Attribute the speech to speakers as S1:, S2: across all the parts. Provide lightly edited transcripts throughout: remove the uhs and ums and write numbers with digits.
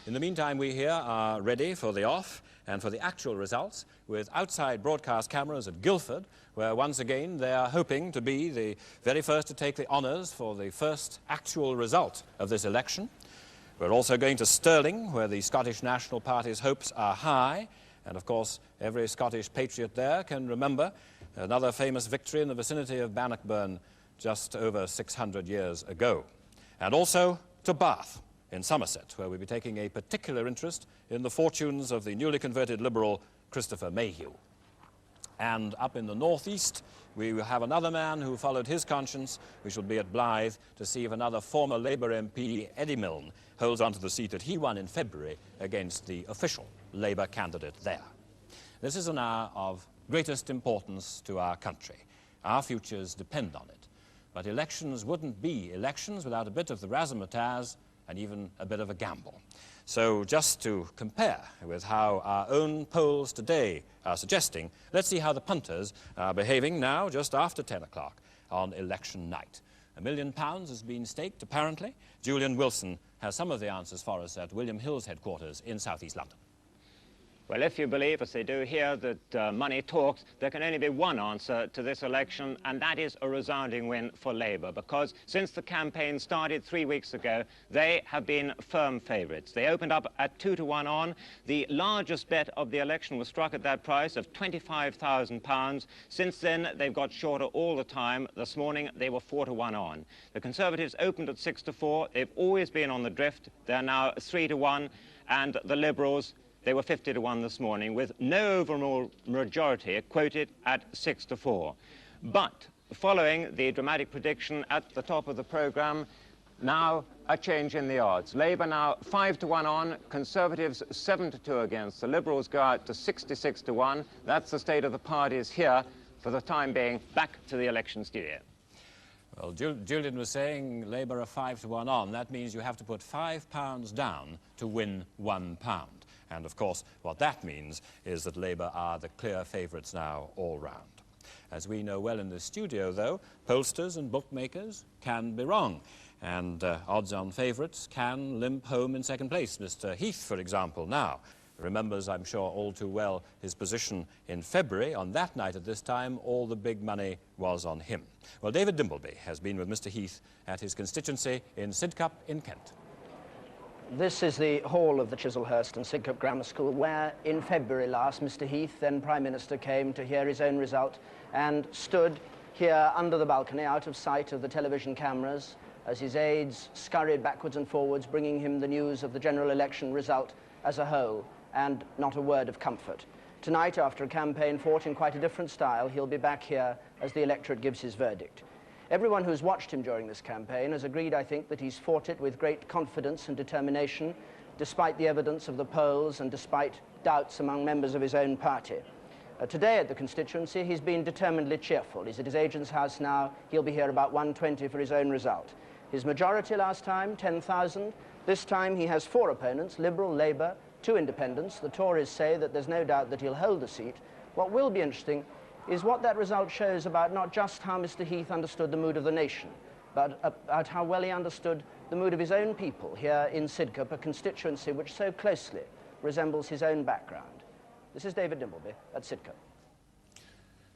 S1: In the meantime, we here are ready for the off and for the actual results with outside broadcast cameras at Guildford, where once again they are hoping to be the very first to take the honours for the first actual result of this election. We're also going to Stirling, where the Scottish National Party's hopes are high, and of course every Scottish patriot there can remember another famous victory in the vicinity of Bannockburn just over 600 years ago. And also to Bath in Somerset, where we'll be taking a particular interest in the fortunes of the newly converted Liberal Christopher Mayhew. And up in the northeast, we will have another man who followed his conscience. We shall be at Blythe to see if another former Labour MP, Eddie Milne, holds on to the seat that he won in February against the official Labour candidate there. This is an hour of greatest importance to our country. Our futures depend on it. But elections wouldn't be elections without a bit of the razzmatazz and even a bit of a gamble. So just to compare with how our own polls today are suggesting, let's see how the punters are behaving now just after 10 o'clock on election night. £1 million has been staked, apparently. Julian Wilson has some of the answers for us at William Hill's headquarters in southeast London.
S2: Well, if you believe, as they do here, that money talks, there can only be one answer to this election, and that is a resounding win for Labour, because since the campaign started 3 weeks ago, they have been firm favourites. They opened up at 2-to-1 on. The largest bet of the election was struck at that price of £25,000. Since then, they've got shorter all the time. This morning, they were 4-to-1 on. The Conservatives opened at 6-to-4. They've always been on the drift. They're now 3-to-1, and the Liberals, they were 50-to-1 this morning, with no overall majority quoted at 6-to-4. But following the dramatic prediction at the top of the programme, now a change in the odds. Labour now 5-to-1 on, Conservatives 7-to-2 against. The Liberals go out to 66-to-1. That's the state of the parties here for the time being. Back to the election studio.
S1: Well, Julian was saying Labour are 5-to-1 on. That means you have to put £5 down to win £1. And of course, what that means is that Labour are the clear favourites now all round. As we know well in the studio, though, pollsters and bookmakers can be wrong. And odds-on favourites can limp home in second place. Mr. Heath, for example, now remembers, I'm sure, all too well his position in February. On that night at this time, all the big money was on him. Well, David Dimbleby has been with Mr. Heath at his constituency in Sidcup in Kent.
S3: This is the hall of the Chislehurst and Sidcup Grammar School, where in February last Mr. Heath, then Prime Minister, came to hear his own result and stood here under the balcony out of sight of the television cameras as his aides scurried backwards and forwards, bringing him the news of the general election result as a whole, and not a word of comfort. Tonight, after a campaign fought in quite a different style, he'll be back here as the electorate gives his verdict. Everyone who's watched him during this campaign has agreed, I think, that he's fought it with great confidence and determination, despite the evidence of the polls and despite doubts among members of his own party. Today at the constituency, he's been determinedly cheerful. He's at his agent's house now. He'll be here about 1:20 for his own result. His majority last time, 10,000. This time he has 4 opponents, Liberal, Labour, 2 independents. The Tories say that there's no doubt that he'll hold the seat. What will be interesting is what that result shows about not just how Mr. Heath understood the mood of the nation, but about how well he understood the mood of his own people here in Sidcup, a constituency which so closely resembles his own background. This is David Dimbleby at Sidcup.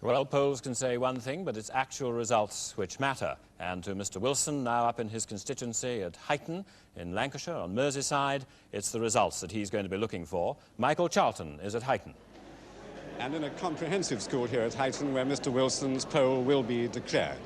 S1: Well, polls can say one thing, but it's actual results which matter. And to Mr. Wilson, now up in his constituency at Huyton in Lancashire on Merseyside, it's the results that he's going to be looking for. Michael Charlton is at Huyton.
S4: And in a comprehensive school here at Huyton, where Mr. Wilson's poll will be declared.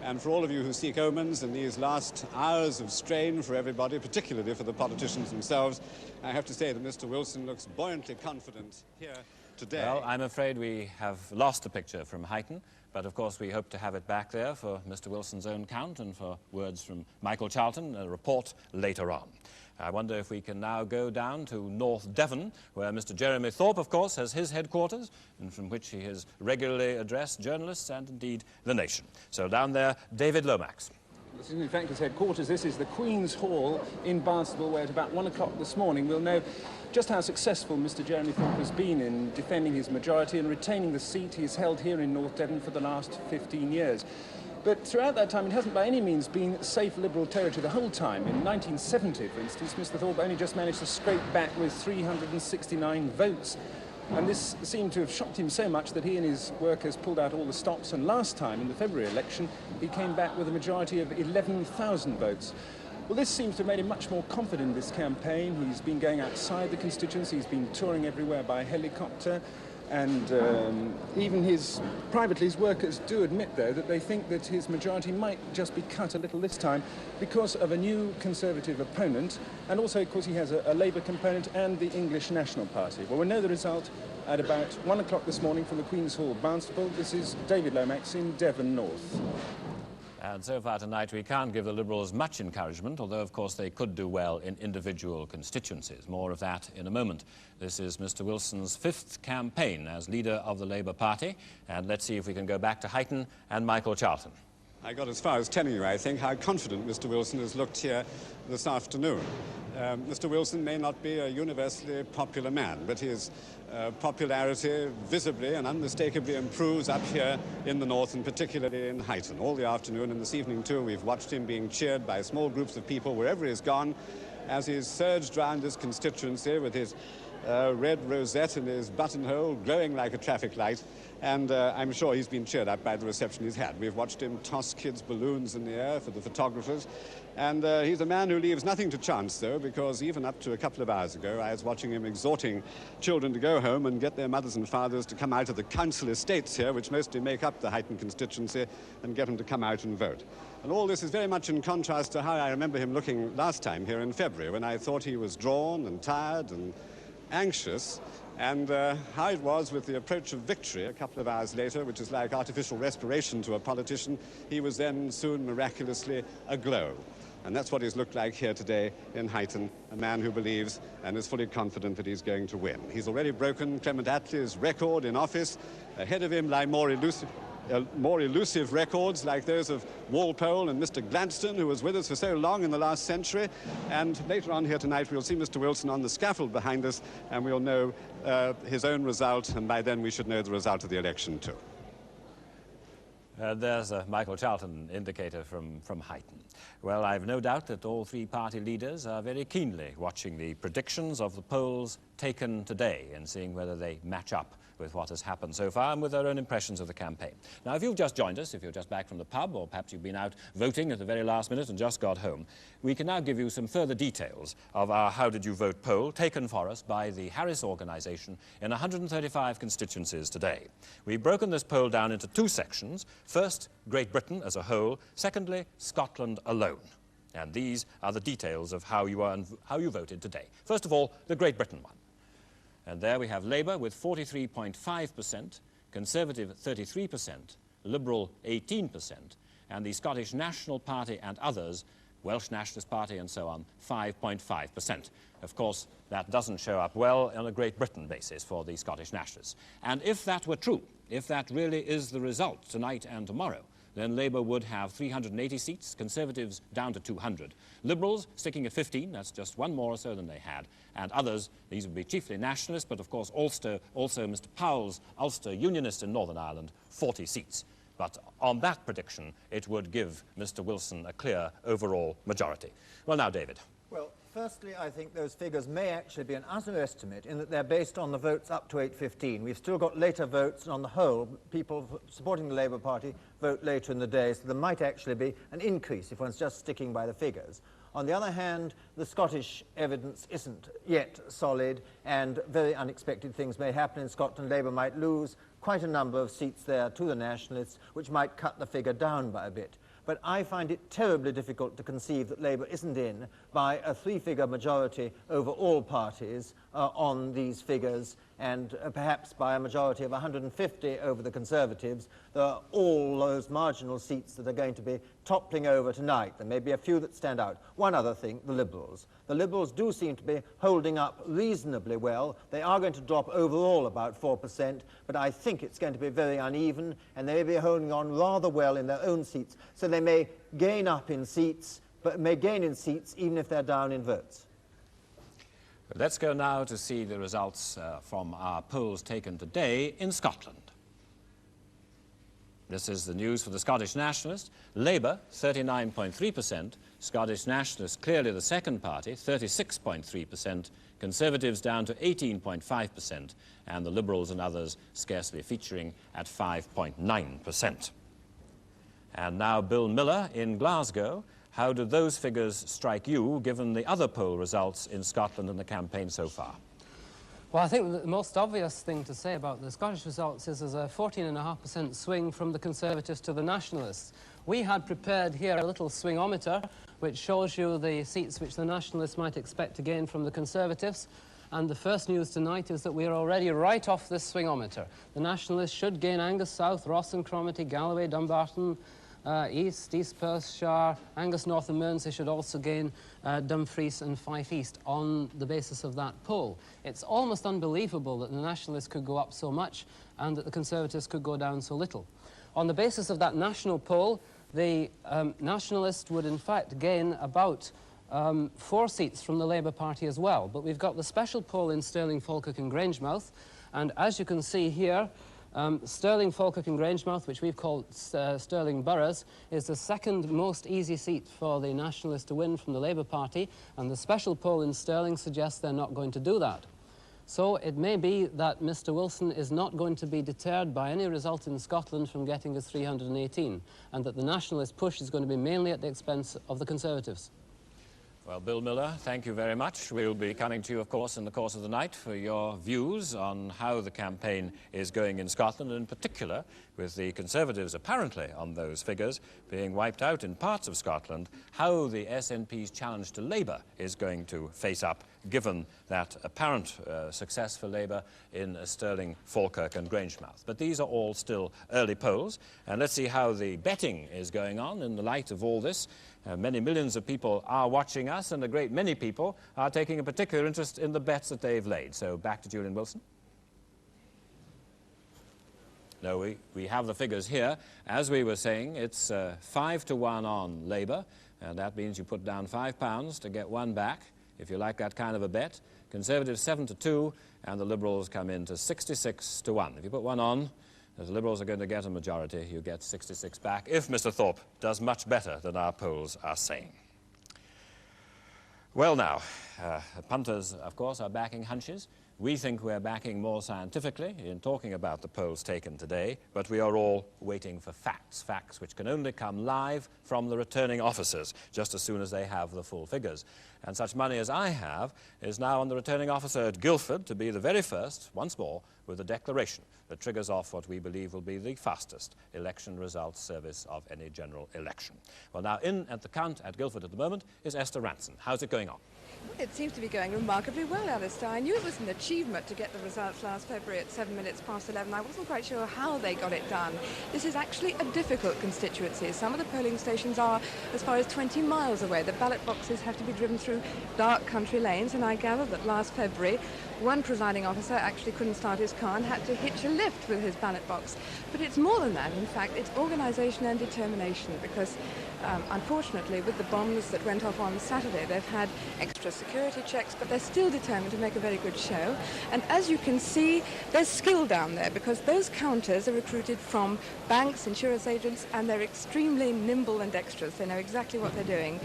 S4: And for all of you who seek omens in these last hours of strain for everybody, particularly for the politicians themselves, I have to say that Mr. Wilson looks buoyantly confident here today.
S1: Well, I'm afraid we have lost the picture from Huyton, but of course we hope to have it back there for Mr. Wilson's own count and for words from Michael Charlton, a report later on. I wonder if we can now go down to North Devon, where Mr. Jeremy Thorpe, of course, has his headquarters, and from which he has regularly addressed journalists and indeed the nation. So down there, David Lomax.
S5: This is in fact his headquarters. This is the Queen's Hall in Barnstaple, where at about 1 o'clock this morning we'll know just how successful Mr. Jeremy Thorpe has been in defending his majority and retaining the seat he's held here in North Devon for the last 15 years. But throughout that time, it hasn't by any means been safe Liberal territory the whole time. In 1970, for instance, Mr Thorpe only just managed to scrape back with 369 votes. And this seemed to have shocked him so much that he and his workers pulled out all the stops, and last time, in the February election, he came back with a majority of 11,000 votes. Well, this seems to have made him much more confident in this campaign. He's been going outside the constituency, he's been touring everywhere by helicopter, and even privately his workers do admit, though, that they think that his majority might just be cut a little this time because of a new Conservative opponent, and also because he has a Labour component and the English National Party. Well, we know the result at about 1 o'clock this morning from the Queen's Hall, Barnstaple. This is David Lomax in Devon North.
S1: And so far tonight, we can't give the Liberals much encouragement, although, of course, they could do well in individual constituencies. More of that in a moment. This is Mr Wilson's 5th campaign as leader of the Labour Party. And let's see if we can go back to Huyton and Michael Charlton.
S4: I got as far as telling you, I think, how confident Mr Wilson has looked here this afternoon. Mr Wilson may not be a universally popular man, but his popularity visibly and unmistakably improves up here in the north, and particularly in Huyton. All the afternoon and this evening too, we've watched him being cheered by small groups of people wherever he's gone, as he's surged round his constituency with his red rosette and his buttonhole glowing like a traffic light. And I'm sure he's been cheered up by the reception he's had. We've watched him toss kids' balloons in the air for the photographers. And he's a man who leaves nothing to chance, though, because even up to a couple of hours ago, I was watching him exhorting children to go home and get their mothers and fathers to come out of the council estates here, which mostly make up the Huyton constituency, and get them to come out and vote. And all this is very much in contrast to how I remember him looking last time here in February, when I thought he was drawn and tired and anxious, and how it was with the approach of victory a couple of hours later, which is like artificial respiration to a politician. He was then soon miraculously aglow. And that's what he's looked like here today in Huyton, a man who believes and is fully confident that he's going to win. He's already broken Clement Attlee's record in office. Ahead of him lie more elusive records like those of Walpole and Mr Gladstone, who was with us for so long in the last century. And later on here tonight, we'll see Mr Wilson on the scaffold behind us, and we'll know his own result, and by then we should know the result of the election too.
S1: There's a Michael Charlton indicator from Huyton. Well, I've no doubt that all three party leaders are very keenly watching the predictions of the polls taken today and seeing whether they match up with what has happened so far and with their own impressions of the campaign. Now, if you've just joined us, if you're just back from the pub, or perhaps you've been out voting at the very last minute and just got home, we can now give you some further details of our How Did You Vote poll taken for us by the Harris organisation in 135 constituencies today. We've broken this poll down into two sections. First, Great Britain as a whole. Secondly, Scotland alone. And these are the details of how you voted today. First of all, the Great Britain one. And there we have Labour with 43.5%, Conservative 33%, Liberal 18%, and the Scottish National Party and others, Welsh Nationalist Party and so on, 5.5%. Of course, that doesn't show up well on a Great Britain basis for the Scottish Nationalists. And if that were true, if that really is the result tonight and tomorrow, then Labour would have 380 seats, Conservatives down to 200. Liberals sticking at 15, that's just one more or so than they had, and others, these would be chiefly nationalists, but of course also Mr Powell's Ulster Unionist in Northern Ireland, 40 seats. But on that prediction, it would give Mr Wilson a clear overall majority. Well, now, David.
S6: Well, firstly, I think those figures may actually be an underestimate in that they're based on the votes up to 8:15. We've still got later votes, and on the whole, people supporting the Labour Party vote later in the day, so there might actually be an increase if one's just sticking by the figures. On the other hand, the Scottish evidence isn't yet solid, and very unexpected things may happen in Scotland. Labour might lose quite a number of seats there to the Nationalists, which might cut the figure down by a bit. But I find it terribly difficult to conceive that Labour isn't in by a three-figure majority over all parties on these figures, and perhaps by a majority of 150 over the Conservatives. There are all those marginal seats that are going to be toppling over tonight. There may be a few that stand out. One other thing, the Liberals. The Liberals do seem to be holding up reasonably well. They are going to drop overall about 4%, but I think it's going to be very uneven, and they may be holding on rather well in their own seats. So they may gain up in seats, but may gain in seats even if they're down in votes.
S1: Let's go now to see the results from our polls taken today in Scotland. This is the news for the Scottish Nationalists. Labour, 39.3%. Scottish Nationalists, clearly the second party, 36.3%. Conservatives down to 18.5%. And the Liberals and others scarcely featuring at 5.9%. And now Bill Miller in Glasgow. How do those figures strike you, given the other poll results in Scotland in the campaign so far?
S7: Well, I think the most obvious thing to say about the Scottish results is there's a 14.5% swing from the Conservatives to the Nationalists. We had prepared here a little swingometer which shows you the seats which the Nationalists might expect to gain from the Conservatives. And the first news tonight is that we are already right off this swingometer. The Nationalists should gain Angus South, Ross and Cromarty, Galloway, Dumbarton, East Perthshire, Angus North and Mearns. They should also gain Dumfries and Fife East on the basis of that poll. It's almost unbelievable that the Nationalists could go up so much and that the Conservatives could go down so little. On the basis of that national poll, the Nationalists would in fact gain about 4 seats from the Labour Party as well. But we've got the special poll in Stirling, Falkirk and Grangemouth, and as you can see here, Stirling, Falkirk and Grangemouth, which we've called Stirling Boroughs, is the second most easy seat for the Nationalists to win from the Labour Party, and the special poll in Stirling suggests they're not going to do that. So it may be that Mr Wilson is not going to be deterred by any result in Scotland from getting his 318, and that the Nationalist push is going to be mainly at the expense of the Conservatives.
S1: Well, Bill Miller, thank you very much. We'll be coming to you, of course, in the course of the night for your views on how the campaign is going in Scotland, and in particular with the Conservatives apparently on those figures being wiped out in parts of Scotland, how the SNP's challenge to Labour is going to face up, given that apparent success for Labour in Stirling, Falkirk and Grangemouth. But these are all still early polls, and let's see how the betting is going on in the light of all this. Many millions of people are watching us, and a great many people are taking a particular interest in the bets that they've laid. So back to Julian Wilson. No, we have the figures here. As we were saying, it's 5-1 on Labour, and that means you put down £5 to get 1 back, if you like that kind of a bet. Conservatives 7-2, and the Liberals come in to 66-1. If you put 1 on, the Liberals are going to get a majority. You get 66 back, if Mr Thorpe does much better than our polls are saying. Well now, punters, of course, are backing hunches. We think we're backing more scientifically in talking about the polls taken today, but we are all waiting for facts, facts which can only come live from the returning officers, just as soon as they have the full figures. And such money as I have is now on the returning officer at Guildford to be the very first, once more, with a declaration that triggers off what we believe will be the fastest election results service of any general election. Well, now in at the count at Guildford at the moment is Esther Ranson. How's it going on?
S8: It seems to be going remarkably well, Alistair. I knew it was an achievement to get the results last February at 11:07. I wasn't quite sure how they got it done. This is actually a difficult constituency. Some of the polling stations are as far as 20 miles away. The ballot boxes have to be driven through dark country lanes, and I gather that last February one presiding officer actually couldn't start his car and had to hitch a lift with his ballot box. But it's more than that. In fact, it's organisation and determination, because unfortunately, with the bombs that went off on Saturday, they've had extra security checks, but they're still determined to make a very good show. And as you can see, there's skill down there, because those counters are recruited from banks, insurance agents, and they're extremely nimble and dexterous. They know exactly what they're doing.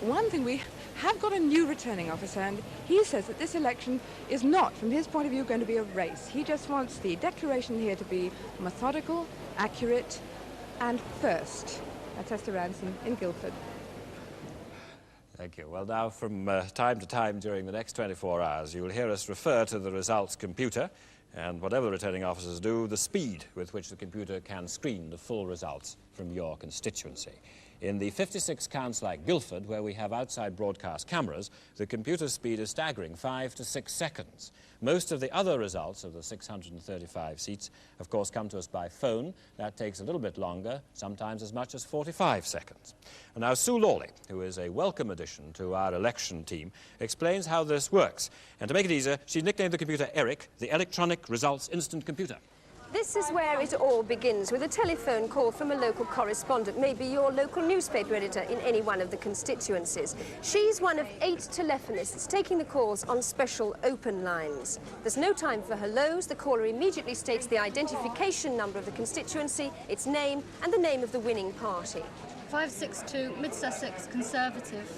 S8: One thing, we have got a new returning officer, and he says that this election is not, from his point of view, going to be a race. He just wants the declaration here to be methodical, accurate, and first. That's Esther Ranson in Guildford.
S1: Thank you. Well, now, from time to time during the next 24 hours, you will hear us refer to the results computer, and whatever the returning officers do, the speed with which the computer can screen the full results from your constituency. In the 56 counts like Guildford, where we have outside broadcast cameras, the computer speed is staggering, 5 to 6 seconds. Most of the other results of the 635 seats, of course, come to us by phone. That takes a little bit longer, sometimes as much as 45 seconds. And now Sue Lawley, who is a welcome addition to our election team, explains how this works. And to make it easier, she nicknamed the computer ERIC, the Electronic Results Instant Computer.
S9: This is where it all begins, with a telephone call from a local correspondent, maybe your local newspaper editor in any one of the constituencies. She's one of 8 telephonists taking the calls on special open lines. There's no time for hellos. The caller immediately states the identification number of the constituency, its name, and the name of the winning party.
S10: 562, Mid-Sussex, Conservative.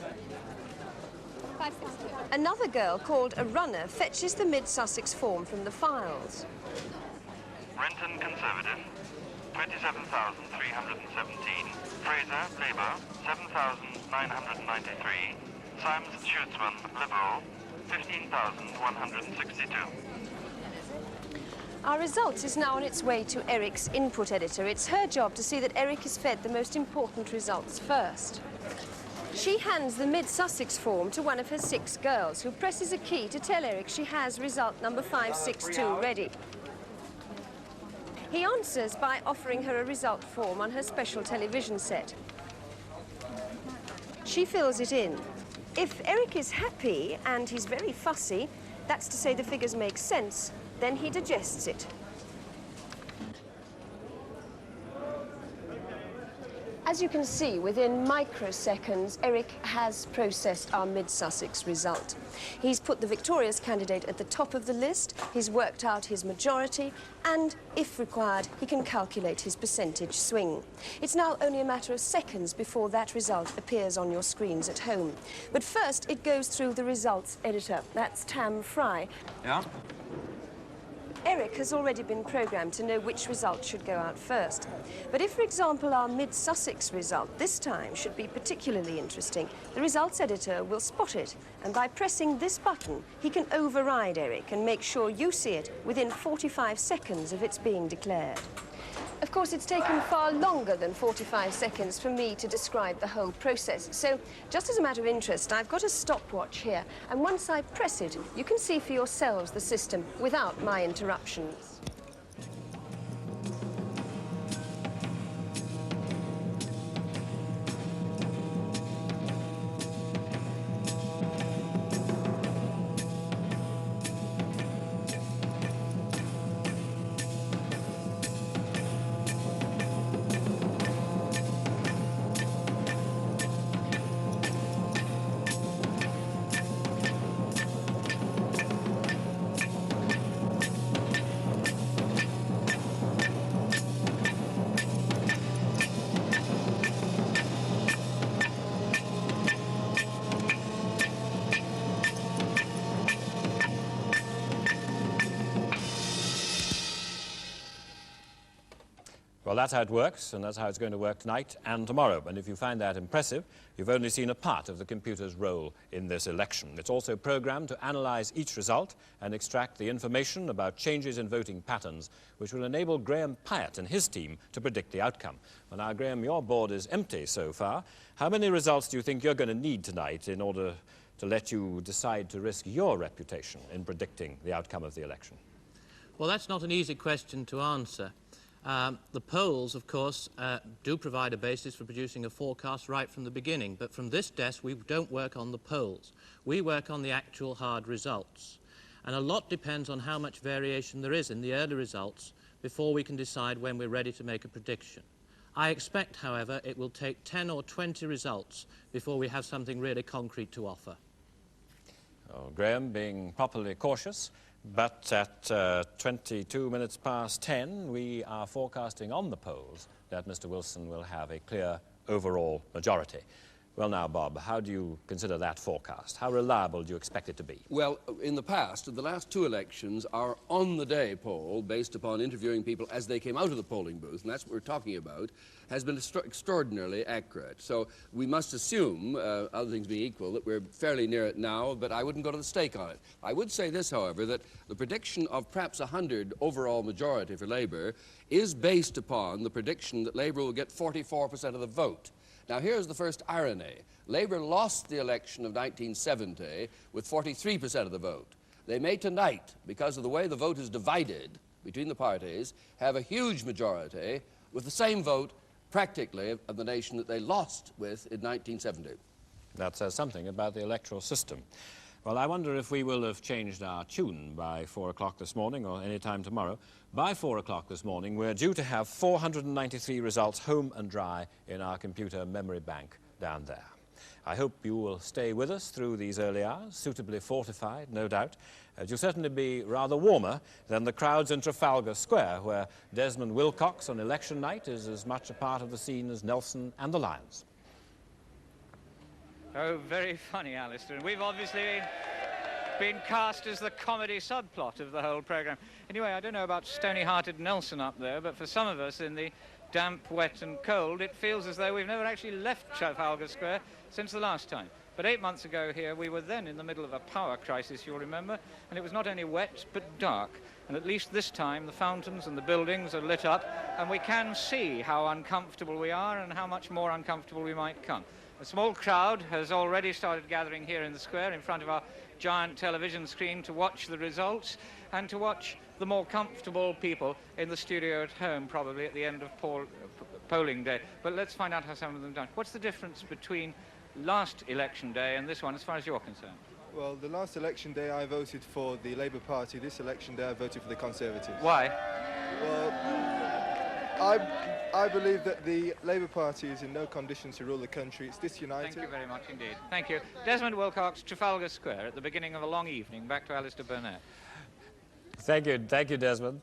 S9: 562. Another girl, called a runner, fetches the Mid-Sussex form from the files.
S11: Renton Conservative, 27,317. Fraser, Labour, 7,993. Symes Schutzman, Liberal, 15,162.
S9: Our result is now on its way to Eric's input editor. It's her job to see that Eric is fed the most important results first. She hands the Mid-Sussex form to one of her 6 girls, who presses a key to tell Eric she has result number 562 ready. He answers by offering her a result form on her special television set. She fills it in. If Eric is happy, and he's very fussy, that's to say the figures make sense, then he digests it. As you can see, within microseconds, Eric has processed our Mid-Sussex result. He's put the victorious candidate at the top of the list, he's worked out his majority, and, if required, he can calculate his percentage swing. It's now only a matter of seconds before that result appears on your screens at home. But first, it goes through the results editor. That's Tam Fry.
S11: Yeah?
S9: Eric has already been programmed to know which result should go out first. But if, for example, our Mid-Sussex result this time should be particularly interesting, the results editor will spot it, and by pressing this button, he can override Eric and make sure you see it within 45 seconds of its being declared. Of course, it's taken far longer than 45 seconds for me to describe the whole process. So, just as a matter of interest, I've got a stopwatch here, and once I press it, you can see for yourselves the system without my interruptions.
S1: Well, that's how it works, and that's how it's going to work tonight and tomorrow. And if you find that impressive, you've only seen a part of the computer's role in this election. It's also programmed to analyze each result and extract the information about changes in voting patterns, which will enable Graham Pyatt and his team to predict the outcome. Well, now, Graham, your board is empty so far. How many results do you think you're going to need tonight in order to let you decide to risk your reputation in predicting the outcome of the election?
S12: Well, that's not an easy question to answer. The polls, of course, do provide a basis for producing a forecast right from the beginning, but from this desk we don't work on the polls. We work on the actual hard results. And a lot depends on how much variation there is in the early results before we can decide when we're ready to make a prediction. I expect, however, it will take 10 or 20 results before we have something really concrete to offer.
S1: Oh, Graham being properly cautious. But at 22 minutes past 10, we are forecasting on the polls that Mr. Wilson will have a clear overall majority. Well now, Bob, how do you consider that forecast? How reliable do you expect it to be?
S13: Well, in the past, the last 2 elections, our on-the-day poll, based upon interviewing people as they came out of the polling booth, and that's what we're talking about, has been extraordinarily accurate. So we must assume, other things being equal, that we're fairly near it now, but I wouldn't go to the stake on it. I would say this, however, that the prediction of perhaps 100 overall majority for Labour is based upon the prediction that Labour will get 44% of the vote. Now, here's the first irony. Labour lost the election of 1970 with 43% of the vote. They may tonight, because of the way the vote is divided between the parties, have a huge majority with the same vote, practically, of the nation that they lost with in 1970.
S1: That says something about the electoral system. Well, I wonder if we will have changed our tune by 4 o'clock this morning or any time tomorrow. By 4 o'clock this morning, we're due to have 493 results home and dry in our computer memory bank down there. I hope you will stay with us through these early hours, suitably fortified, no doubt. You'll certainly be rather warmer than the crowds in Trafalgar Square, where Desmond Wilcox on election night is as much a part of the scene as Nelson and the Lions.
S14: Oh, very funny, Alistair. And we've obviously been cast as the comedy subplot of the whole programme. Anyway, I don't know about stony-hearted Nelson up there, but for some of us in the damp, wet and cold, it feels as though we've never actually left Trafalgar Square since the last time. But 8 months ago here, we were then in the middle of a power crisis, you'll remember, and it was not only wet, but dark. And at least this time, the fountains and the buildings are lit up, and we can see how uncomfortable we are and how much more uncomfortable we might come. A small crowd has already started gathering here in the square in front of our giant television screen to watch the results and to watch the more comfortable people in the studio at home, probably at the end of polling day. But let's find out how some of them done. What's the difference between last election day and this one, as far as you're concerned?
S15: Well, the last election day I voted for the Labour Party. This election day I voted for the Conservatives.
S14: Why?
S15: Well, I believe that the Labour Party is in no condition to rule the country. It's disunited.
S14: Thank you very much indeed. Thank you. Desmond Wilcox, Trafalgar Square, at the beginning of a long evening. Back to Alistair Burnett.
S1: Thank you, Desmond.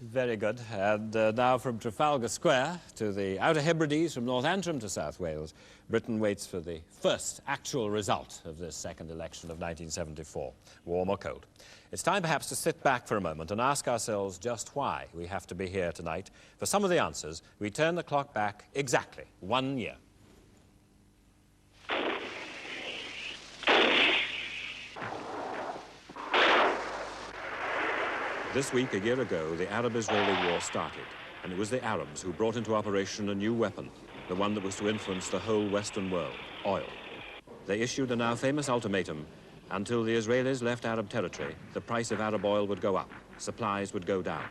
S1: Very good. And now from Trafalgar Square to the Outer Hebrides, from North Antrim to South Wales, Britain waits for the first actual result of this second election of 1974, warm or cold. It's time perhaps to sit back for a moment and ask ourselves just why we have to be here tonight. For some of the answers, we turn the clock back exactly 1 year. This week, a year ago, the Arab-Israeli war started, and it was the Arabs who brought into operation a new weapon, the one that was to influence the whole Western world, oil. They issued a now famous ultimatum: until the Israelis left Arab territory, the price of Arab oil would go up, supplies would go down.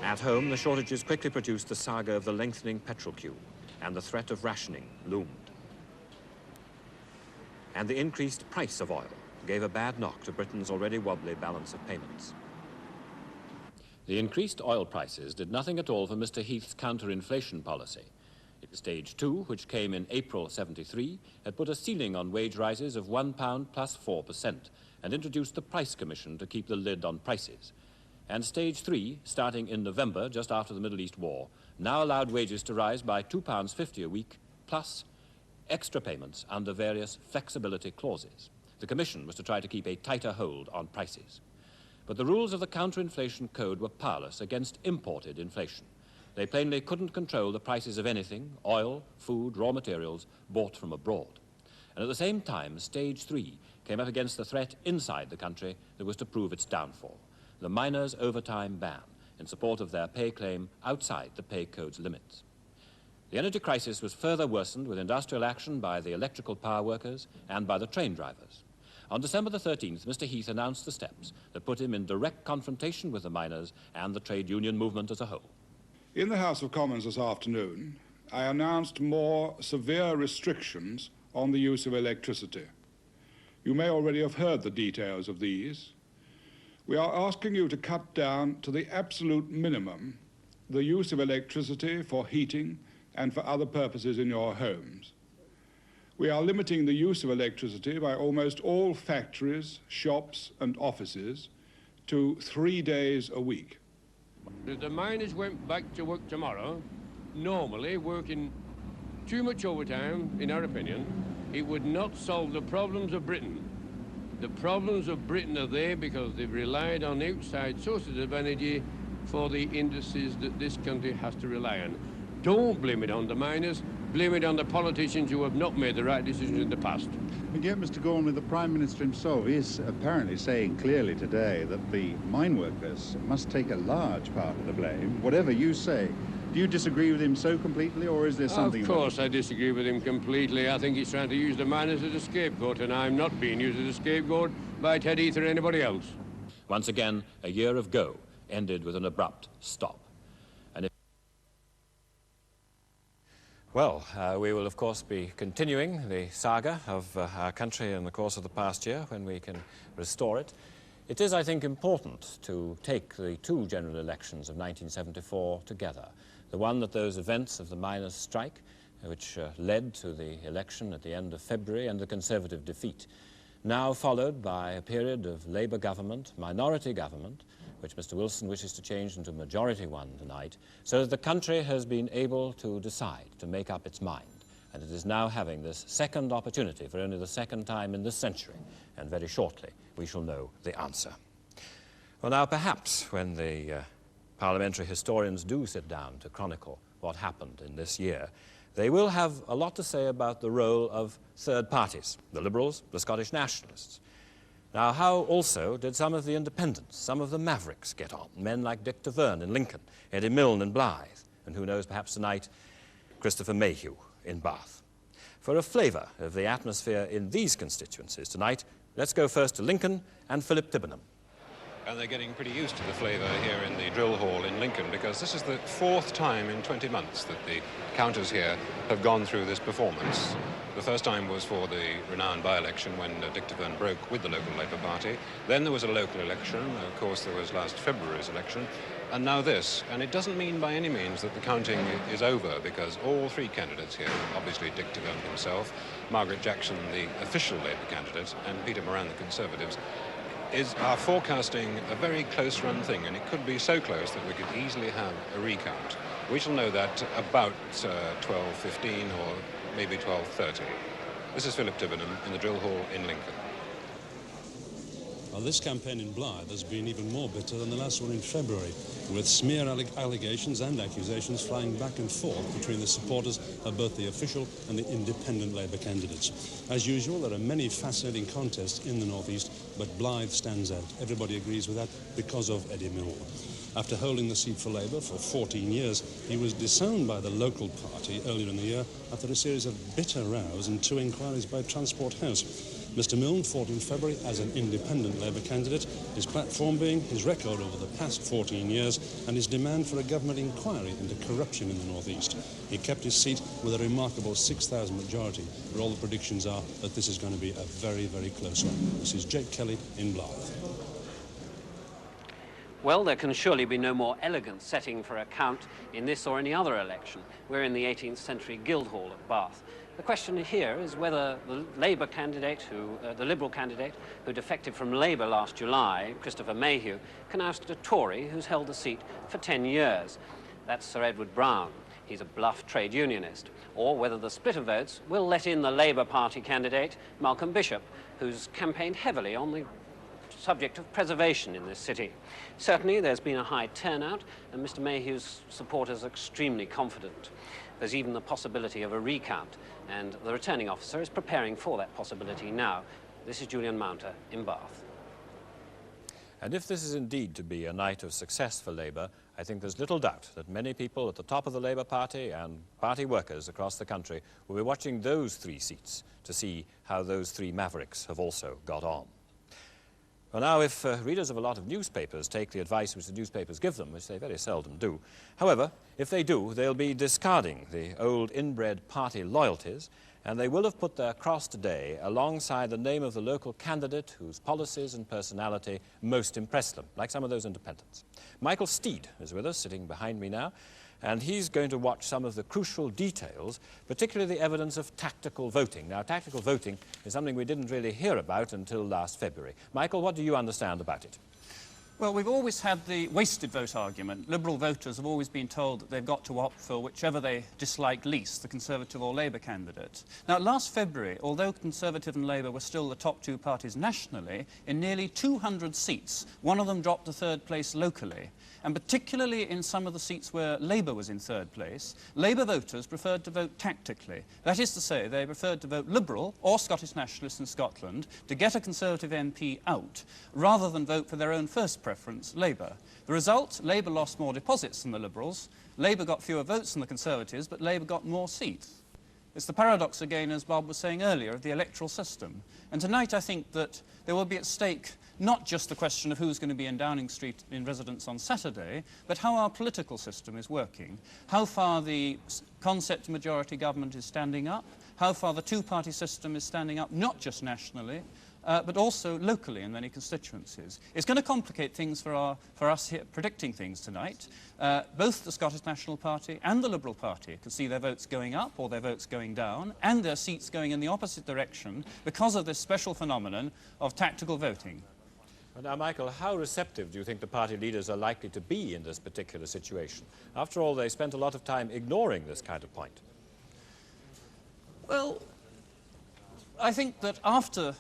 S1: At home, the shortages quickly produced the saga of the lengthening petrol queue, and the threat of rationing loomed. And the increased price of oil gave a bad knock to Britain's already wobbly balance of payments. The increased oil prices did nothing at all for Mr. Heath's counter-inflation policy. Stage 2, which came in April '73, had put a ceiling on wage rises of £1 plus 4% and introduced the Price Commission to keep the lid on prices. And Stage 3, starting in November, just after the Middle East War, now allowed wages to rise by £2.50 a week, plus extra payments under various flexibility clauses. The Commission was to try to keep a tighter hold on prices. But the rules of the counter-inflation code were powerless against imported inflation. They plainly couldn't control the prices of anything, oil, food, raw materials, bought from abroad. And at the same time, Stage 3 came up against the threat inside the country that was to prove its downfall: the miners' overtime ban in support of their pay claim outside the pay code's limits. The energy crisis was further worsened with industrial action by the electrical power workers and by the train drivers. On December the 13th, Mr. Heath announced the steps that put him in direct confrontation with the miners and the trade union movement as a whole.
S16: In the House of Commons this afternoon, I announced more severe restrictions on the use of electricity. You may already have heard the details of these. We are asking you to cut down to the absolute minimum the use of electricity for heating and for other purposes in your homes. We are limiting the use of electricity by almost all factories, shops and offices to 3 days a week.
S17: If the miners went back to work tomorrow, normally working too much overtime, in our opinion, it would not solve the problems of Britain. The problems of Britain are there because they've relied on outside sources of energy for the industries that this country has to rely on. Don't blame it on the miners, blame it on the politicians who have not made the right decisions in the past.
S18: And yet, Mr. Gormley, the Prime Minister himself is apparently saying clearly today that the mine workers must take a large part of the blame, whatever you say. Do you disagree with him so completely, or is there something...
S17: Of course I disagree with him completely. I think he's trying to use the miners as a scapegoat, and I'm not being used as a scapegoat by Ted Heath or anybody else.
S1: Once again, a year of go ended with an abrupt stop. Well, we will, of course, be continuing the saga of our country in the course of the past year when we can restore it. It is, I think, important to take the two general elections of 1974 together. The one that those events of the miners' strike, which led to the election at the end of February and the Conservative defeat, now followed by a period of Labour government, minority government, which Mr. Wilson wishes to change into a majority one tonight, so that the country has been able to decide, to make up its mind. And it is now having this second opportunity for only the second time in this century, and very shortly we shall know the answer. Well, now perhaps when the parliamentary historians do sit down to chronicle what happened in this year, they will have a lot to say about the role of third parties, the Liberals, the Scottish Nationalists. Now, how also did some of the independents, some of the mavericks get on? Men like Dick Taverne in Lincoln, Eddie Milne in Blyth, and who knows, perhaps tonight, Christopher Mayhew in Bath. For a flavour of the atmosphere in these constituencies tonight, let's go first to Lincoln and Philip Tibbenham.
S19: And they're getting pretty used to the flavour here in the drill hall in Lincoln, because this is the fourth time in 20 months that the counters here have gone through this performance. The first time was for the renowned by-election when Dick Taverne broke with the local Labour Party. Then there was a local election. Of course, there was last February's election. And now this. And it doesn't mean by any means that the counting is over, because all three candidates here, obviously Dick Taverne himself, Margaret Jackson, the official Labour candidate, and Peter Moran, the Conservatives, are forecasting a very close-run thing, and it could be so close that we could easily have a recount. We shall know that about 12:15 or maybe 12:30. This is Philip Tibbenham in the drill hall in Lincoln.
S20: Well, this campaign in Blyth has been even more bitter than the last one in February, with smear allegations and accusations flying back and forth between the supporters of both the official and the independent Labour candidates. As usual, there are many fascinating contests in the North East, but Blyth stands out. Everybody agrees with that because of Eddie Milne. After holding the seat for Labour for 14 years, he was disowned by the local party earlier in the year after a series of bitter rows and 2 inquiries by Transport House. Mr. Milne fought in February as an independent Labour candidate, his platform being his record over the past 14 years and his demand for a government inquiry into corruption in the North East. He kept his seat with a remarkable 6,000 majority, but all the predictions are that this is going to be a very, very close one. This is Jake Kelly in Blyth.
S21: Well, there can surely be no more elegant setting for a count in this or any other election. We're in the 18th century Guildhall at Bath. The question here is whether the Labour candidate, the Liberal candidate, who defected from Labour last July, Christopher Mayhew, can oust a Tory who's held the seat for 10 years. That's Sir Edward Brown. He's a bluff trade unionist. Or whether the split of votes will let in the Labour Party candidate, Malcolm Bishop, who's campaigned heavily on the subject of preservation in this city. Certainly there's been a high turnout, and Mr. Mayhew's supporters are extremely confident. There's even the possibility of a recount, and the returning officer is preparing for that possibility now. This is Julian Mounter in Bath.
S1: And if this is indeed to be a night of success for Labour, I think there's little doubt that many people at the top of the Labour Party and party workers across the country will be watching those 3 seats to see how those 3 mavericks have also got on. Well, now, if readers of a lot of newspapers take the advice which the newspapers give them, which they very seldom do, however, if they do, they'll be discarding the old inbred party loyalties, and they will have put their cross today alongside the name of the local candidate whose policies and personality most impress them, like some of those independents. Michael Steed is with us, sitting behind me now, and he's going to watch some of the crucial details, particularly the evidence of tactical voting. Now, tactical voting is something we didn't really hear about until last February. Michael, what do you understand about it?
S22: Well, we've always had the wasted vote argument. Liberal voters have always been told that they've got to opt for whichever they dislike least, the Conservative or Labour candidate. Now, last February, although Conservative and Labour were still the top 2 parties nationally, in nearly 200 seats, one of them dropped to 3rd place locally. And particularly in some of the seats where Labour was in 3rd place, Labour voters preferred to vote tactically. That is to say, they preferred to vote Liberal or Scottish Nationalist in Scotland to get a Conservative MP out, rather than vote for their own first preference, Labour. The result, Labour lost more deposits than the Liberals, Labour got fewer votes than the Conservatives, but Labour got more seats. It's the paradox again, as Bob was saying earlier, of the electoral system. And tonight I think that there will be at stake not just the question of who's going to be in Downing Street in residence on Saturday, but how our political system is working, how far the concept of majority government is standing up, how far the two-party system is standing up, not just nationally, but also locally in many constituencies. It's going to complicate things for us here predicting things tonight. Both the Scottish National Party and the Liberal Party could see their votes going up or their votes going down, and their seats going in the opposite direction because of this special phenomenon of tactical voting.
S1: Now, Michael, how receptive do you think the party leaders are likely to be in this particular situation? After all, they spent a lot of time ignoring this kind of point.
S22: Well, I think that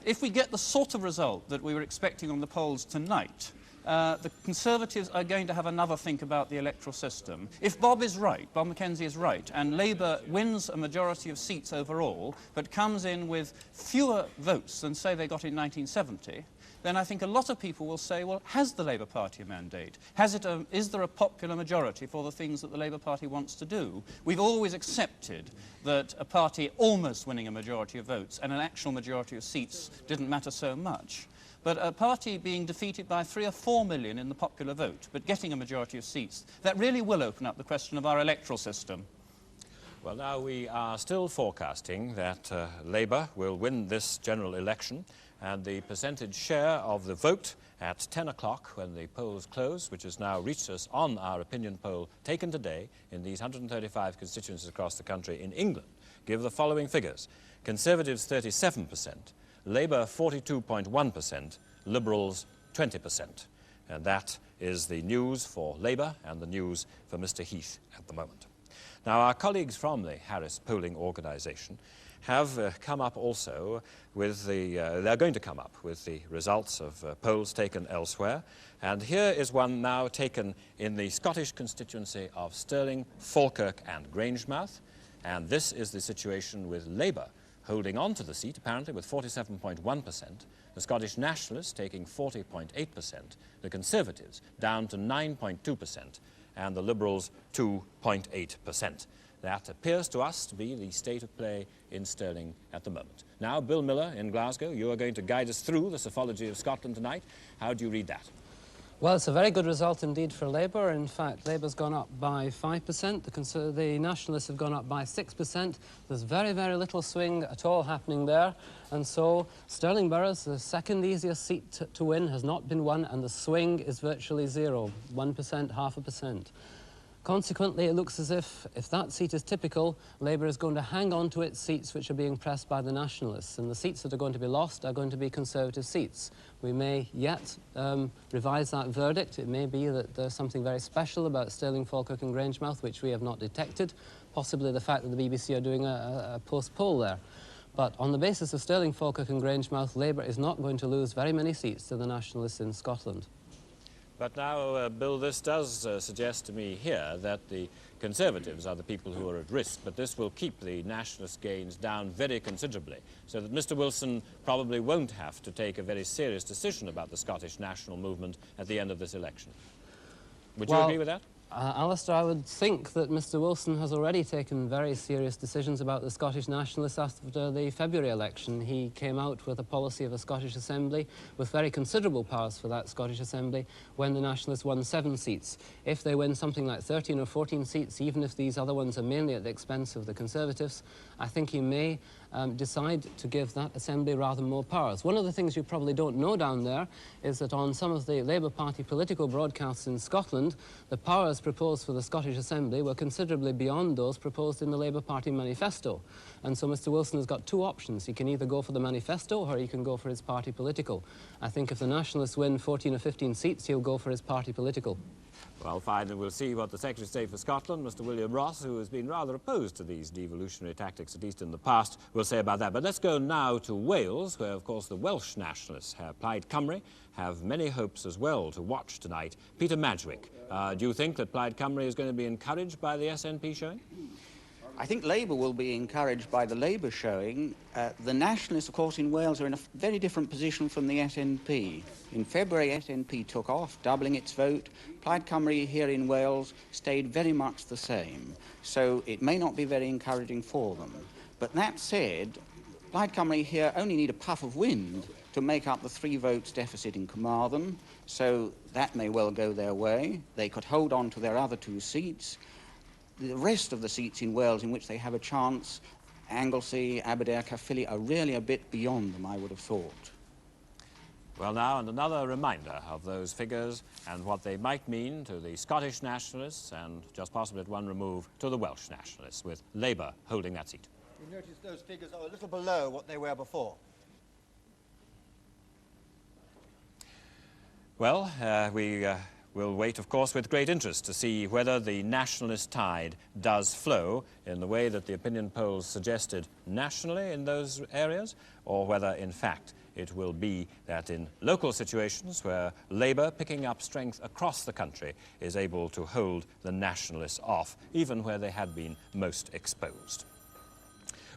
S22: if we get the sort of result that we were expecting on the polls tonight, the Conservatives are going to have another think about the electoral system. If Bob is right, Bob Mackenzie is right, and Labour wins a majority of seats overall, but comes in with fewer votes than, say, they got in 1970, then I think a lot of people will say, well, has the Labour Party a mandate? Is there a popular majority for the things that the Labour Party wants to do? We've always accepted that a party almost winning a majority of votes and an actual majority of seats didn't matter so much. But a party being defeated by 3 or 4 million in the popular vote, but getting a majority of seats, that really will open up the question of our electoral system.
S1: Well, now we are still forecasting that Labour will win this general election, and the percentage share of the vote at 10 o'clock when the polls close, which has now reached us on our opinion poll taken today in these 135 constituencies across the country in England, give the following figures. Conservatives 37%, Labour 42.1%, Liberals 20%. And that is the news for Labour and the news for Mr. Heath at the moment. Now, our colleagues from the Harris Polling Organisation have come up also with they're going to come up with the results of polls taken elsewhere. And here is one now taken in the Scottish constituency of Stirling, Falkirk and Grangemouth. And this is the situation with Labour holding on to the seat, apparently, with 47.1%, the Scottish Nationalists taking 40.8%, the Conservatives down to 9.2%, and the Liberals 2.8%. That appears to us to be the state of play in Stirling at the moment. Now, Bill Miller in Glasgow, you are going to guide us through the psephology of Scotland tonight. How do you read that?
S7: Well, it's a very good result indeed for Labour. In fact, Labour's gone up by 5%. The Nationalists have gone up by 6%. There's very, very little swing at all happening there. And so Stirling Boroughs, the second easiest seat to win, has not been won, and the swing is virtually zero, 1%, 0.5%. Consequently, it looks as if that seat is typical, Labour is going to hang on to its seats which are being pressed by the Nationalists, and the seats that are going to be lost are going to be Conservative seats. We may yet revise that verdict. It may be that there's something very special about Stirling, Falkirk and Grangemouth which we have not detected, possibly the fact that the BBC are doing a post-poll there. But on the basis of Stirling, Falkirk and Grangemouth, Labour is not going to lose very many seats to the Nationalists in Scotland.
S1: But now, Bill, this does suggest to me here that the Conservatives are the people who are at risk, but this will keep the nationalist gains down very considerably, so that Mr. Wilson probably won't have to take a very serious decision about the Scottish national movement at the end of this election. Would you agree with that?
S7: Alistair, I would think that Mr. Wilson has already taken very serious decisions about the Scottish Nationalists after the February election. He came out with a policy of a Scottish Assembly with very considerable powers for that Scottish Assembly when the Nationalists won 7 seats. If they win something like 13 or 14 seats, even if these other ones are mainly at the expense of the Conservatives, I think he may decide to give that Assembly rather more powers. One of the things you probably don't know down there is that on some of the Labour Party political broadcasts in Scotland, the powers proposed for the Scottish Assembly were considerably beyond those proposed in the Labour Party manifesto. And so Mr. Wilson has got 2 options. He can either go for the manifesto or he can go for his party political. I think if the Nationalists win 14 or 15 seats, he'll go for his party political.
S1: Well, fine, and we'll see what the Secretary of State for Scotland, Mr. William Ross, who has been rather opposed to these devolutionary tactics, at least in the past, will say about that. But let's go now to Wales, where, of course, the Welsh nationalists, Plaid Cymru, have many hopes as well to watch tonight. Peter Madgwick, do you think that Plaid Cymru is going to be encouraged by the SNP showing?
S2: I think Labour will be encouraged by the Labour showing. The Nationalists, of course, in Wales are in a very different position from the SNP. In February, SNP took off, doubling its vote. Plaid Cymru here in Wales stayed very much the same. So it may not be very encouraging for them. But that said, Plaid Cymru here only need a puff of wind to make up the 3 votes deficit in Carmarthen, so that may well go their way. They could hold on to their other 2 seats. The rest of the seats in Wales in which they have a chance, Anglesey, Aberdare, Caerphilly, are really a bit beyond them, I would have thought.
S1: Well, now, and another reminder of those figures and what they might mean to the Scottish nationalists and, just possibly at one remove, to the Welsh nationalists, with Labour holding that seat.
S6: You notice those figures are a little below what they were before.
S1: Well, we will wait, of course, with great interest to see whether the nationalist tide does flow in the way that the opinion polls suggested nationally in those areas, or whether, in fact, it will be that in local situations where Labour, picking up strength across the country, is able to hold the nationalists off, even where they had been most exposed.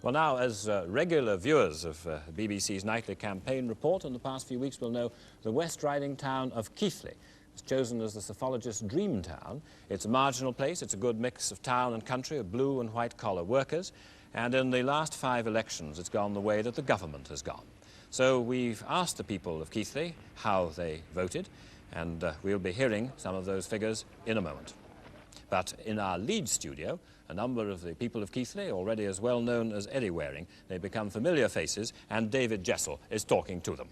S1: Well, now, as regular viewers of BBC's nightly campaign report in the past few weeks will know, the West Riding town of Keighley was chosen as the psephologist's dream town. It's a marginal place, it's a good mix of town and country, of blue and white-collar workers, and in the last 5 elections it's gone the way that the government has gone. So we've asked the people of Keighley how they voted, and we'll be hearing some of those figures in a moment. But in our Leeds studio, a number of the people of Keighley, already as well known as Eddie Waring, they become familiar faces, and David Jessel is talking to them.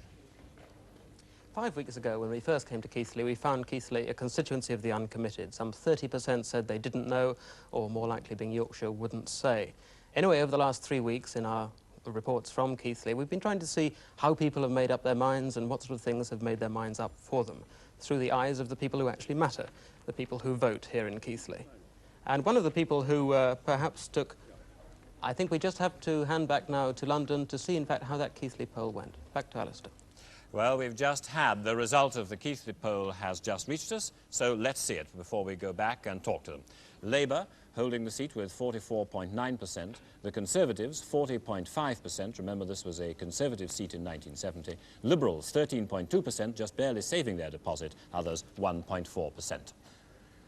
S3: 5 weeks ago, when we first came to Keighley, we found Keighley a constituency of the uncommitted. Some 30% said they didn't know, or more likely being Yorkshire, wouldn't say. Anyway, over the last 3 weeks in our reports from Keighley, we've been trying to see how people have made up their minds and what sort of things have made their minds up for them, through the eyes of the people who actually matter, the people who vote here in Keighley. And one of the people who perhaps took... I think we just have to hand back now to London to see, in fact, how that Keighley poll went. Back to Alistair.
S1: Well, we've just had the result of the Keighley poll has just reached us, so let's see it before we go back and talk to them. Labour holding the seat with 44.9%, the Conservatives 40.5%, remember this was a Conservative seat in 1970, Liberals 13.2%, just barely saving their deposit, others 1.4%.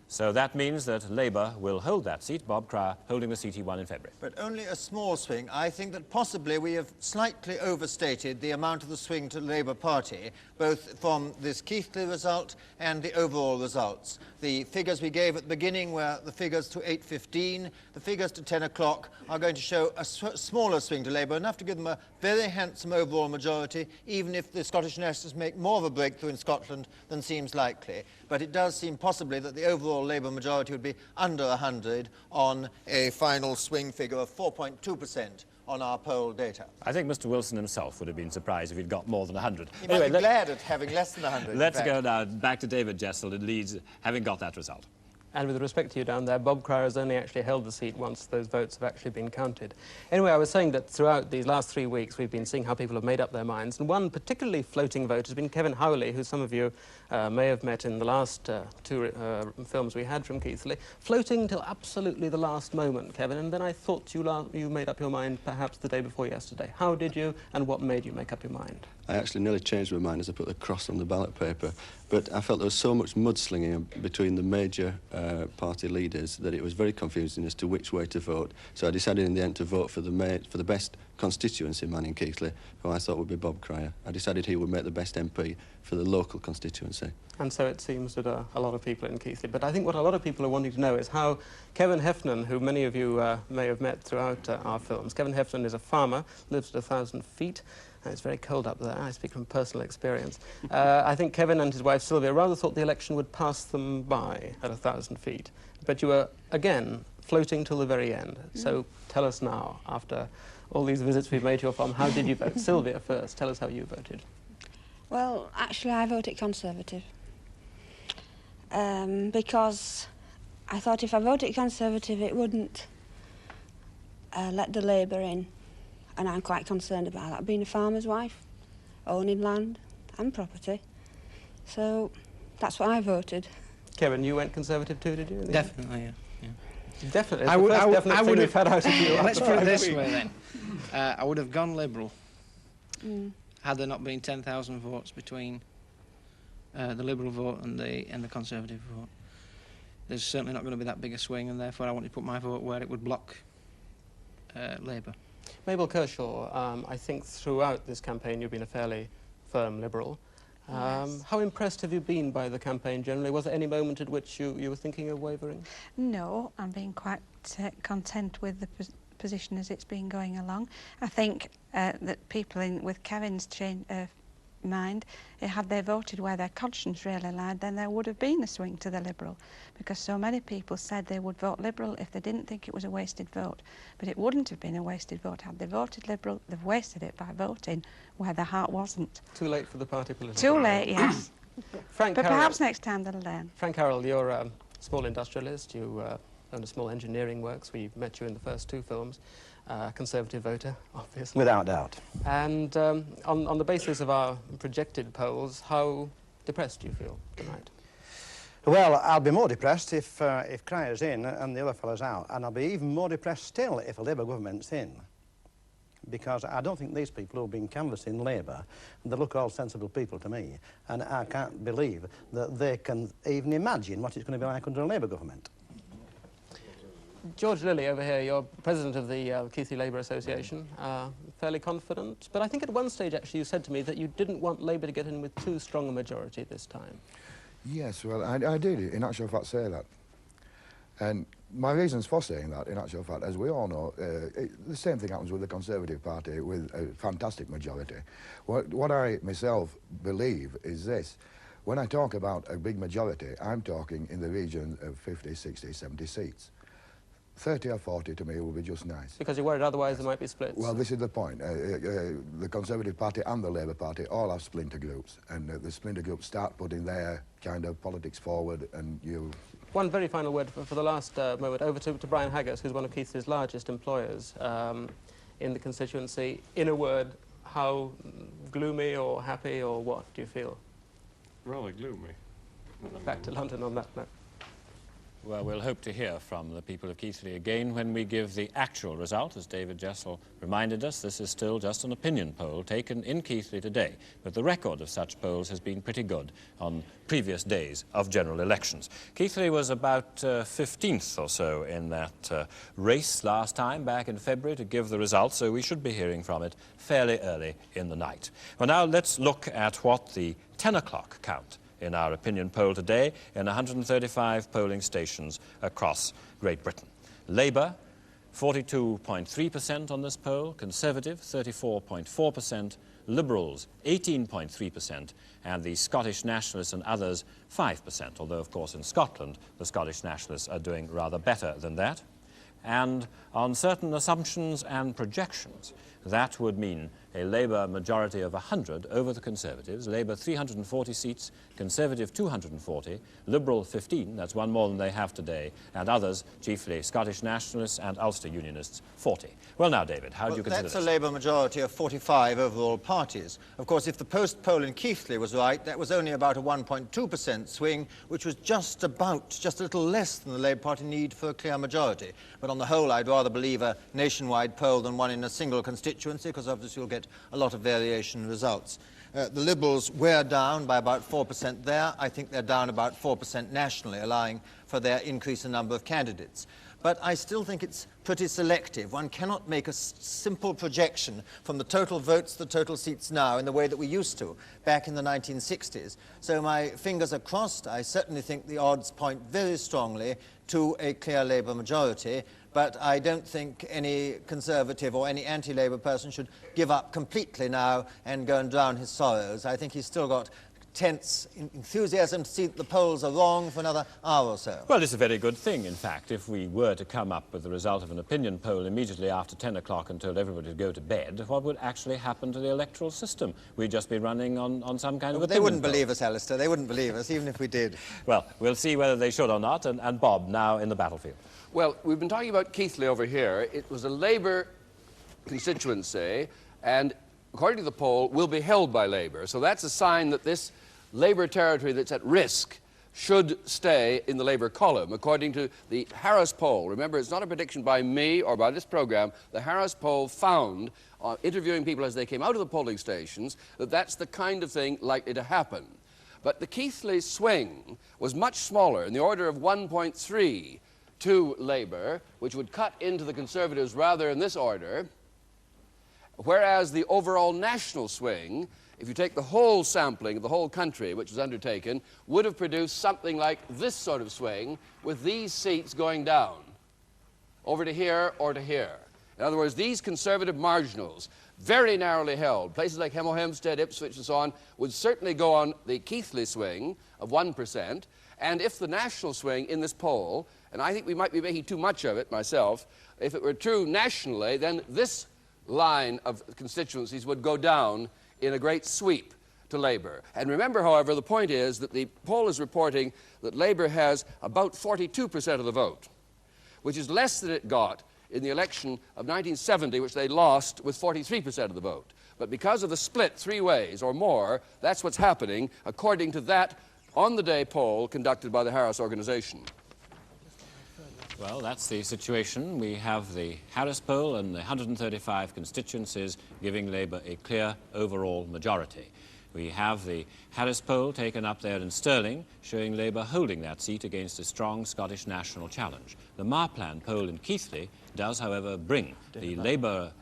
S1: So that means that Labour will hold that seat, Bob Cryer holding the seat he won in February.
S6: But only a small swing. I think that possibly we have slightly overstated the amount of the swing to the Labour Party, both from this Keighley result and the overall results. The figures we gave at the beginning were the figures to 8:15. The figures to 10 o'clock are going to show a smaller swing to Labour, enough to give them a very handsome overall majority, even if the Scottish Nationalists make more of a breakthrough in Scotland than seems likely. But it does seem possibly that the overall Labour majority would be under 100 on a final swing figure of 4.2% on our poll data.
S1: I think Mr. Wilson himself would have been surprised if he'd got more than 100.
S6: He might be glad at having less than 100.
S1: Let's go now back to David Jessel in Leeds, having got that result.
S3: And with respect to you down there, Bob Cryer has only actually held the seat once those votes have actually been counted. Anyway, I was saying that throughout these last 3 weeks, we've been seeing how people have made up their minds. And one particularly floating vote has been Kevin Howley, who some of you may have met in the last 2 films we had from Keighley, floating till absolutely the last moment, Kevin. And then I thought you made up your mind perhaps the day before yesterday. How did you, and what made you make up your mind?
S5: I actually nearly changed my mind as I put the cross on the ballot paper, but I felt there was so much mudslinging between the major party leaders that it was very confusing as to which way to vote. So I decided in the end to vote for the best constituency man in Keighley, who I thought would be Bob Cryer. I decided he would make the best MP for the local constituency.
S3: And so it seems that a lot of people in Keighley. But I think what a lot of people are wanting to know is how Kevin Heffernan, who many of you may have met throughout our films. Kevin Heffernan is a farmer, lives at 1,000 feet. It's very cold up there. I speak from personal experience. I think Kevin and his wife Sylvia rather thought the election would pass them by at 1,000 feet. But you were, again, floating till the very end. So tell us now, after all these visits we've made to your farm, how did you vote? Sylvia first, tell us how you voted.
S23: Well, actually I voted Conservative. Because I thought if I voted Conservative it wouldn't let the Labour in. And I'm quite concerned about that, being a farmer's wife, owning land and property. So that's what I voted.
S3: Kevin, you went Conservative too, did you?
S24: Definitely, yeah.
S3: Definitely. It's the first definite thing we've had out of you.
S24: Let's put it this way then. I would have gone Liberal had there not been 10,000 votes between the Liberal vote and the Conservative vote. There's certainly not going to be that big a swing, and therefore I wanted to put my vote where it would block Labour.
S3: Mabel Kershaw, I think throughout this campaign you've been a fairly firm Liberal.
S4: Yes.
S3: How impressed have you been by the campaign generally? Was there any moment at which you were thinking of wavering?
S4: No, I'm being quite content with the position as it's been going along. I think that people with Kevin's mind, had they voted where their conscience really lied, then there would have been a swing to the Liberal, because so many people said they would vote Liberal if they didn't think it was a wasted vote. But it wouldn't have been a wasted vote. Had they voted Liberal, they've wasted it by voting where their heart wasn't.
S3: Too late for the party political.
S4: Too late, yes.
S3: Frank
S4: But
S3: Carroll,
S4: perhaps next time they'll learn.
S3: Frank Carroll, you're a small industrialist. You own a small engineering works. We met you in the first two films. Conservative voter, obviously.
S8: Without doubt.
S3: And on the basis of our projected polls, how depressed do you feel tonight?
S8: Well, I'll be more depressed if Cryer's in and the other fellow's out, and I'll be even more depressed still if a Labour government's in, because I don't think these people who've been canvassing Labour, they look all sensible people to me, and I can't believe that they can even imagine what it's going to be like under a Labour government.
S3: George Lilly over here, you're president of the Keighley Labour Association, fairly confident, but I think at one stage actually you said to me that you didn't want Labour to get in with too strong a majority this time.
S10: Yes, well, I did, in actual fact, say that. And my reasons for saying that, in actual fact, as we all know, the same thing happens with the Conservative Party with a fantastic majority. What I myself believe is this. When I talk about a big majority, I'm talking in the region of 50, 60, 70 seats. 30 or 40 to me would be just nice.
S3: Because you're worried otherwise there might be splits?
S10: Well, this is the point. The Conservative Party and the Labour Party all have splinter groups, and the splinter groups start putting their kind of politics forward, and you...
S3: One very final word for the last moment, over to Brian Haggis, who's one of Keithley's largest employers in the constituency. In a word, how gloomy or happy or what do you feel?
S17: Rather gloomy.
S3: Back to London on that note.
S1: Well, we'll hope to hear from the people of Keighley again when we give the actual result. As David Jessel reminded us, this is still just an opinion poll taken in Keighley today, but the record of such polls has been pretty good on previous days of general elections. Keighley was about 15th or so in that race last time, back in February, to give the results, so we should be hearing from it fairly early in the night. Well, now let's look at what the 10 o'clock count in our opinion poll today in 135 polling stations across Great Britain. Labour, 42.3% on this poll, Conservative, 34.4%, Liberals, 18.3%, and the Scottish Nationalists and others, 5%, although, of course, in Scotland, the Scottish Nationalists are doing rather better than that. And on certain assumptions and projections, that would mean a Labour majority of 100 over the Conservatives, Labour 340 seats, Conservative 240, Liberal 15, that's one more than they have today, and others, chiefly Scottish Nationalists and Ulster Unionists, 40. Well now, David, how do you consider this?
S6: That's a Labour majority of 45 overall parties. Of course, if the post poll in Keighley was right, that was only about a 1.2% swing, which was just a little less than the Labour Party need for a clear majority. But on the whole, I'd rather believe a nationwide poll than one in a single constituency, because obviously you'll get a lot of variation in results. The Liberals were down by about 4% there. I think they're down about 4% nationally, allowing for their increase in number of candidates. But I still think it's pretty selective. One cannot make a simple projection from the total votes, the total seats now, in the way that we used to back in the 1960s. So my fingers are crossed. I certainly think the odds point very strongly to a clear Labour majority, but I don't think any Conservative or any anti-Labour person should give up completely now and go and drown his sorrows. I think he's still got tense enthusiasm to see that the polls are wrong for another hour or so.
S1: Well, it's a very good thing, in fact, if we were to come up with the result of an opinion poll immediately after 10 o'clock and told everybody to go to bed, what would actually happen to the electoral system? We'd just be running on some kind of opinion
S6: They wouldn't
S1: poll.
S6: believe us, Alistair. They wouldn't believe us, even if we did.
S1: Well, we'll see whether they should or not, and Bob, now in the battlefield.
S13: Well, we've been talking about Keighley over here. It was a Labour constituency, and according to the poll, will be held by Labour. So that's a sign that this Labour territory that's at risk should stay in the Labour column, according to the Harris poll. Remember, it's not a prediction by me or by this programme. The Harris poll found, interviewing people as they came out of the polling stations, that that's the kind of thing likely to happen. But the Keighley swing was much smaller, in the order of 1.3 to Labour, which would cut into the Conservatives rather in this order. whereas the overall national swing, if you take the whole sampling of the whole country which was undertaken, would have produced something like this sort of swing with these seats going down, over to here or to here. In other words, these conservative marginals, very narrowly held, places like Hemel Hempstead, Ipswich and so on, would certainly go on the Keighley swing of 1%, and if the national swing in this poll, and I think we might be making too much of it myself, if it were true nationally, then this line of constituencies would go down in a great sweep to Labour. And remember, however, the point is that the poll is reporting that Labour has about 42% of the vote, which is less than it got in the election of 1970, which they lost with 43% of the vote. But because of the split 3 ways or more, that's what's happening according to that on-the-day poll conducted by the Harris organization.
S1: Well, that's the situation. We have the Harris poll and the 135 constituencies giving Labour a clear overall majority. We have the Harris poll taken up there in Stirling, showing Labour holding that seat against a strong Scottish national challenge. The Marplan poll in Keighley does, however, bring the Labour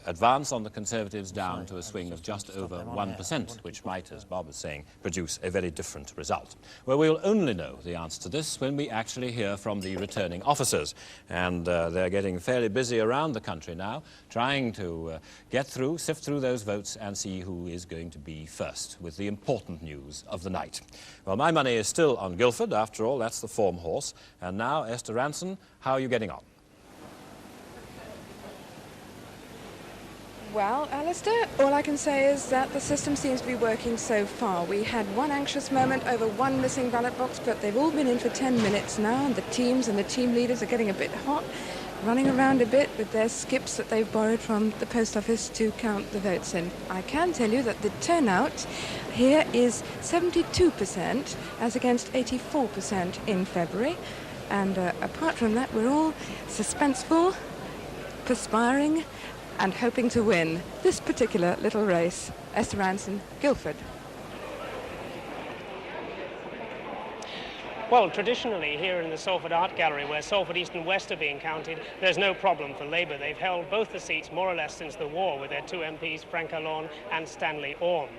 S1: advance on the Conservatives down to a swing of just over 1%, which might, as Bob was saying, produce a very different result. Well, we'll only know the answer to this when we actually hear from the returning officers. And they're getting fairly busy around the country now, trying to get through, sift through those votes and see who is going to be first with the important news of the night. Well, my money is still on Guildford. After all, that's the form horse. And now, Esther Ranson, how are you getting on?
S9: Well, Alistair, all I can say is that the system seems to be working so far. We had one anxious moment over one missing ballot box, but they've all been in for 10 minutes now, and the teams and the team leaders are getting a bit hot, running around a bit with their skips that they've borrowed from the post office to count the votes in. I can tell you that the turnout here is 72% as against 84% in February. And apart from that, we're all suspenseful, perspiring, and hoping to win this particular little race. Esther Ranson, Guildford.
S11: Well, traditionally, here in the Salford Art Gallery, where Salford East and West are being counted, there's no problem for Labour. They've held both the seats more or less since the war with their 2 MPs, Frank Allon and Stanley Orme.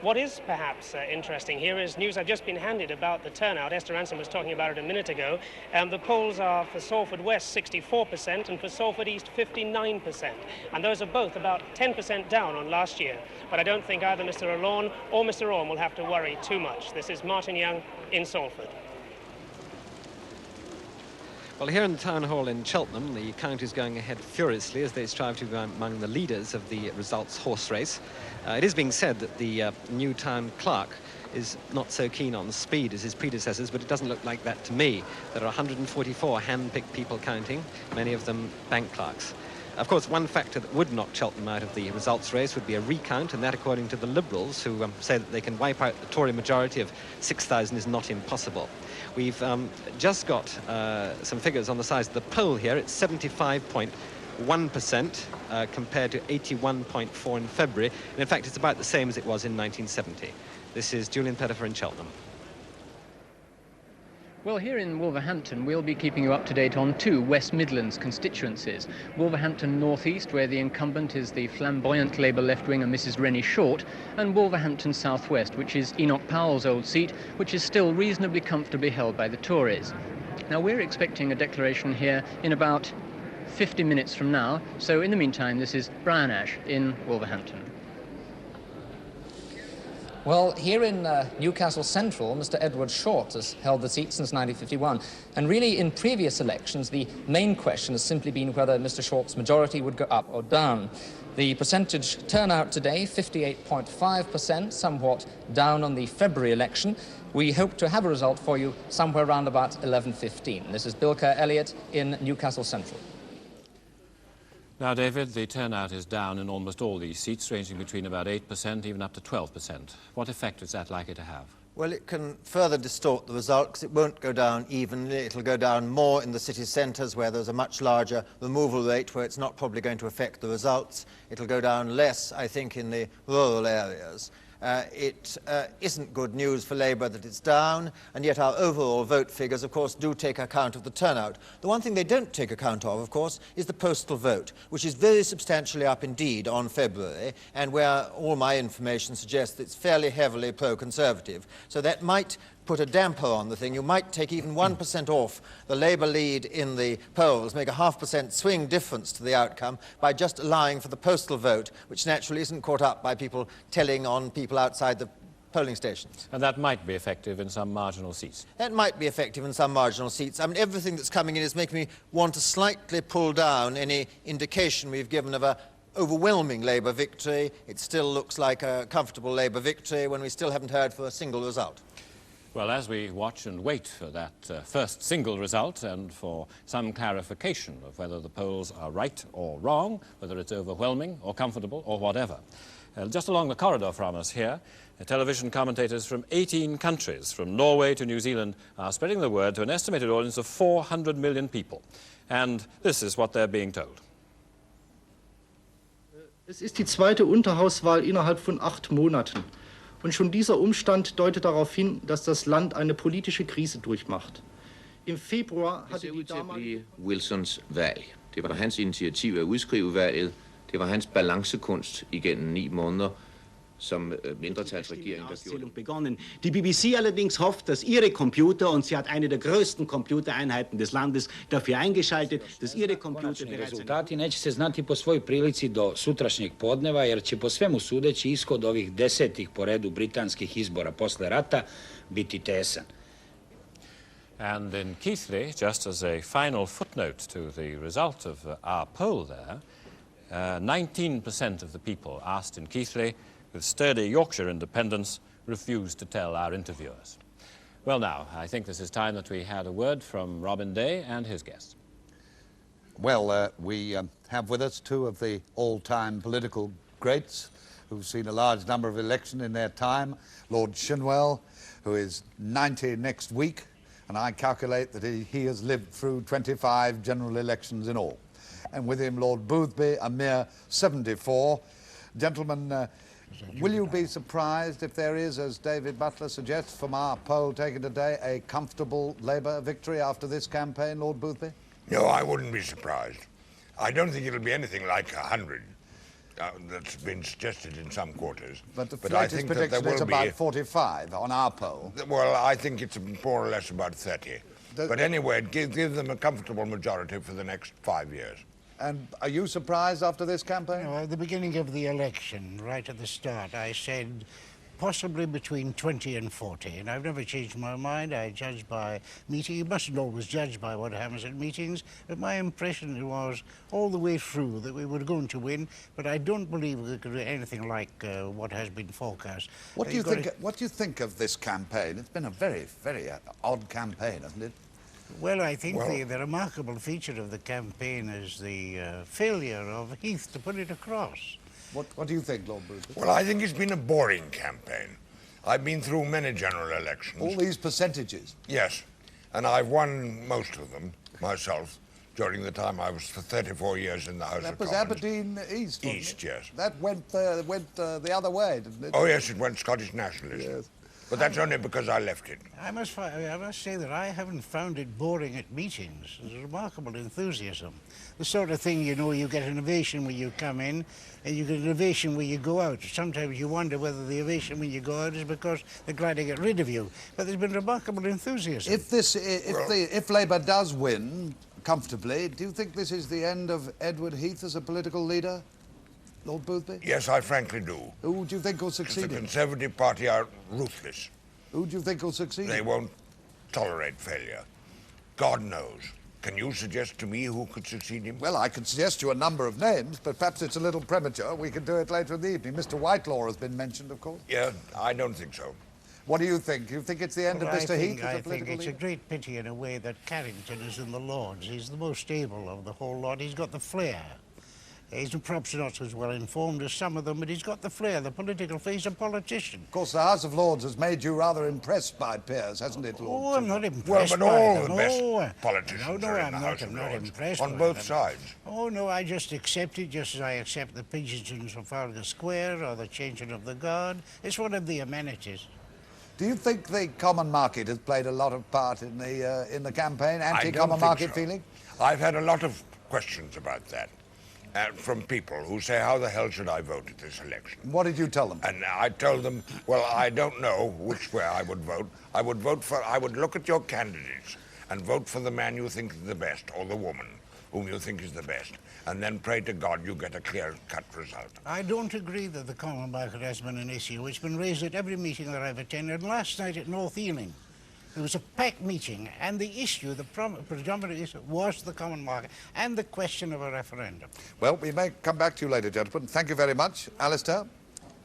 S11: What is perhaps interesting here is news I've just been handed about the turnout. Esther Ranson was talking about it a minute ago. The polls are for Salford West 64% and for Salford East 59%. And those are both about 10% down on last year. But I don't think either Mr. Allon or Mr. Orme will have to worry too much. This is Martin Young in Salford.
S12: Well, here in the town hall in Cheltenham, the count is going ahead furiously as they strive to be among the leaders of the results horse race. It is being said that the new town clerk is not so keen on speed as his predecessors, but it doesn't look like that to me. There are 144 hand-picked people counting, many of them bank clerks. Of course, one factor that would knock Cheltenham out of the results race would be a recount, and that, according to the Liberals, who say that they can wipe out the Tory majority of 6,000, is not impossible. We've just got some figures on the size of the poll here. It's 75.1% compared to 81.4% in February. And in fact, it's about the same as it was in 1970. This is Julian Pettifer in Cheltenham.
S15: Well, here in Wolverhampton, we'll be keeping you up to date on 2 West Midlands constituencies. Wolverhampton North East, where the incumbent is the flamboyant Labour left-winger Mrs Rennie Short, and Wolverhampton South West, which is Enoch Powell's old seat, which is still reasonably comfortably held by the Tories. Now, we're expecting a declaration here in about 50 minutes from now, so in the meantime, this is Brian Ash in Wolverhampton.
S25: Well, here in Newcastle Central, Mr Edward Short has held the seat since 1951. And really, in previous elections, the main question has simply been whether Mr Short's majority would go up or down. The percentage turnout today, 58.5%, somewhat down on the February election. We hope to have a result for you somewhere around about 11:15. This is Bill Kerr-Elliott in Newcastle Central.
S1: Now, David, the turnout is down in almost all these seats, ranging between about 8%, even up to 12%. What effect is that likely to have?
S6: Well, it can further distort the result because it won't go down evenly. It'll go down more in the city centres where there's a much larger removal rate where it's not probably going to affect the results. It'll go down less, I think, in the rural areas. It isn't good news for Labour that it's down, and yet our overall vote figures, of course, do take account of the turnout. The one thing they don't take account of course, is the postal vote, which is very substantially up indeed on February, and where all my information suggests it's fairly heavily pro-Conservative. So that might put a damper on the thing. You might take even 1% off the Labour lead in the polls, make a 0.5% swing difference to the outcome by just allowing for the postal vote, which naturally isn't caught up by people telling on people outside the polling stations.
S1: And that might be effective in some marginal seats.
S6: That might be effective in some marginal seats. I mean, everything that's coming in is making me want to slightly pull down any indication we've given of a overwhelming Labour victory. It still looks like a comfortable Labour victory when we still haven't heard for a single result.
S1: Well, as we watch and wait for that first single result and for some clarification of whether the polls are right or wrong, whether it's overwhelming or comfortable or whatever. Just along the corridor from us here, television commentators from 18 countries, from Norway to New Zealand, are spreading the word to an estimated audience of 400 million people. And this is what they're being told.
S14: Es ist die zweite Unterhauswahl innerhalb von 8 Monaten. Und schon dieser Umstand deutet darauf hin, dass das Land eine politische Krise durchmacht. Im Februar hatte die damalige
S16: Wilsons valg. Det var hans initiativ at udskrive valget. Det var hans balancekunst igennem 9 måneder som mindretalsregering
S18: begonnen. Die BBC allerdings hofft, dass ihre Computer, und sie hat eine der größten Computereinheiten des Landes dafür eingeschaltet, dass ihre Computer
S19: rezultati neće se znati po svoj prilici do sutrašnjeg podneva, jer će po svemu sudeći ishod ovih 10. po redu britanskih izbora posle rata biti tesan.
S1: And in Keighley, just as a final footnote to the result of our poll there, 19% of the people asked in Keighley with sturdy Yorkshire independence refused to tell our interviewers. Well now, I think this is time that we had a word from Robin Day and his guests.
S20: Well, we have with us 2 of the all-time political greats who've seen a large number of elections in their time. Lord Shinwell, who is 90 next week, and I calculate that he has lived through 25 general elections in all. And with him, Lord Boothby, a mere 74. Gentlemen, will you be surprised if there is, as David Butler suggests from our poll taken today, a comfortable Labour victory after this campaign, Lord Boothby?
S26: No, I wouldn't be surprised. I don't think it'll be anything like 100 that's been suggested in some quarters.
S20: But the
S26: I
S20: latest
S26: think that
S20: prediction
S26: there
S20: is
S26: will
S20: about
S26: be
S20: 45 on our poll.
S26: Well, I think it's more or less about 30. But anyway, it gives them a comfortable majority for the next 5 years.
S20: And are you surprised after this campaign?
S27: No, at the beginning of the election, right at the start, I said possibly between 20 and 40, and I've never changed my mind. I judge by meeting. You mustn't always judge by what happens at meetings, but my impression was all the way through that we were going to win, but I don't believe we could do anything like what has been forecast.
S20: What do you think of this campaign? It's been a very, very odd campaign, hasn't it?
S27: Well, I think the remarkable feature of the campaign is the failure of Heath to put it across.
S20: What do you think, Lord Boothby?
S26: Well, I think it's been a boring campaign. I've been through many general elections.
S20: All these percentages?
S26: Yes, and I've won most of them myself during the time I was for 34 years in the House of Commons.
S20: That was Aberdeen East, wasn't
S26: East,
S20: it?
S26: yes.
S20: That went the other way, didn't it?
S26: Oh, yes, it went Scottish nationalist.
S20: Yes.
S26: But that's only because I left it.
S27: I must say that I haven't found it boring at meetings. There's a remarkable enthusiasm. The sort of thing, you know, you get an ovation when you come in, and you get an ovation when you go out. Sometimes you wonder whether the ovation when you go out is because they're glad to get rid of you. But there's been remarkable enthusiasm.
S20: If Labour does win comfortably, do you think this is the end of Edward Heath as a political leader? Lord Boothby?
S26: Yes, I frankly do.
S20: Who do you think will succeed
S26: The
S20: him?
S26: Conservative Party are ruthless.
S20: Who do you think will succeed
S26: They
S20: him?
S26: won't tolerate failure. God knows. Can you suggest to me who could succeed him?
S20: Well, I can suggest you a number of names, but perhaps it's a little premature. We can do it later in the evening. Mr. Whitelaw has been mentioned, of course.
S26: Yeah, I don't think so.
S20: What do you think? Do you think it's the end of Mr. Heath as a
S27: I think
S20: political
S27: it's
S20: leader?
S27: a great pity in a way that Carrington is in the Lords. He's the most able of the whole lot. He's got the flair. He's perhaps not as well informed as some of them, but he's got the flair, the political flair. He's a politician.
S20: Of course, the House of Lords has made you rather impressed by peers, hasn't it, Lord?
S27: Oh, I'm not impressed
S26: well, but
S27: by
S26: all
S27: them.
S26: the best
S27: Oh,
S26: politicians
S27: no,
S26: are in
S27: I'm
S26: the
S27: not,
S26: House of
S27: I'm not
S26: Lords,
S27: impressed
S26: on
S27: by
S26: both
S27: them.
S26: sides.
S27: Oh, no, I just accept it, just as I accept the pigeons in Trafalgar Square or the changing of the guard. It's one of the amenities.
S20: Do you think the common market has played a lot of part in the campaign, anti-common market feeling?
S26: I've had a lot of questions about that from people who say, how the hell should I vote at this election?
S20: What did you tell them?
S26: And I told them, well, I don't know which way I would vote. I would look at your candidates and vote for the man you think is the best, or the woman whom you think is the best, and then pray to God you get a clear-cut result.
S27: I don't agree that the common market has been an issue. It's been raised at every meeting that I've attended. Last night at North Ealing, there was a packed meeting, and the issue, the predominant issue, was the common market and the question of a referendum.
S20: Well, we may come back to you later, gentlemen. Thank you very much. Alistair?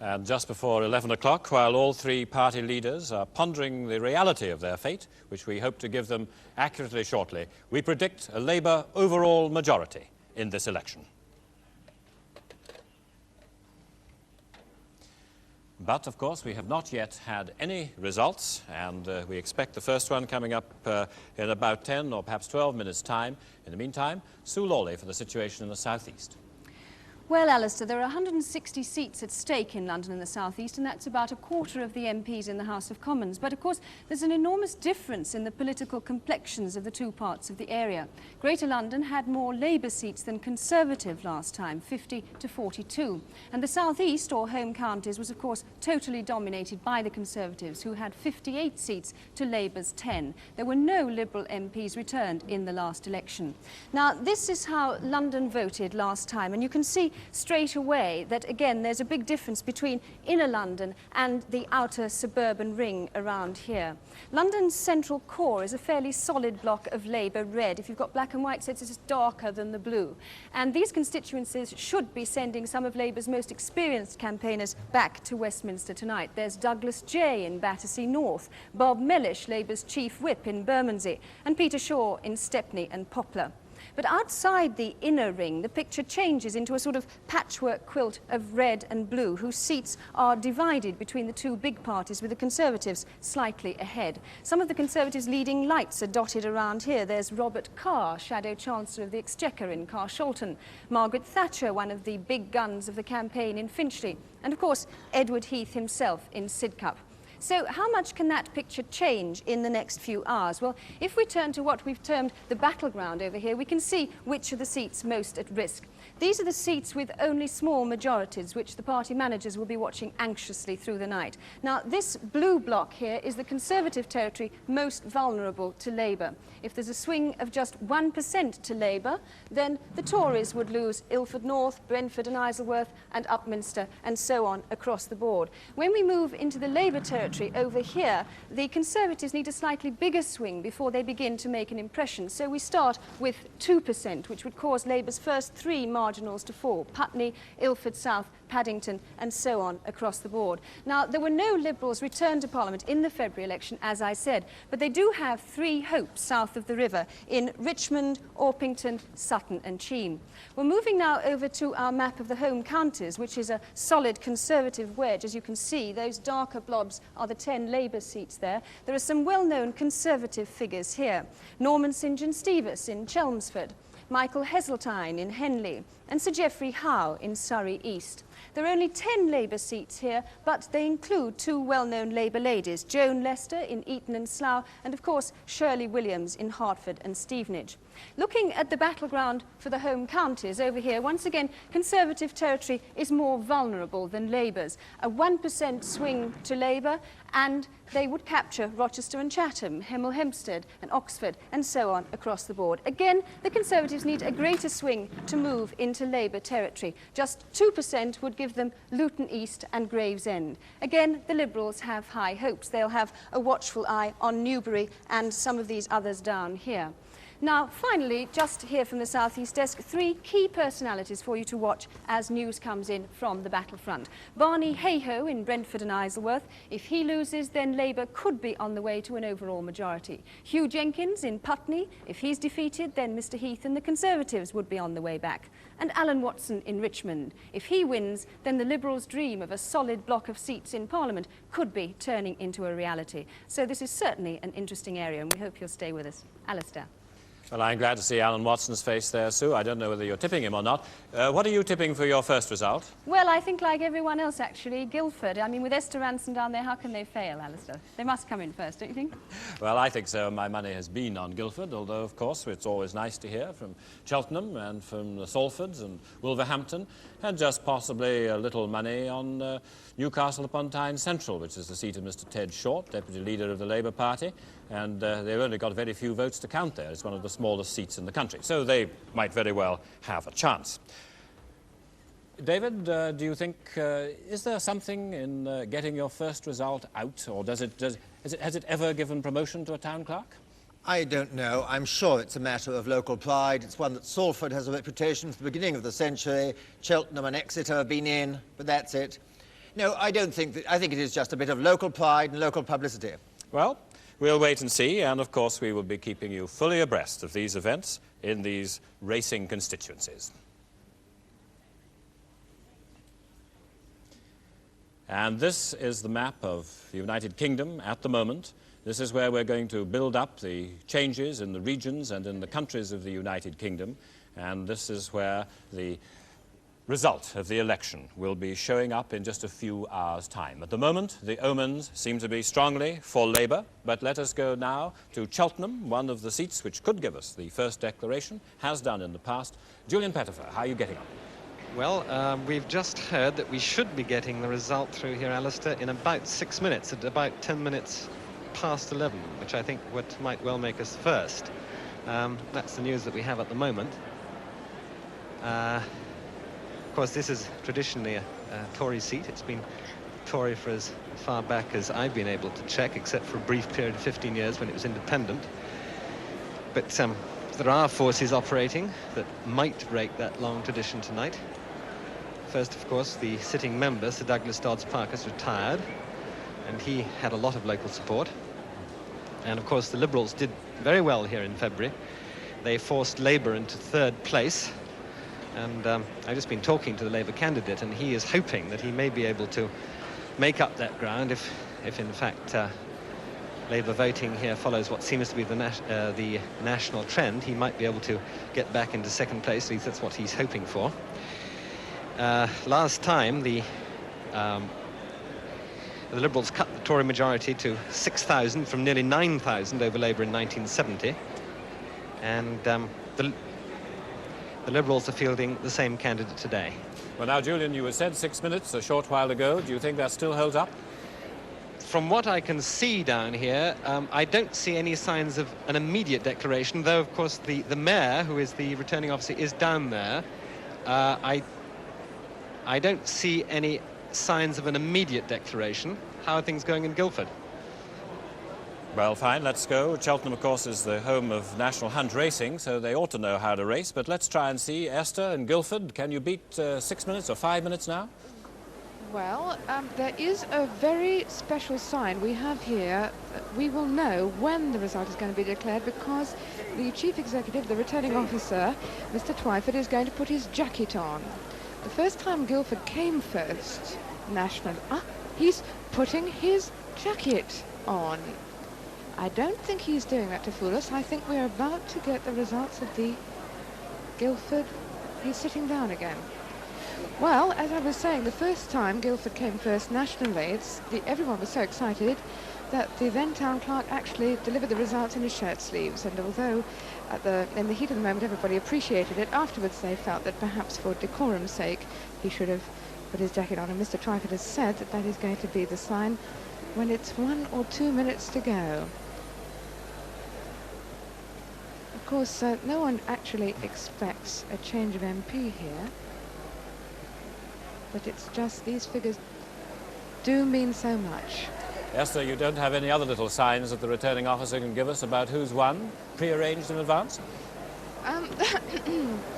S1: And just before 11 o'clock, while all three party leaders are pondering the reality of their fate, which we hope to give them accurately shortly, we predict a Labour overall majority in this election. But, of course, we have not yet had any results, and we expect the first one coming up in about 10 or perhaps 12 minutes' time. In the meantime, Sue Lawley for the situation in the southeast.
S2: Well, Alistair, there are 160 seats at stake in London and the South East, and that's about a quarter of the MPs in the House of Commons. But, of course, there's an enormous difference in the political complexions of the two parts of the area. Greater London had more Labour seats than Conservative last time, 50 to 42. And the South East, or home counties, was, of course, totally dominated by the Conservatives, who had 58 seats to Labour's 10. There were no Liberal MPs returned in the last election. Now, this is how London voted last time, and you can see straight away that, again, there's a big difference between inner London and the outer suburban ring around here. London's central core is a fairly solid block of Labour red. If you've got black and white sets, it's darker than the blue. And these constituencies should be sending some of Labour's most experienced campaigners back to Westminster tonight. There's Douglas Jay in Battersea North, Bob Mellish, Labour's chief whip in Bermondsey, and Peter Shaw in Stepney and Poplar. But outside the inner ring, the picture changes into a sort of patchwork quilt of red and blue, whose seats are divided between the two big parties, with the Conservatives slightly ahead. Some of the Conservatives' leading lights are dotted around here. There's Robert Carr, Shadow Chancellor of the Exchequer in Carshalton, Margaret Thatcher, one of the big guns of the campaign in Finchley, and of course Edward Heath himself in Sidcup. So how much can that picture change in the next few hours? Well, if we turn to what we've termed the battleground over here, we can see which are the seats most at risk. These are the seats with only small majorities, which the party managers will be watching anxiously through the night. Now, this blue block here is the Conservative territory most vulnerable to Labour. If there's a swing of just 1% to Labour, then the Tories would lose Ilford North, Brentford and Isleworth and Upminster and so on across the board. When we move into the Labour territory over here, the Conservatives need a slightly bigger swing before they begin to make an impression. So we start with 2%, which would cause Labour's first three marginals to fall: Putney, Ilford South, Paddington and so on across the board. Now, there were no Liberals returned to Parliament in the February election, as I said, but they do have three hopes south of the river in Richmond, Orpington, Sutton and Cheam. We're moving now over to our map of the home counties, which is a solid Conservative wedge. As you can see, those darker blobs are the 10 Labour seats there. There are some well-known Conservative figures here: Norman St John Stevens in Chelmsford, Michael Heseltine in Henley, and Sir Geoffrey Howe in Surrey East. There are only 10 Labour seats here, but they include two well-known Labour ladies, Joan Lester in Eton and Slough, and of course Shirley Williams in Hertford and Stevenage. Looking at the battleground for the home counties over here, once again, Conservative territory is more vulnerable than Labour's. A 1% swing to Labour, and they would capture Rochester and Chatham, Hemel Hempstead and Oxford, and so on across the board. Again, the Conservatives need a greater swing to move into Labour territory. Just 2% would give them Luton East and Gravesend. Again, the Liberals have high hopes. They'll have a watchful eye on Newbury and some of these others down here. Now, finally, just here from the South East desk, 3 key personalities for you to watch as news comes in from the battlefront. Barney Hayhoe in Brentford and Isleworth. If he loses, then Labour could be on the way to an overall majority. Hugh Jenkins in Putney. If he's defeated, then Mr Heath and the Conservatives would be on the way back. And Alan Watson in Richmond. If he wins, then the Liberals' dream of a solid block of seats in Parliament could be turning into a reality. So this is certainly an interesting area, and we hope you'll stay with us. Alistair.
S1: Well, I'm glad to see Alan Watson's face there, Sue. I don't know whether you're tipping him or not. What are you tipping for your first result?
S2: Well, I think like everyone else, actually, Guildford. I mean, with Esther Ranson down there, how can they fail, Alistair? They must come in first, don't you think?
S1: Well, I think so. My money has been on Guildford, although, of course, it's always nice to hear from Cheltenham and from the Salfords and Wolverhampton, and just possibly a little money on Newcastle upon Tyne Central, which is the seat of Mr Ted Short, Deputy Leader of the Labour Party, and they've only got very few votes to count there. It's one of the smallest seats in the country, so they might very well have a chance. David, do you think, is there something in getting your first result out, or has it ever given promotion to a town clerk?
S6: I don't know. I'm sure it's a matter of local pride. It's one that Salford has a reputation from the beginning of the century. Cheltenham and Exeter have been in, but that's it. No, I don't think that. I think it is just a bit of local pride and local publicity.
S1: Well, we'll wait and see, and of course we will be keeping you fully abreast of these events in these racing constituencies. And this is the map of the United Kingdom at the moment. This is where we're going to build up the changes in the regions and in the countries of the United Kingdom, and this is where the result of the election will be showing up in just a few hours' time. At the moment, the omens seem to be strongly for Labour, but let us go now to Cheltenham, one of the seats which could give us the first declaration, has done in the past. Julian Pettifer, how are you getting on?
S12: Well, we've just heard that we should be getting the result through here, Alistair, in about 6 minutes, at about 10 minutes past 11, which I think might well make us first. That's the news that we have at the moment. Of course, this is traditionally a Tory seat. It's been Tory for as far back as I've been able to check, except for a brief period of 15 years when it was independent. But there are forces operating that might break that long tradition tonight. First, of course, the sitting member, Sir Douglas Dodds-Parkhurst, retired, and he had a lot of local support. And, of course, the Liberals did very well here in February. They forced Labour into 3rd place. And I've just been talking to the Labour candidate, and he is hoping that he may be able to make up that ground if in fact, Labour voting here follows what seems to be the national trend. He might be able to get back into 2nd place. At least that's what he's hoping for. Last time, the Liberals cut the Tory majority to 6,000 from nearly 9,000 over Labour in 1970. And the Liberals are fielding the same candidate today.
S1: Well, now, Julian, you had said 6 minutes a short while ago. Do you think that still holds up?
S12: From what I can see down here, I don't see any signs of an immediate declaration, though, of course, the mayor, who is the returning officer, is down there. I don't see any signs of an immediate declaration. How are things going in Guildford?
S1: Well, fine, let's go. Cheltenham, of course, is the home of National Hunt Racing, so they ought to know how to race. But let's try and see. Esther and Guildford, can you beat 6 minutes or 5 minutes now?
S9: Well, there is a very special sign we have here. We will know when the result is going to be declared because the chief executive, the returning officer, Mr. Twyford, is going to put his jacket on. The first time Guildford came first, national, he's putting his jacket on. I don't think he's doing that to fool us. I think we're about to get the results of the Guildford. He's sitting down again. Well, as I was saying, the first time Guildford came first nationally, everyone was so excited that the then town clerk actually delivered the results in his shirt sleeves. And although in the heat of the moment everybody appreciated it, afterwards they felt that perhaps for decorum's sake he should have put his jacket on. And Mr. Twyford has said that that is going to be the sign when it's 1 or 2 minutes to go. Of course, no one actually expects a change of MP here. But it's just these figures do mean so much.
S1: Esther, you don't have any other little signs that the returning officer can give us about who's won, pre-arranged in advance?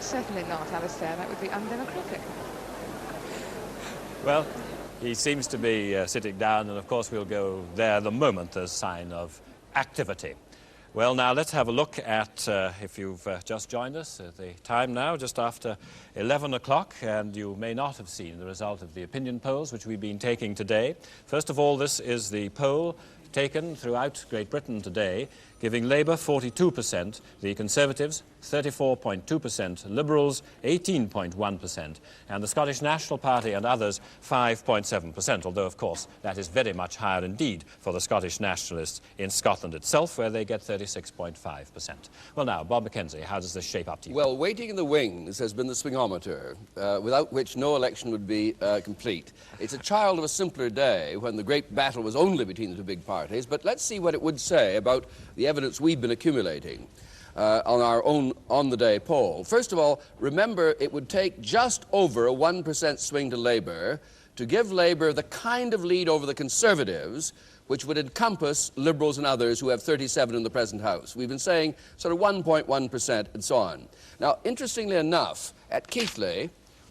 S9: Certainly not, Alistair. That would be undemocratic.
S1: Well, he seems to be sitting down, and of course we'll go there the moment there's sign of activity. Well, now let's have a look at, if you've just joined us, at the time now, just after 11 o'clock, and you may not have seen the result of the opinion polls which we've been taking today. First of all, this is the poll taken throughout Great Britain today, giving Labour 42%, the Conservatives 34.2%, Liberals 18.1%, and the Scottish National Party and others 5.7%, although, of course, that is very much higher indeed for the Scottish Nationalists in Scotland itself, where they get 36.5%. Well, now, Bob Mackenzie, how does this shape up to you?
S13: Well, waiting in the wings has been the swingometer, without which no election would be complete. It's a child of a simpler day when the great battle was only between the two big parties, but let's see what it would say about the evidence we've been accumulating on our own on-the-day poll. First of all, remember it would take just over a 1% swing to Labour to give Labour the kind of lead over the Conservatives which would encompass Liberals and others who have 37 in the present House. We've been saying sort of 1.1% and so on. Now, interestingly enough, at Keighley,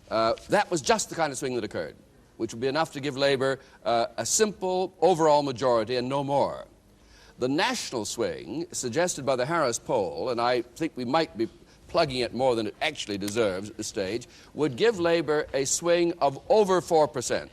S13: that was just the kind of swing that occurred, which would be enough to give Labour a simple overall majority and no more. The national swing suggested by the Harris poll, and I think we might be plugging it more than it actually deserves at this stage, would give Labour a swing of over 4%,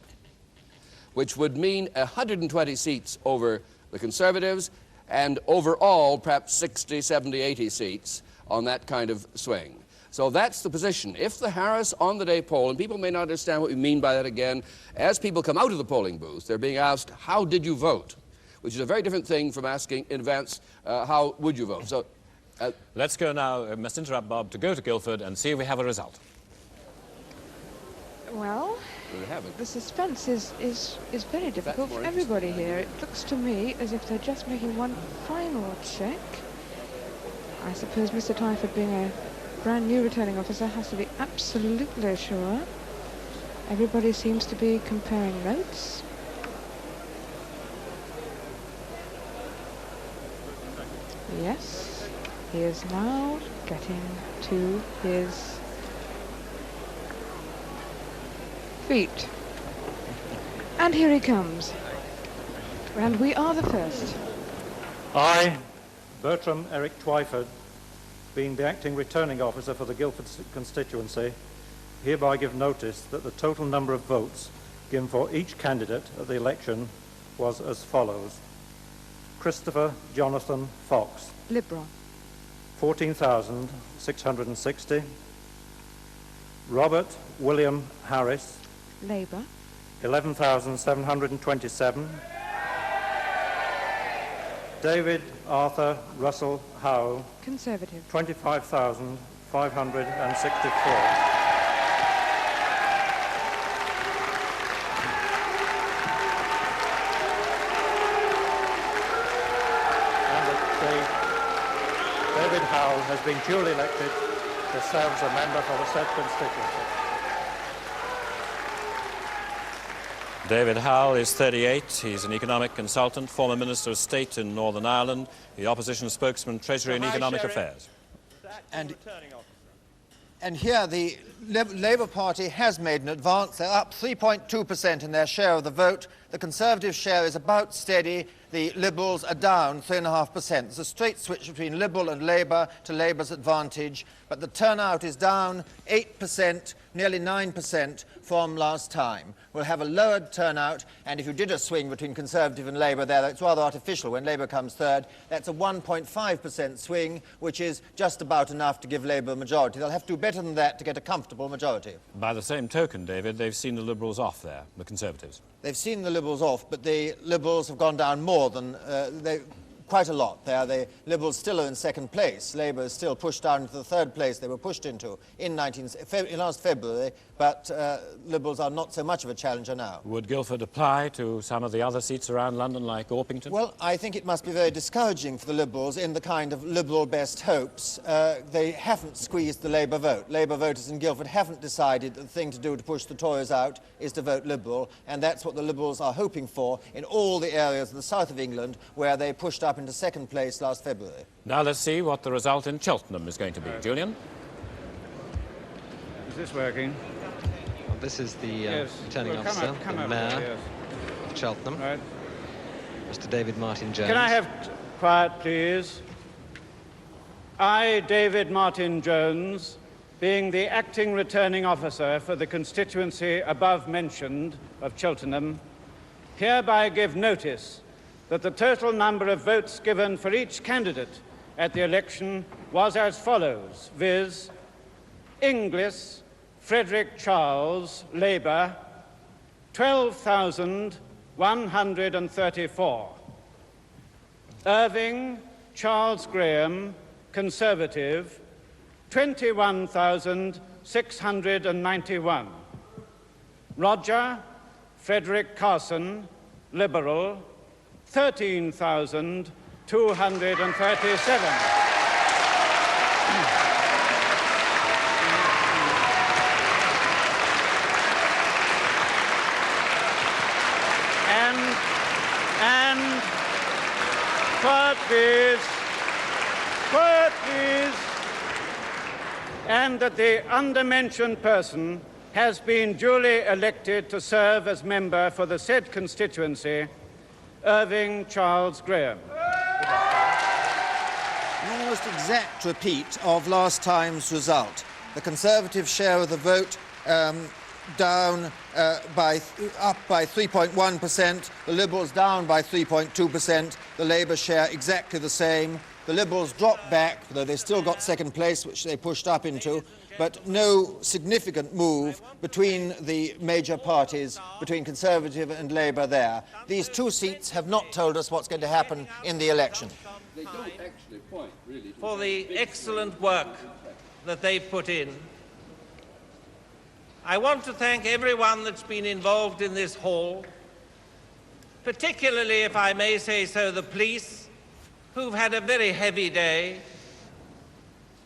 S13: which would mean 120 seats over the Conservatives and overall perhaps 60, 70, 80 seats on that kind of swing. So that's the position. If the Harris on-the-day poll, and people may not understand what we mean by that again, as people come out of the polling booth, they're being asked, how did you vote? Which is a very different thing from asking in advance, how would you vote? So,
S1: let's go now, I must interrupt Bob, to go to Guildford and see if we have a result.
S9: Well, the suspense is very difficult for everybody here. It looks to me as if they're just making one final check. I suppose Mr. Twyford, being a brand new returning officer, has to be absolutely sure. Everybody seems to be comparing notes. Yes, he is now getting to his feet. And here he comes. And we are the first.
S4: I, Bertram Eric Twyford, being the acting returning officer for the Guildford constituency, hereby give notice that the total number of votes given for each candidate at the election was as follows. Christopher Jonathan Fox,
S9: Liberal,
S4: 14,660. Robert William Harris,
S9: Labour,
S4: 11,727. David Arthur Russell Howe,
S9: Conservative,
S4: 25,564. David Howe has been duly elected to serve as a member for the said constituency.
S1: David Howe is 38. He's an economic consultant, former Minister of State in Northern Ireland, the opposition spokesman, Treasury and Economic Affairs.
S6: And here the Labour Party has made an advance. They're up 3.2% in their share of the vote. The Conservative share is about steady. The Liberals are down 3.5%. There's a straight switch between Liberal and Labour to Labour's advantage, but the turnout is down 8%, nearly 9% from last time. We'll have a lowered turnout, and if you did a swing between Conservative and Labour there, it's rather artificial when Labour comes third. That's a 1.5% swing, which is just about enough to give Labour a majority. They'll have to do better than that to get a comfortable majority.
S1: By the same token, David, they've seen the Liberals off there, the Conservatives.
S6: They've seen the Liberals off, but the Liberals have gone down more than quite a lot. The Liberals still are in second place. Labour is still pushed down into the third place they were pushed into in last February, but Liberals are not so much of a challenger now.
S1: Would Guildford apply to some of the other seats around London, like Orpington?
S6: Well, I think it must be very discouraging for the Liberals in the kind of Liberal best hopes. They haven't squeezed the Labour vote. Labour voters in Guildford haven't decided that the thing to do to push the Tories out is to vote Liberal, and that's what the Liberals are hoping for in all the areas of the south of England where they pushed up into second place last February.
S1: Now let's see what the result in Cheltenham is going to be. Julian?
S5: Is this working?
S12: Well, this is the returning officer, the mayor of Cheltenham, right. Mr. David Martin Jones.
S5: Can I have quiet, please? I, David Martin Jones, being the acting returning officer for the constituency above mentioned of Cheltenham, hereby give notice that the total number of votes given for each candidate at the election was as follows, viz. Inglis Frederick Charles, Labour, 12,134. Irving Charles Graham, Conservative, 21,691. Roger Frederick Carson, Liberal, 13,237. And quiet please, and that the undermentioned person has been duly elected to serve as member for the said constituency, Irving Charles Graham.
S6: An almost exact repeat of last time's result. The Conservative share of the vote down up by 3.1%, the Liberals down by 3.2%, the Labour share exactly the same. The Liberals dropped back, though they still got second place, which they pushed up into, but no significant move between the major parties, between Conservative and Labour there. These two seats have not told us what's going to happen in the election.
S13: They don't actually point, really,
S7: for the excellent work that they've put in. I want to thank everyone that's been involved in this hall, particularly, if I may say so, the police, who've had a very heavy day.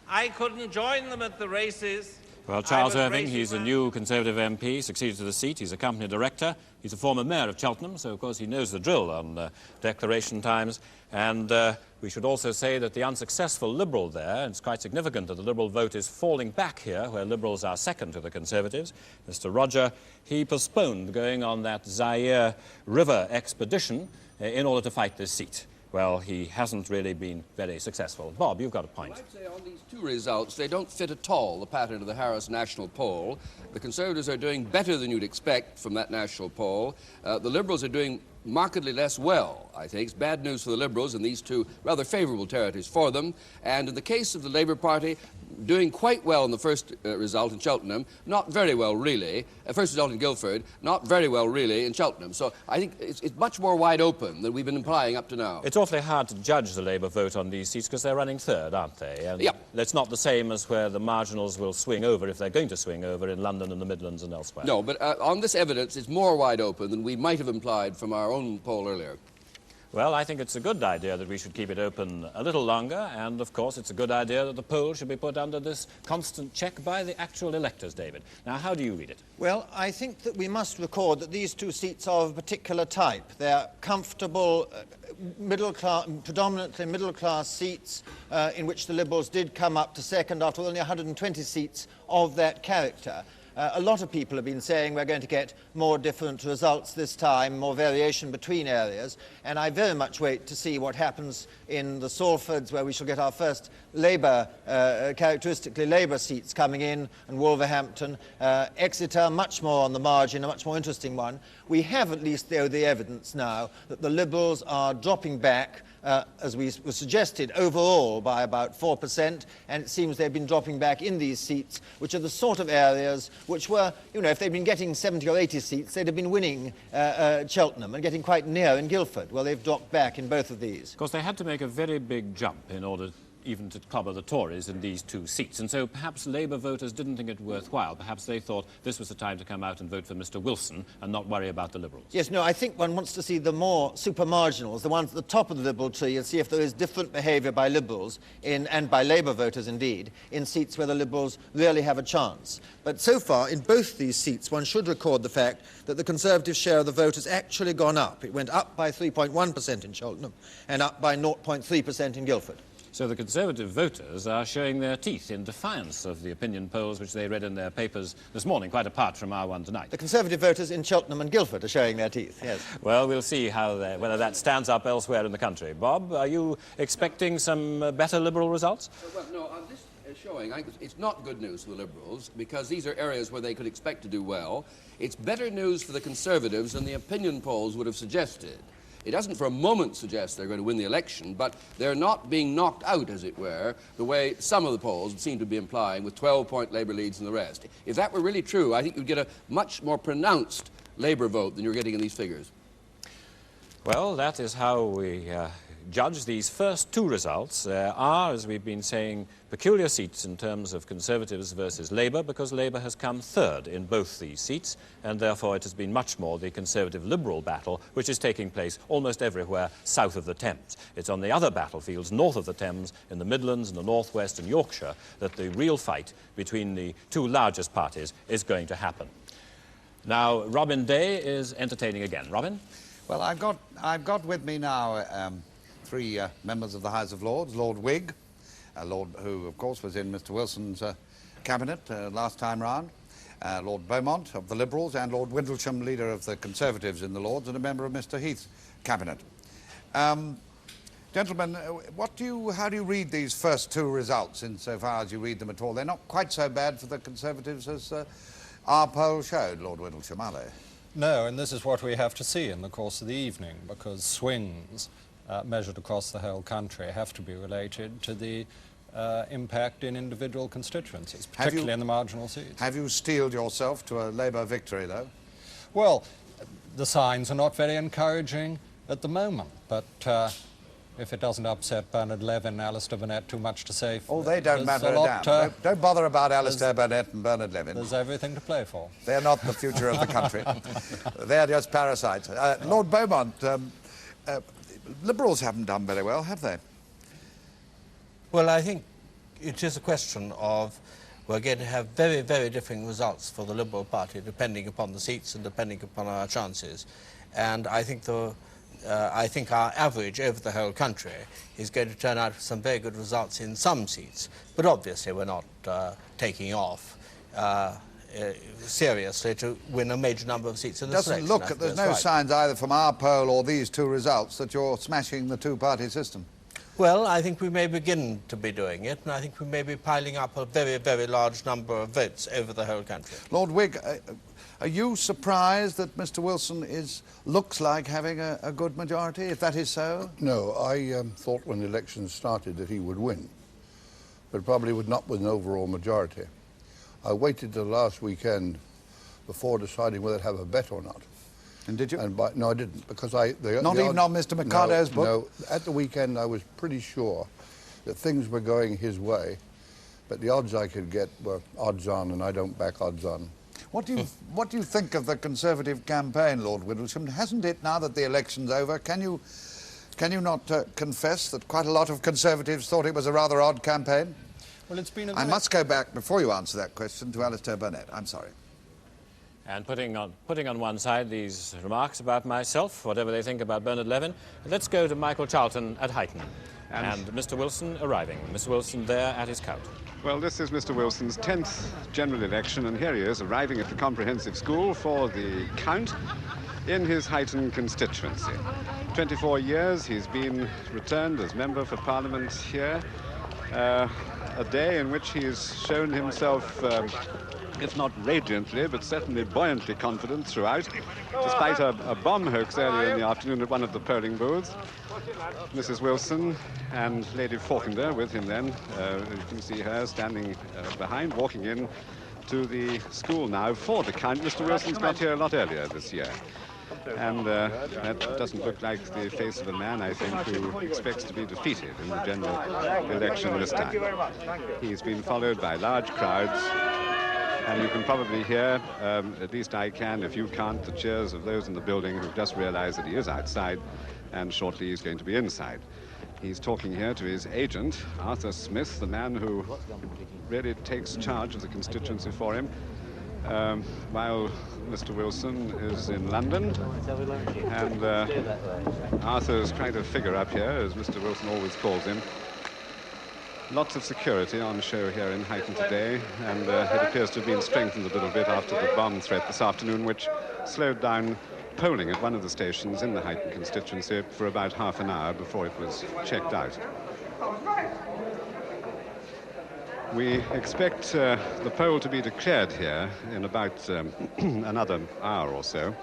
S7: I couldn't join them at the races.
S1: Well, Charles Irving, he's a new Conservative MP, succeeded to the seat. He's a company director. He's a former mayor of Cheltenham, so of course he knows the drill on declaration times. And we should also say that the unsuccessful Liberal there, and it's quite significant that the Liberal vote is falling back here, where Liberals are second to the Conservatives. Mr. Roger, he postponed going on that Zaire River expedition in order to fight this seat. Well, he hasn't really been very successful. Bob, you've got a point.
S13: I'd say on these two results, they don't fit at all the pattern of the Harris national poll. The Conservatives are doing better than you'd expect from that national poll. The Liberals are doing markedly less well, I think. It's bad news for the Liberals in these two rather favourable territories for them. And in the case of the Labour Party, doing quite well in the first result in Cheltenham, not very well really, first result in Guildford, not very well really in Cheltenham. So I think it's much more wide open than we've been implying up to now.
S1: It's awfully hard to judge the Labour vote on these seats because they're running third, aren't they? And
S13: yeah.
S1: It's not the same as where the marginals will swing over, if they're going to swing over, in London and the Midlands and elsewhere.
S13: No, but on this evidence, it's more wide open than we might have implied from our own poll earlier.
S1: Well, I think it's a good idea that we should keep it open a little longer, and of course it's a good idea that the poll should be put under this constant check by the actual electors, David. Now, how do you read it?
S6: Well, I think that we must record that these two seats are of a particular type. They're comfortable, predominantly middle-class seats in which the Liberals did come up to second after only 120 seats of that character. A lot of people have been saying we're going to get more different results this time, more variation between areas, and I very much wait to see what happens in the Salfords, where we shall get our first Labour, characteristically Labour seats coming in, and Wolverhampton. Exeter, much more on the margin, a much more interesting one. We have at least, though, the evidence now that the Liberals are dropping back as was suggested, overall by about 4%, and it seems they've been dropping back in these seats, which are the sort of areas which were, you know, if they'd been getting 70 or 80 seats, they'd have been winning Cheltenham and getting quite near in Guildford. Well, they've dropped back in both of these.
S1: Of course, they had to make a very big jump in order even to clobber the Tories in these 2 seats. And so perhaps Labour voters didn't think it worthwhile. Perhaps they thought this was the time to come out and vote for Mr. Wilson and not worry about the Liberals.
S6: Yes, no, I think one wants to see the more super-marginals, the ones at the top of the Liberal tree, and see if there is different behaviour by Liberals, and by Labour voters indeed, in seats where the Liberals really have a chance. But so far, in both these seats, one should record the fact that the Conservative share of the vote has actually gone up. It went up by 3.1% in Cheltenham and up by 0.3% in Guildford.
S1: So the Conservative voters are showing their teeth in defiance of the opinion polls which they read in their papers this morning, quite apart from our one tonight.
S6: The Conservative voters in Cheltenham and Guildford are showing their teeth, yes.
S1: Well, we'll see whether that stands up elsewhere in the country. Bob, are you expecting some better Liberal results?
S13: Well, no, on this showing, it's not good news for the Liberals, because these are areas where they could expect to do well. It's better news for the Conservatives than the opinion polls would have suggested. It doesn't for a moment suggest they're going to win the election, but they're not being knocked out, as it were, the way some of the polls seem to be implying, with 12-point Labour leads and the rest. If that were really true, I think you'd get a much more pronounced Labour vote than you're getting in these figures.
S1: Well, that is how we judge these first 2 results. There are, as we've been saying, peculiar seats in terms of Conservatives versus Labour, because Labour has come 3rd in both these seats, and therefore it has been much more the Conservative-Liberal battle, which is taking place almost everywhere south of the Thames. It's on the other battlefields north of the Thames, in the Midlands and the North West and Yorkshire, that the real fight between the 2 largest parties is going to happen. Now, Robin Day is entertaining again. Robin?
S20: Well, I've got with me now 3 members of the House of Lords. Lord Whig, who, of course, was in Mr. Wilson's cabinet last time round. Lord Beaumont of the Liberals, and Lord Windlesham, leader of the Conservatives in the Lords, and a member of Mr. Heath's cabinet. Gentlemen, how do you read these first 2 results, insofar as you read them at all? They're not quite so bad for the Conservatives as our poll showed, Lord Windlesham, are they?
S8: No, and this is what we have to see in the course of the evening, because swings measured across the whole country have to be related to the impact in individual constituencies, particularly in the marginal seats.
S20: Have you steeled yourself to a Labour victory, though?
S8: Well, the signs are not very encouraging at the moment, but if it doesn't upset Bernard Levin and Alistair Burnett too much to say...
S20: Oh, they don't matter a damn. Don't bother about Alistair Burnett and Bernard Levin.
S8: There's everything to play for.
S20: They're not the future of the country. They're just parasites. Lord Beaumont, Liberals haven't done very well, have they?
S10: Well, I think it is a question of we're going to have very, very differing results for the Liberal Party, depending upon the seats and depending upon our chances. And I think our average over the whole country is going to turn out with some very good results in some seats. But obviously we're not taking off seriously to win a major number of seats in the selection.
S20: There's no signs either from our poll or these 2 results that you're smashing the 2-party system.
S10: Well, I think we may begin to be doing it, and I think we may be piling up a very, very large number of votes over the whole country.
S20: Lord Whig, are you surprised that Mr. Wilson looks like having a good majority, if that is so?
S17: No, I thought when the elections started that he would win, but probably would not with an overall majority. I waited till last weekend before deciding whether to have a bet or not.
S20: And did you?
S17: No, I didn't, because
S20: not even on Mr. Mercado's book?
S17: No, at the weekend I was pretty sure that things were going his way, but the odds I could get were odds on, and I don't back odds on.
S20: What do you think of the Conservative campaign, Lord Windlesham? Hasn't it, now that the election's over, can you not confess that quite a lot of Conservatives thought it was a rather odd campaign?
S8: Well, it's been
S20: I must go back, before you answer that question, to Alistair Burnett. I'm sorry.
S1: And putting on one side these remarks about myself, whatever they think about Bernard Levin, let's go to Michael Charlton at Huyton. And Mr. Wilson arriving. Mr. Wilson there at his couch.
S21: Well, this is Mr. Wilson's 10th general election, and here he is arriving at the comprehensive school for the count in his Huyton constituency. 24 years he's been returned as member for Parliament here. A day in which he has shown himself if not radiantly, but certainly buoyantly confident throughout, despite a bomb hoax earlier in the afternoon at one of the polling booths. Mrs. Wilson and Lady Falkender with him then. You can see her standing behind, walking in to the school now for the count. Mr. Wilson's got here a lot earlier this year. And that doesn't look like the face of a man, I think, who expects to be defeated in the general election this time. He's been followed by large crowds, and you can probably hear, at least I can, if you can't, the cheers of those in the building who've just realized that he is outside, and shortly he's going to be inside. He's talking here to his agent, Arthur Smith, the man who really takes charge of the constituency for him, while Mr. Wilson is in London. And Arthur's quite a figure up here, as Mr. Wilson always calls him. Lots of security on show here in Huyton today, and it appears to have been strengthened a little bit after the bomb threat this afternoon, which slowed down polling at one of the stations in the Huyton constituency for about half an hour before it was checked out. We expect the poll to be declared here in about another hour or so.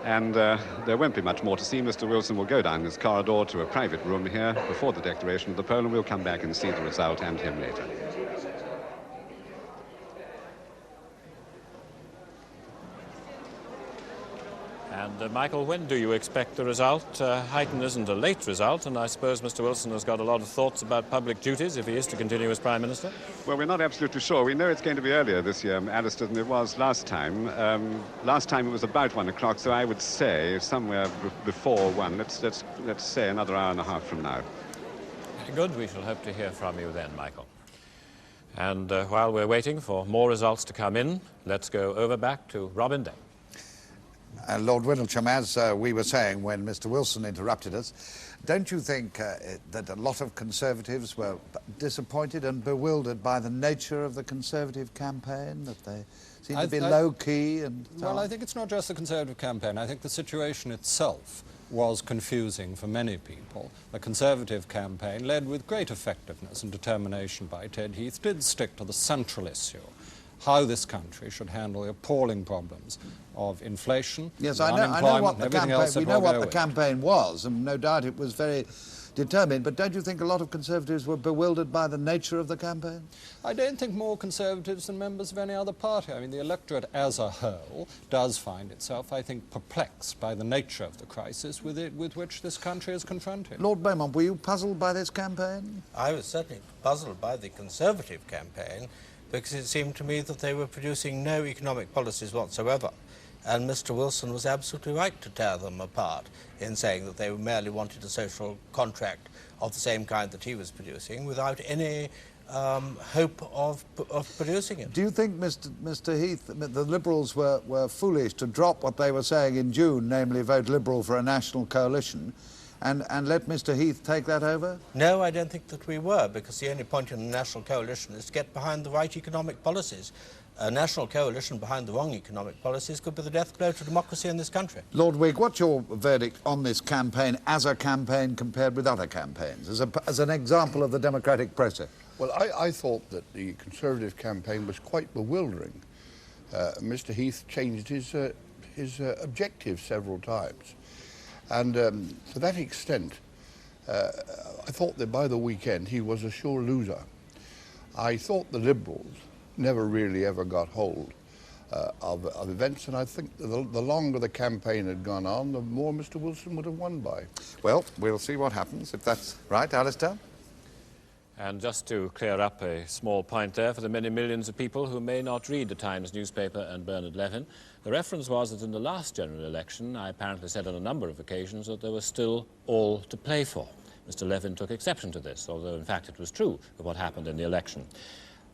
S21: And there won't be much more to see. Mr. Wilson will go down this corridor to a private room here before the declaration of the poll, and we'll come back and see the result and him later.
S1: And Michael, when do you expect the result? Huyton isn't a late result, and I suppose Mr. Wilson has got a lot of thoughts about public duties if he is to continue as Prime Minister.
S21: Well, we're not absolutely sure. We know it's going to be earlier this year, Alistair, than it was last time. Last time it was about 1 o'clock, so I would say somewhere before 1. Let's say another hour and a half from now.
S1: Very good. We shall hope to hear from you then, Michael. And while we're waiting for more results to come in, let's go over back to Robin Day.
S20: Lord Windlesham, as we were saying when Mr. Wilson interrupted us, don't you think that a lot of Conservatives were disappointed and bewildered by the nature of the Conservative campaign, that they seem to be low-key and so on?
S8: Well, I think it's not just the Conservative campaign. I think the situation itself was confusing for many people. The Conservative campaign, led with great effectiveness and determination by Ted Heath, did stick to the central issue, how this country should handle the appalling problems of inflation,
S20: yes, I know what the campaign, we know what the campaign was, and no doubt it was very determined, but don't you think a lot of Conservatives were bewildered by the nature of the campaign?
S8: I don't think more Conservatives than members of any other party. I mean, the electorate as a whole does find itself, I think, perplexed by the nature of the crisis with which this country is confronted.
S20: Lord Beaumont, were you puzzled by this campaign?
S10: I was certainly puzzled by the Conservative campaign, because it seemed to me that they were producing no economic policies whatsoever. And Mr. Wilson was absolutely right to tear them apart in saying that they merely wanted a social contract of the same kind that he was producing without any hope of producing it.
S20: Do you think, Mr. Heath, the Liberals were foolish to drop what they were saying in June, namely vote Liberal for a national coalition, and let Mr. Heath take that over?
S10: No, I don't think that we were, because the only point in a national coalition is to get behind the right economic policies. A national coalition behind the wrong economic policies could be the death blow to democracy in this country.
S20: Lord Whig, what's your verdict on this campaign as a campaign compared with other campaigns, as an example of the democratic process?
S17: Well, I thought that the Conservative campaign was quite bewildering. Mr. Heath changed his objectives several times. And to that extent, I thought that by the weekend he was a sure loser. I thought the Liberals never really ever got hold of events, and I think the longer the campaign had gone on, the more Mr. Wilson would have won by.
S20: Well, we'll see what happens, if that's right. Alistair?
S1: And just to clear up a small point there for the many millions of people who may not read the Times newspaper and Bernard Levin, the reference was that in the last general election, I apparently said on a number of occasions that there was still all to play for. Mr. Levin took exception to this, although in fact it was true of what happened in the election.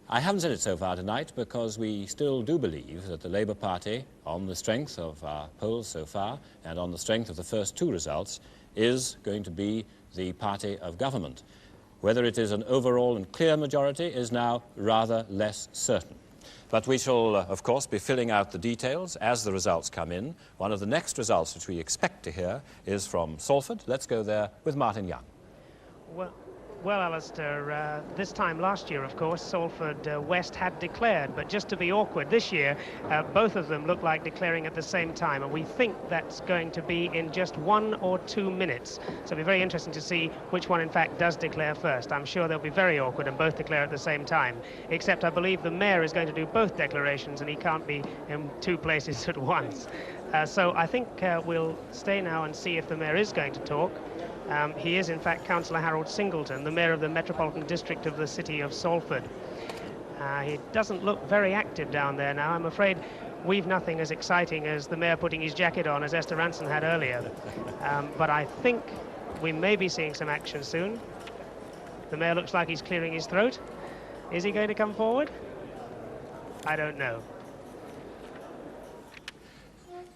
S1: I haven't said it so far tonight because we still do believe that the Labour Party, on the strength of our polls so far and on the strength of the first two results, is going to be the party of government. Whether it is an overall and clear majority is now rather less certain. But we shall, of course, be filling out the details as the results come in. One of the next results which we expect to hear is from Salford. Let's go there with Martin Young.
S3: Well, Well, Alistair, this time last year, of course, Salford West had declared, but just to be awkward this year, both of them look like declaring at the same time, and we think that's going to be in just 1 or 2 minutes. So it'll be very interesting to see which one, in fact, does declare first. I'm sure they'll be very awkward and both declare at the same time, except I believe the mayor is going to do both declarations, and he can't be in 2 places at once. So I think we'll stay now and see if the mayor is going to talk. He is, in fact, Councillor Harold Singleton, the mayor of the Metropolitan District of the city of Salford. He doesn't look very active down there now. I'm afraid we've nothing as exciting as the mayor putting his jacket on, as Esther Ranson had earlier. But I think we may be seeing some action soon. The mayor looks like he's clearing his throat. Is he going to come forward? I don't know.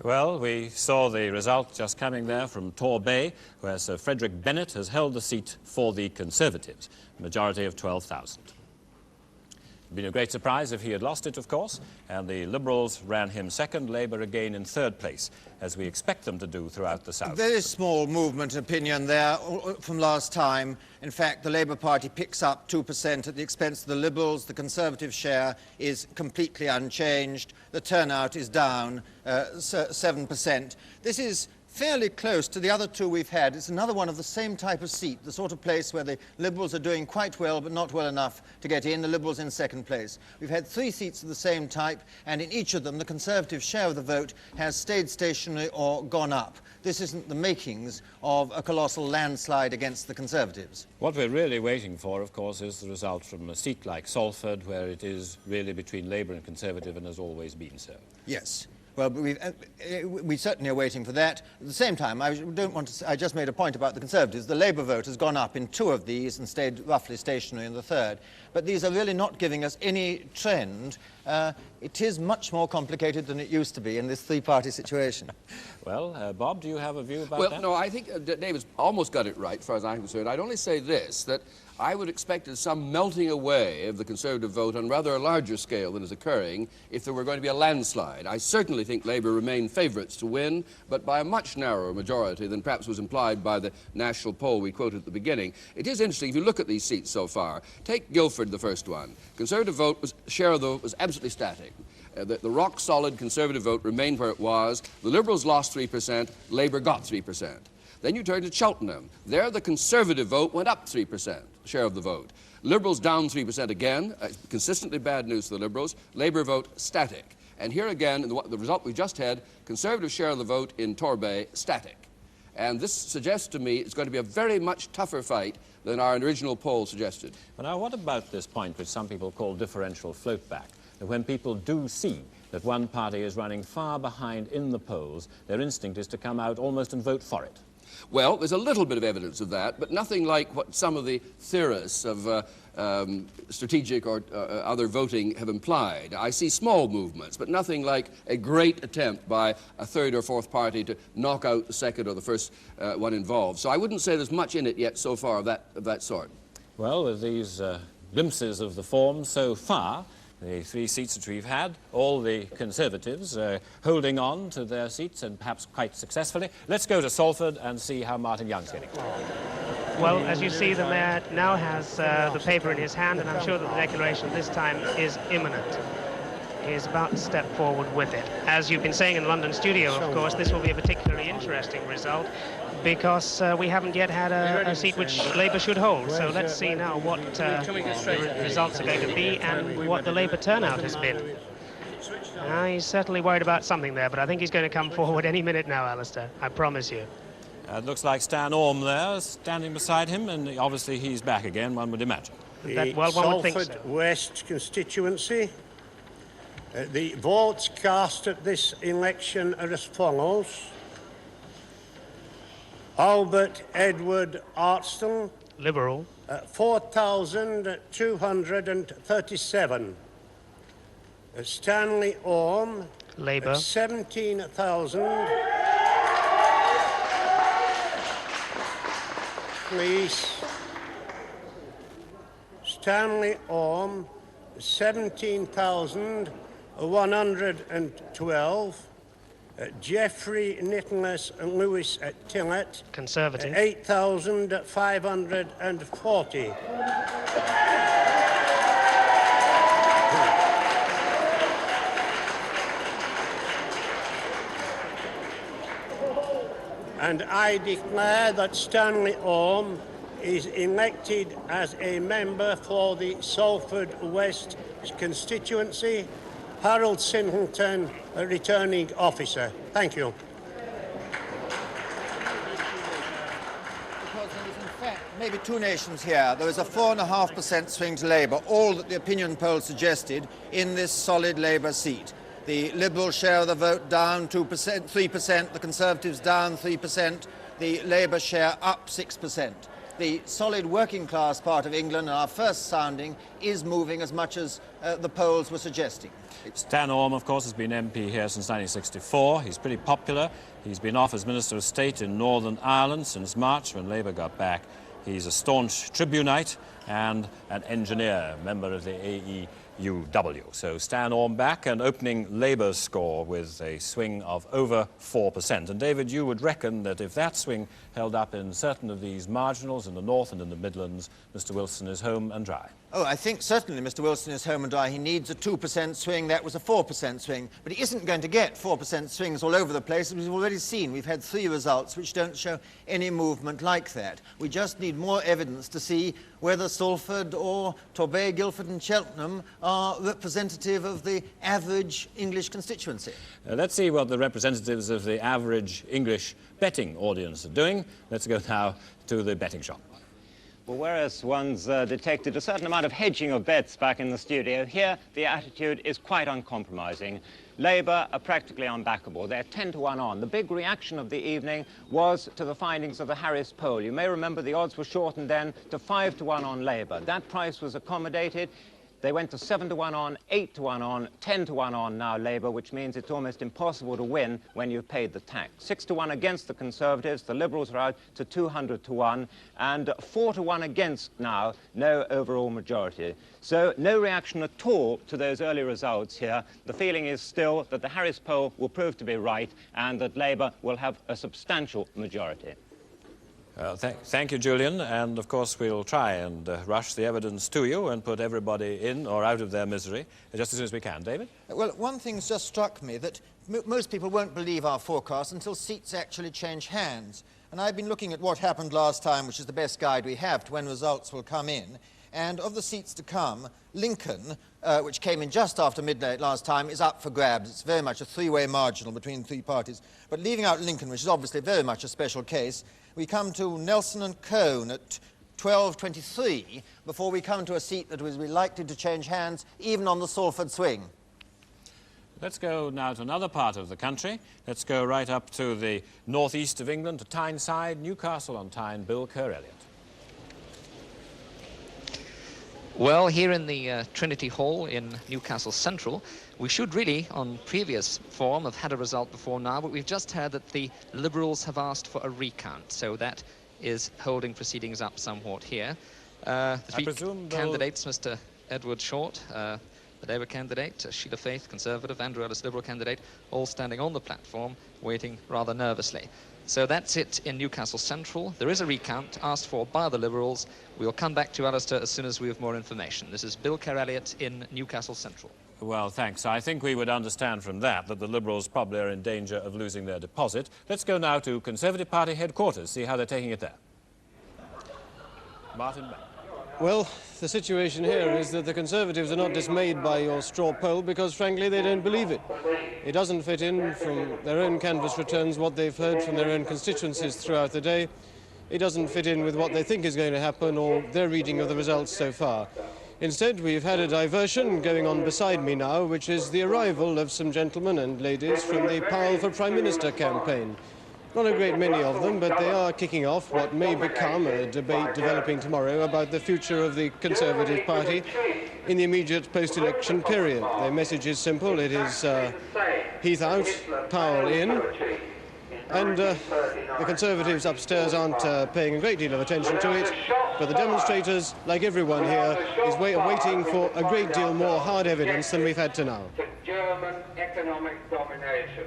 S1: Well, we saw the result just coming there from Torbay, where Sir Frederick Bennett has held the seat for the Conservatives, a majority of 12,000. It would have been a great surprise if he had lost it, of course, and the Liberals ran him second, Labour again in third place, as we expect them to do throughout the South.
S6: A very small movement in opinion there from last time. In fact, the Labour Party picks up 2% at the expense of the Liberals. The Conservative share is completely unchanged. The turnout is down 7%. This is fairly close to the other 2 we've had. It's another one of the same type of seat, the sort of place where the Liberals are doing quite well but not well enough to get in, the Liberals in second place. We've had 3 seats of the same type, and in each of them the Conservative share of the vote has stayed stationary or gone up. This isn't the makings of a colossal landslide against the Conservatives.
S1: What we're really waiting for, of course, is the result from a seat like Salford, where it is really between Labour and Conservative and has always been so.
S6: Yes. Well, we certainly are waiting for that. At the same time, I just made a point about the Conservatives. The Labour vote has gone up in 2 of these and stayed roughly stationary in the third. But these are really not giving us any trend. It is much more complicated than it used to be in this 3-party situation.
S1: Well, Bob, do you have a view about that?
S13: Well, no, I think David's almost got it right, as far as I'm concerned. I'd only say this, that I would expect some melting away of the Conservative vote on rather a larger scale than is occurring if there were going to be a landslide. I certainly think Labour remain favourites to win, but by a much narrower majority than perhaps was implied by the national poll we quoted at the beginning. It is interesting, if you look at these seats so far, take Guildford, the first one. Conservative vote, share of the vote was absolutely static. The rock-solid Conservative vote remained where it was. The Liberals lost 3%, Labour got 3%. Then you turn to Cheltenham. There the Conservative vote went up 3%, share of the vote. Liberals down 3% again, consistently bad news for the Liberals. Labour vote static. And here again, in the result we just had, Conservative share of the vote in Torbay static. And this suggests to me it's going to be a very much tougher fight than our original poll suggested.
S1: Well, now, what about this point which some people call differential float-back? That when people do see that one party is running far behind in the polls, their instinct is to come out almost and vote for it.
S13: Well, there's a little bit of evidence of that, but nothing like what some of the theorists of strategic or other voting have implied. I see small movements, but nothing like a great attempt by a third or fourth party to knock out the second or the first one involved. So I wouldn't say there's much in it yet so far of that sort.
S1: Well, with these glimpses of the form so far, the 3 seats that we've had, all the Conservatives holding on to their seats and perhaps quite successfully. Let's go to Salford and see how Martin Young's getting on.
S3: Well, as you see, the mayor now has the paper in his hand, and I'm sure that the declaration this time is imminent. He is about to step forward with it. As you've been saying in the London studio, of course, this will be a particularly interesting result because we haven't yet had a seat which Labour should hold. So let's see now what the results are going to be and what the Labour turnout has been. He's certainly worried about something there, but I think he's going to come forward any minute now, Alistair. I promise you.
S1: It looks like Stan Orme there, standing beside him, and obviously he's back again, one would imagine.
S3: Well, one would think so.
S11: Salford West constituency. The votes cast at this election are as follows. Albert Edward Artston,
S3: Liberal,
S11: 4,237. Stanley Orme,
S3: Labour,
S11: 17,000. Please. Stanley Orme, 17,112. Geoffrey Nicholas Lewis Tillett.
S3: Conservative.
S11: 8,540. And I declare that Stanley Orme is elected as a member for the Salford West constituency. Harold Singleton, a returning officer. Thank you.
S6: Because there was, in fact, maybe two nations here. There was a 4.5% swing to Labour, all that the opinion poll suggested in this solid Labour seat. The Liberal share of the vote down 2%, 3%, the Conservatives down 3%, the Labour share up 6%. The solid working class part of England, our first sounding, is moving as much as the polls were suggesting.
S1: Stan Orme, of course, has been MP here since 1964. He's pretty popular. He's been off as Minister of State in Northern Ireland since March when Labour got back. He's a staunch tribunite and an engineer, member of the AEUW. So Stan Orme back and opening Labour's score with a swing of over 4%. And David, you would reckon that if that swing held up in certain of these marginals in the North and in the Midlands, Mr Wilson is home and dry.
S6: Oh, I think certainly Mr Wilson is home and dry. He needs a 2% swing. That was a 4% swing. But he isn't going to get 4% swings all over the place, as we've already seen. We've had 3 results which don't show any movement like that. We just need more evidence to see whether Salford or Torbay, Guildford and Cheltenham are representative of the average English constituency.
S1: Let's see what the representatives of the average English betting audience are doing. Let's go now to the betting shop.
S14: Well, whereas one's detected a certain amount of hedging of bets back in the studio, here the attitude is quite uncompromising. Labour are practically unbackable. They're 10 to 1 on. The big reaction of the evening was to the findings of the Harris poll. You may remember the odds were shortened then to 5 to 1 on Labour. That price was accommodated. They went to 7 to 1 on, 8 to 1 on, 10 to 1 on now Labour, which means it's almost impossible to win when you've paid the tax. 6 to 1 against the Conservatives, the Liberals are out to 200 to 1, and 4 to 1 against now, no overall majority. So no reaction at all to those early results here. The feeling is still that the Harris poll will prove to be right and that Labour will have a substantial majority.
S1: Thank you, Julian, and of course we'll try and rush the evidence to you and put everybody in or out of their misery just as soon as we can. David?
S6: Well, one thing's just struck me, that most people won't believe our forecast until seats actually change hands. And I've been looking at what happened last time, which is the best guide we have to when results will come in. And of the seats to come, Lincoln, which came in just after midnight last time, is up for grabs. It's very much a 3-way marginal between 3 parties. But leaving out Lincoln, which is obviously very much a special case, we come to Nelson and Cone at 12.23 before we come to a seat that will be likely to change hands even on the Salford swing.
S1: Let's go now to another part of the country. Let's go right up to the northeast of England, to Tyneside, Newcastle on Tyne, Bill Kerr-Elliott.
S15: Well, here in the Trinity Hall in Newcastle Central, we should really, on previous form, have had a result before now, but we've just heard that the Liberals have asked for a recount, so that is holding proceedings up somewhat here. The 3 candidates, Mr. Edward Short, the Labour candidate, Sheila Faith, Conservative, Andrew Ellis, Liberal candidate, all standing on the platform, waiting rather nervously. So that's it in Newcastle Central. There is a recount asked for by the Liberals. We'll come back to Alistair as soon as we have more information. This is Bill Kerr-Elliott in Newcastle Central.
S1: Well, thanks. I think we would understand from that the Liberals probably are in danger of losing their deposit. Let's go now to Conservative Party headquarters, see how they're taking it there. Martin Back.
S16: Well, the situation here is that the Conservatives are not dismayed by your straw poll because, frankly, they don't believe it. It doesn't fit in from their own canvass returns what they've heard from their own constituencies throughout the day. It doesn't fit in with what they think is going to happen or their reading of the results so far. Instead, we've had a diversion going on beside me now, which is the arrival of some gentlemen and ladies from the Powell for Prime Minister campaign. Not a great many of them, but they are kicking off what may become a debate developing tomorrow about the future of the Conservative Party in the immediate post-election period. Their message is simple. It is Heath out, Powell in. And the Conservatives upstairs aren't paying a great deal of attention to it, but the demonstrators, like everyone here, is waiting for a great deal more hard evidence than we've had to now.
S22: German economic domination.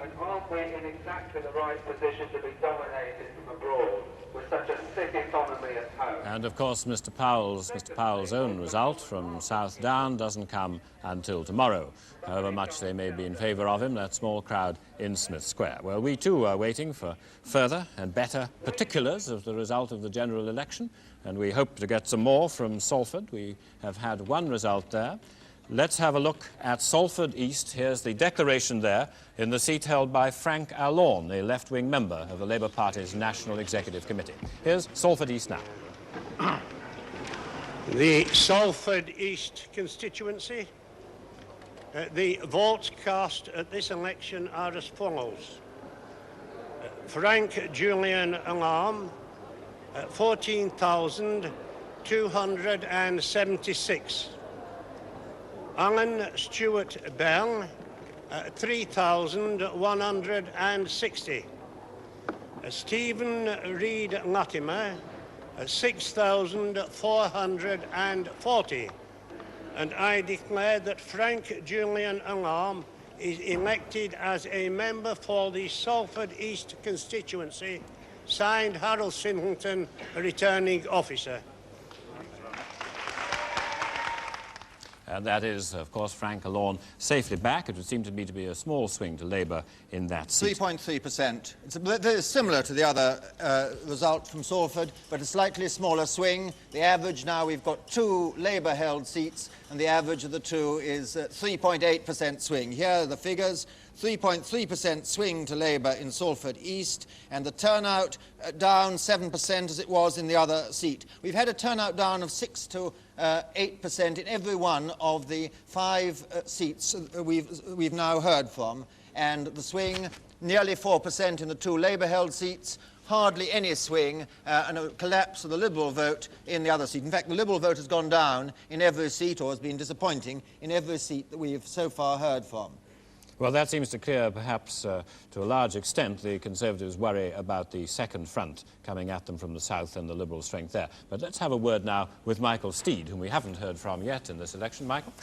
S18: And aren't we in exactly the right position to be dominated from abroad with such a thick economy at home?
S1: And of course, Mr. Powell's own result from South Down doesn't come until tomorrow. However much they may be in favour of him, that small crowd in Smith Square. Well, we too are waiting for further and better particulars of the result of the general election, and we hope to get some more from Salford. We have had one result there. Let's have a look at Salford East. Here's the declaration there in the seat held by Frank Allorn, a left-wing member of the Labour Party's National Executive Committee. Here's Salford East now.
S11: The Salford East constituency. The votes cast at this election are as follows. Frank Julian Allorn, 14,276. Alan Stuart Bell, 3,160. Stephen Reid Latimer, 6,440. And I declare that Frank Julian Allorn is elected as a member for the Salford East constituency. Signed, Harold Singleton, returning officer.
S1: And that is, of course, Frank Allorn safely back. It would seem to me to be a small swing to Labour in that seat.
S6: 3.3%. It's very similar to the other result from Salford, but a slightly smaller swing. The average now, we've got 2 Labour-held seats, and the average of the two is 3.8% swing. Here are the figures. 3.3% swing to Labour in Salford East, and the turnout down 7% as it was in the other seat. We've had a turnout down of 6 to 8% in every one of the 5 seats we've now heard from, and the swing nearly 4% in the 2 Labour-held seats, hardly any swing, and a collapse of the Liberal vote in the other seat. In fact, the Liberal vote has gone down in every seat, or has been disappointing in every seat that we've so far heard from.
S1: Well, that seems to clear, perhaps, to a large extent, the Conservatives' worry about the second front coming at them from the south and the Liberal strength there. But let's have a word now with Michael Steed, whom we haven't heard from yet in this election. Michael?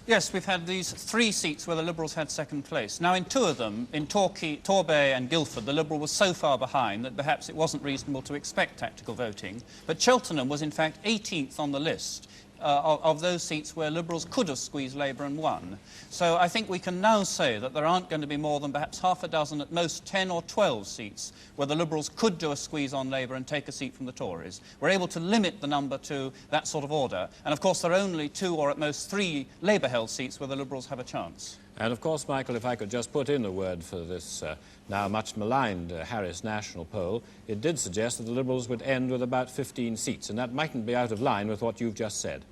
S19: Yes, we've had these 3 seats where the Liberals had second place. Now, in 2 of them, in Torbay and Guildford, the Liberal was so far behind that perhaps it wasn't reasonable to expect tactical voting. But Cheltenham was, in fact, 18th on the list of those seats where Liberals could have squeezed Labour and won. So I think we can now say that there aren't going to be more than perhaps half a dozen, at most 10 or 12 seats where the Liberals could do a squeeze on Labour and take a seat from the Tories. We're able to limit the number to that sort of order. And of course there are only 2 or at most 3 Labour-held seats where the Liberals have a chance.
S1: And of course, Michael, if I could just put in a word for this now much maligned Harris National poll, it did suggest that the Liberals would end with about 15 seats, and that mightn't be out of line with what you've just said.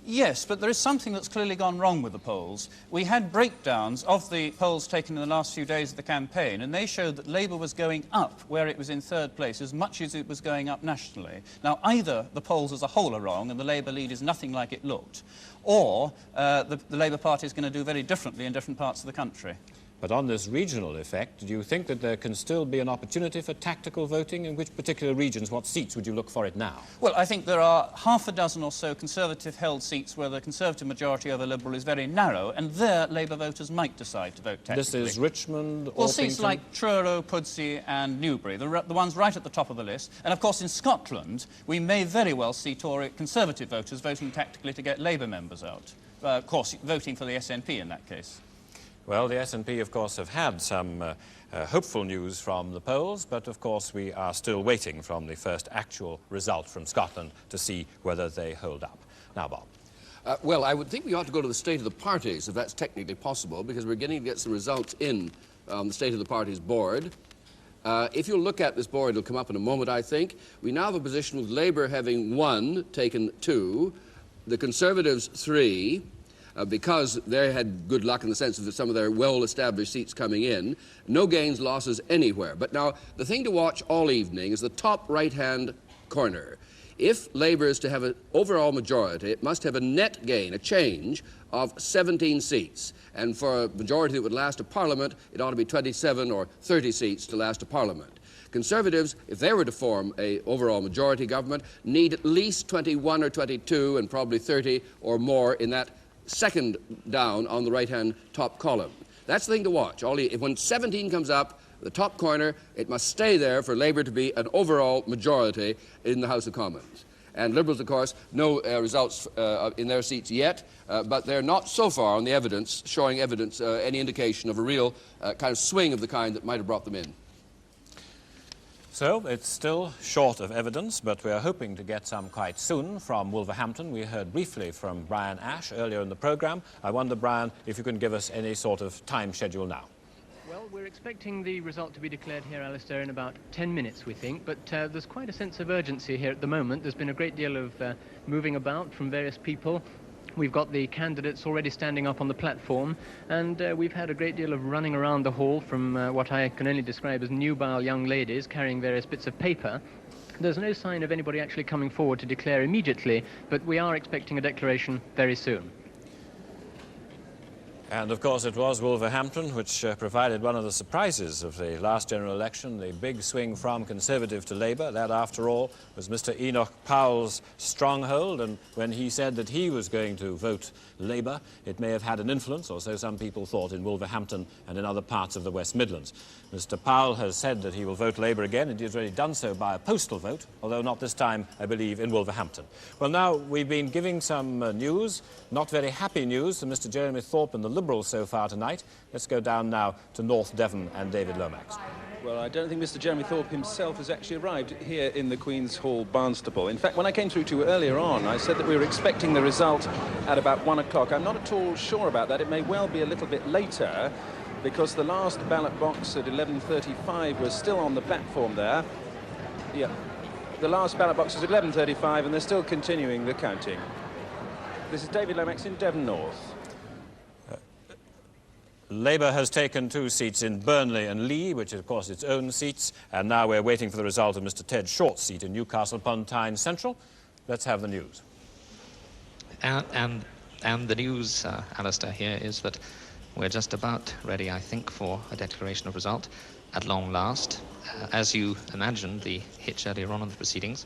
S19: Yes, but there is something that's clearly gone wrong with the polls. We had breakdowns of the polls taken in the last few days of the campaign, and they showed that Labour was going up where it was in 3rd place as much as it was going up nationally. Now, either the polls as a whole are wrong and the Labour lead is nothing like it looked, or the Labour Party is going to do very differently in different parts of the country.
S1: But on this regional effect, do you think that there can still be an opportunity for tactical voting? In which particular regions, what seats would you look for it now?
S19: Well, I think there are half a dozen or so Conservative-held seats where the Conservative majority over Liberal is very narrow, and there Labour voters might decide to vote tactically.
S1: This is Richmond,
S19: Well,
S1: Orpington?
S19: seats like Truro, Pudsey and Newbury, the ones right at the top of the list. And, of course, in Scotland, we may very well see Tory Conservative voters voting tactically to get Labour members out. Of course, voting for the SNP in that case.
S1: Well, the SNP, of course, have had some hopeful news from the polls, but, of course, we are still waiting from the first actual result from Scotland to see whether they hold up. Now, Bob.
S13: Well, I would think we ought to go to the state of the parties, if that's technically possible, because we're getting to get some results in the state of the parties board. If you look at this board, it'll come up in a moment, I think. We now have a position with Labour having 1, taken 2, the Conservatives 3, because they had good luck in the sense of some of their well-established seats coming in. No gains, losses anywhere. But now, the thing to watch all evening is the top right-hand corner. If Labour is to have an overall majority, it must have a net gain, a change, of 17 seats. And for a majority that would last a parliament, it ought to be 27 or 30 seats to last a parliament. Conservatives, if they were to form an overall majority government, need at least 21 or 22 and probably 30 or more in that second down on the right-hand top column. That's the thing to watch. When 17 comes up, the top corner, it must stay there for Labour to be an overall majority in the House of Commons. And Liberals, of course, no results in their seats yet, but they're not so far on the evidence, showing evidence, any indication of a real kind of swing of the kind that might have brought them in.
S1: So it's still short of evidence, but we're hoping to get some quite soon from Wolverhampton. We heard briefly from Brian Ash earlier in the programme. I wonder, Brian, if you can give us any sort of time schedule now.
S2: Well, we're expecting the result to be declared here, Alistair, in about 10 minutes, we think, but there's quite a sense of urgency here at the moment. There's been a great deal of moving about from various people. We've got the candidates already standing up on the platform, and we've had a great deal of running around the hall from what I can only describe as nubile young ladies carrying various bits of paper. There's no sign of anybody actually coming forward to declare immediately, but we are expecting a declaration very soon.
S1: And of course it was Wolverhampton which provided one of the surprises of the last general election, the big swing from Conservative to Labour. That, after all, was Mr. Enoch Powell's stronghold, and when he said that he was going to vote Labour, it may have had an influence, or so some people thought, in Wolverhampton and in other parts of the West Midlands. Mr. Powell has said that he will vote Labour again, and he has already done so by a postal vote, although not this time, I believe, in Wolverhampton. Well, now, we've been giving some news, not very happy news, to Mr. Jeremy Thorpe and the Liberals so far tonight. Let's go down now to North Devon and David Lomax.
S22: Well, I don't think Mr. Jeremy Thorpe himself has actually arrived here in the Queen's Hall, Barnstaple. In fact, when I came through to you earlier on, I said that we were expecting the result at about 1 o'clock. I'm not at all sure about that. It may well be a little bit later, because the last ballot box at 11:35 was still on the platform there. Yeah, the last ballot box is at 11:35, and they're still continuing the counting. This is David Lomax in Devon North.
S1: Labour has taken 2 seats in Burnley and Lee, which is, of course, its own seats, and now we're waiting for the result of Mr. Ted Short's seat in Newcastle upon Tyne Central. Let's have the news.
S15: And the news, Alistair, here is that we're just about ready, I think, for a declaration of result at long last. As you imagined, the hitch earlier on in the proceedings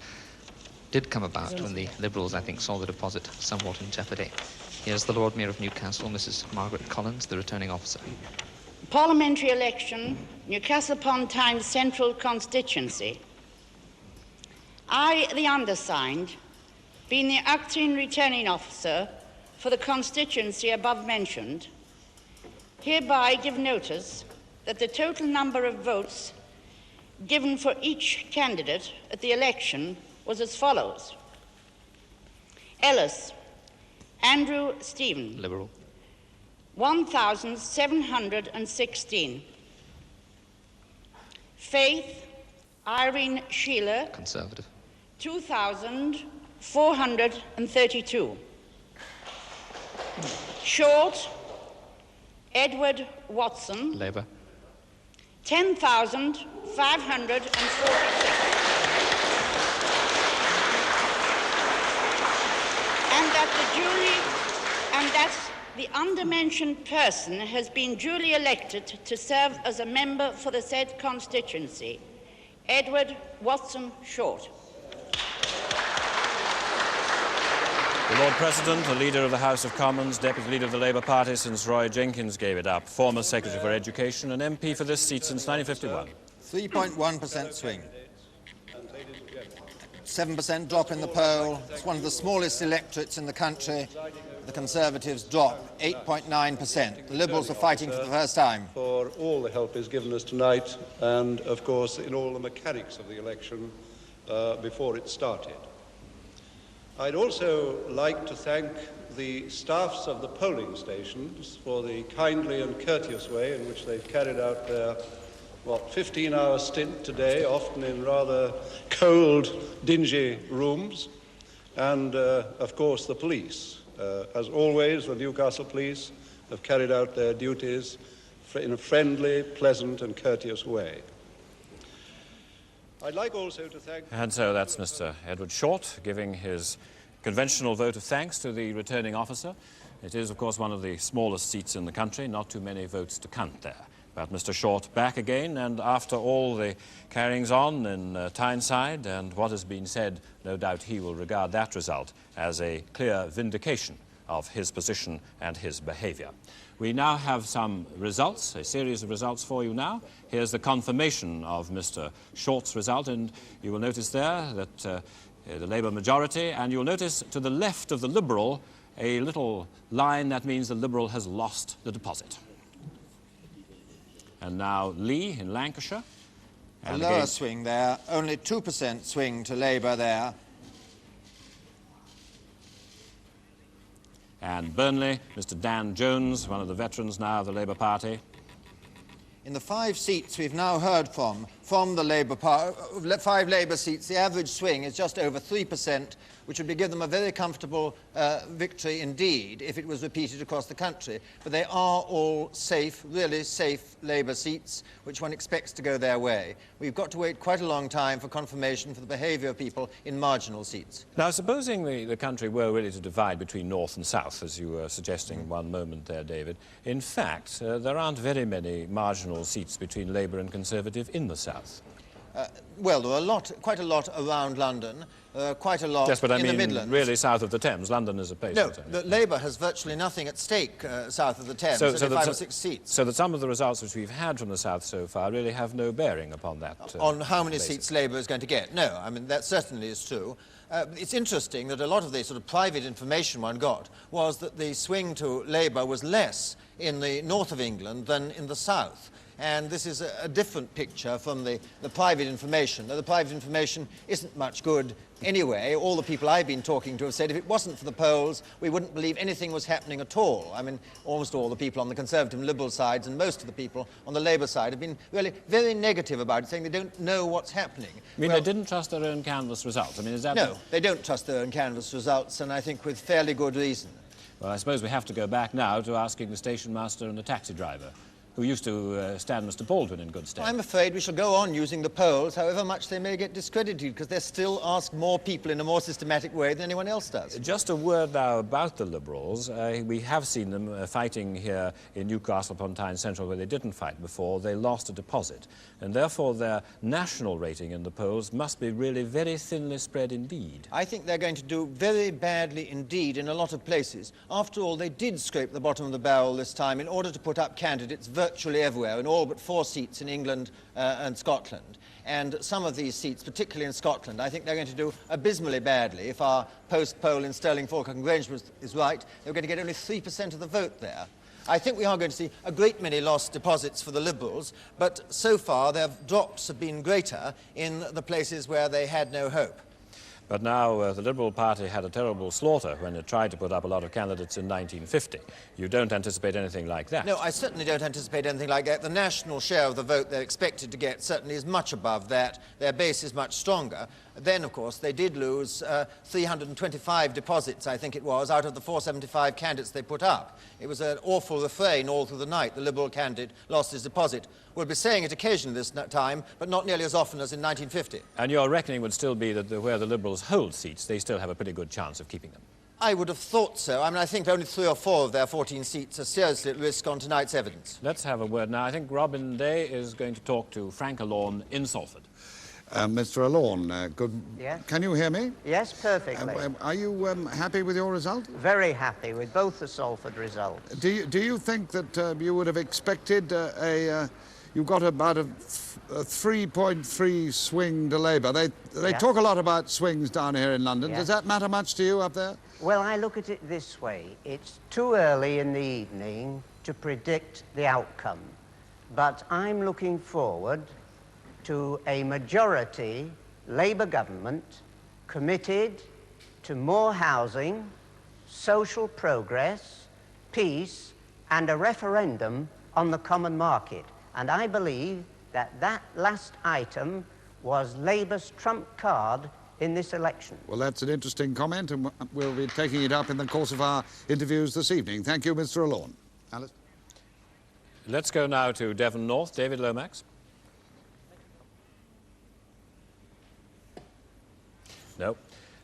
S15: did come about when the Liberals, I think, saw the deposit somewhat in jeopardy. Here's the Lord Mayor of Newcastle, Mrs. Margaret Collins, the returning officer.
S23: Parliamentary election, Newcastle upon Tyne Central constituency. I, the undersigned, being the acting returning officer for the constituency above mentioned, hereby give notice that the total number of votes given for each candidate at the election was as follows. Ellis, Andrew Stephen,
S15: Liberal,
S23: 1,716. Faith Irene Sheila,
S15: Conservative,
S23: 2,432. Short Edward Watson,
S15: Labour,
S23: 10,546. And that the undermentioned person has been duly elected to serve as a member for the said constituency, Edward Watson Short.
S1: The Lord President, the Leader of the House of Commons, Deputy Leader of the Labour Party since Roy Jenkins gave it up, former Secretary for Education and MP for this seat since 1951.
S6: 3.1% swing. 7% drop in the poll. It's one of the smallest electorates in the country. The Conservatives drop 8.9%. The Liberals are fighting for the first time.
S24: For all the help he's given us tonight, and of course in all the mechanics of the election before it started. I'd also like to thank the staffs of the polling stations for the kindly and courteous way in which they've carried out their 15-hour stint today, often in rather cold, dingy rooms, and, of course, the police. As always, the Newcastle police have carried out their duties in a friendly, pleasant and courteous way. I'd like also to thank...
S1: And so that's Mr. Edward Short giving his conventional vote of thanks to the returning officer. It is, of course, one of the smallest seats in the country, not too many votes to count there. But Mr. Short back again, and after all the carryings on in Tyneside and what has been said, no doubt he will regard that result as a clear vindication of his position and his behavior. We now have some results, a series of results for you now. Here's the confirmation of Mr. Short's result, and you will notice there that the Labour majority, and you'll notice to the left of the Liberal a little line that means the Liberal has lost the deposit. And now Lee in Lancashire.
S6: A lower swing there, only 2% swing to Labour there.
S1: And Burnley, Mr. Dan Jones, one of the veterans now of the Labour Party.
S6: In the 5 seats we've now heard from the Labour Party, 5 Labour seats, the average swing is just over 3%, which would give them a very comfortable victory indeed if it was repeated across the country. But they are all safe, really safe Labour seats, which one expects to go their way. We've got to wait quite a long time for confirmation for the behaviour of people in marginal seats.
S1: Now, supposing the country were really to divide between North and South, as you were suggesting one moment there, David, in fact, there aren't very many marginal seats between Labour and Conservative in the South.
S6: Well, there are quite a lot around London, quite a lot
S1: yes, but I
S6: in
S1: mean,
S6: the Midlands.
S1: really south of the Thames. London is a place.
S6: No, Labour has virtually nothing at stake south of the Thames, only 5 or 6 seats.
S1: So that some of the results which we've had from the south so far really have no bearing upon that.
S6: On how many seats Labour is going to get. No, I mean, that certainly is true. It's interesting that a lot of the sort of private information one got was that the swing to Labour was less in the north of England than in the south. And this is a different picture from the private information. Now, the private information isn't much good anyway. All the people I've been talking to have said if it wasn't for the polls, we wouldn't believe anything was happening at all. I mean, almost all the people on the Conservative and Liberal sides and most of the people on the Labour side have been really very negative about it, saying they don't know what's happening.
S1: I mean, they didn't trust their own canvass results. I mean, is that...
S6: No, they don't trust their own canvass results, and I think with fairly good reason.
S1: Well, I suppose we have to go back now to asking the station master and the taxi driver, who used to stand Mr. Baldwin in good stead.
S6: I'm afraid we shall go on using the polls, however much they may get discredited, because they still ask more people in a more systematic way than anyone else does.
S1: Just a word now about the Liberals. We have seen them fighting here in Newcastle upon Tyne Central, where they didn't fight before. They lost a deposit, and therefore their national rating in the polls must be really very thinly spread indeed.
S6: I think they're going to do very badly indeed in a lot of places. After all, they did scrape the bottom of the barrel this time in order to put up candidates virtually everywhere, in all but 4 seats in England and Scotland. And some of these seats, particularly in Scotland, I think they're going to do abysmally badly. If our post-poll in Stirling, Falkirk and Grangemouth is right, they're going to get only 3% of the vote there. I think we are going to see a great many lost deposits for the Liberals, but so far their drops have been greater in the places where they had no hope.
S1: But now the Liberal Party had a terrible slaughter when it tried to put up a lot of candidates in 1950. You don't anticipate anything like that?
S6: No, I certainly don't anticipate anything like that. The national share of the vote they're expected to get certainly is much above that. Their base is much stronger. Then, of course, they did lose 325 deposits, I think it was, out of the 475 candidates they put up. It was an awful refrain all through the night. The Liberal candidate lost his deposit. We'll be saying it occasionally this time, but not nearly as often as in 1950.
S1: And your reckoning would still be that where the Liberals hold seats, they still have a pretty good chance of keeping them?
S6: I would have thought so. I mean, I think only 3 or 4 of their 14 seats are seriously at risk on tonight's evidence.
S1: Let's have a word now. I think Robin Day is going to talk to Frank Alorn in Salford.
S20: Mr. Alorn, good.
S4: Yes.
S20: Can you hear me?
S4: Yes, perfectly.
S20: Are you happy with your result?
S4: Very happy with both the Salford results.
S20: Do you think that you would have expected you got about a 3.3 swing to Labour? They talk a lot about swings down here in London.
S4: Yes.
S20: Does that matter much to you up there?
S4: Well, I look at it this way. It's too early in the evening to predict the outcome, but I'm looking forward to a majority Labour government committed to more housing, social progress, peace, and a referendum on the common market. And I believe that that last item was Labour's trump card in this election.
S20: Well, that's an interesting comment, and we'll be taking it up in the course of our interviews this evening. Thank you, Mr. Alorn. Alice?
S1: Let's go now to Devon North. David Lomax. No.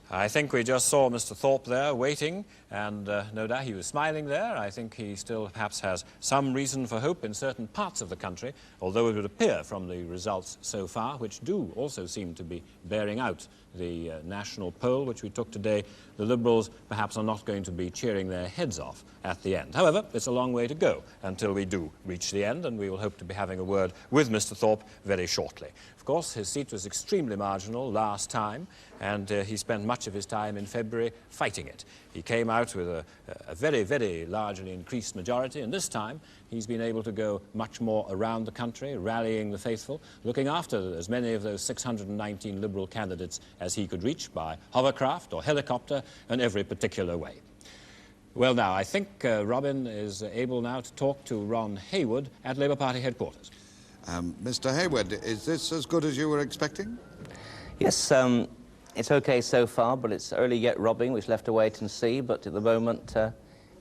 S1: I think we just saw Mr. Thorpe there waiting, And no doubt he was smiling there. I think he still perhaps has some reason for hope in certain parts of the country, although it would appear from the results so far, which do also seem to be bearing out the national poll which we took today, the Liberals perhaps are not going to be cheering their heads off at the end. However, it's a long way to go until we do reach the end, and we will hope to be having a word with Mr. Thorpe very shortly. Of course, his seat was extremely marginal last time, and he spent much of his time in February fighting it. He came out with a very, very largely increased majority, and this time he's been able to go much more around the country, rallying the faithful, looking after as many of those 619 Liberal candidates as he could reach by hovercraft or helicopter and every particular way. Well, now, I think Robin is able now to talk to Ron Hayward at Labour Party headquarters.
S20: Mr. Hayward, is this as good as you were expecting?
S5: Yes, it's okay so far, but it's early yet, Robin. We'll have to wait and see, but at the moment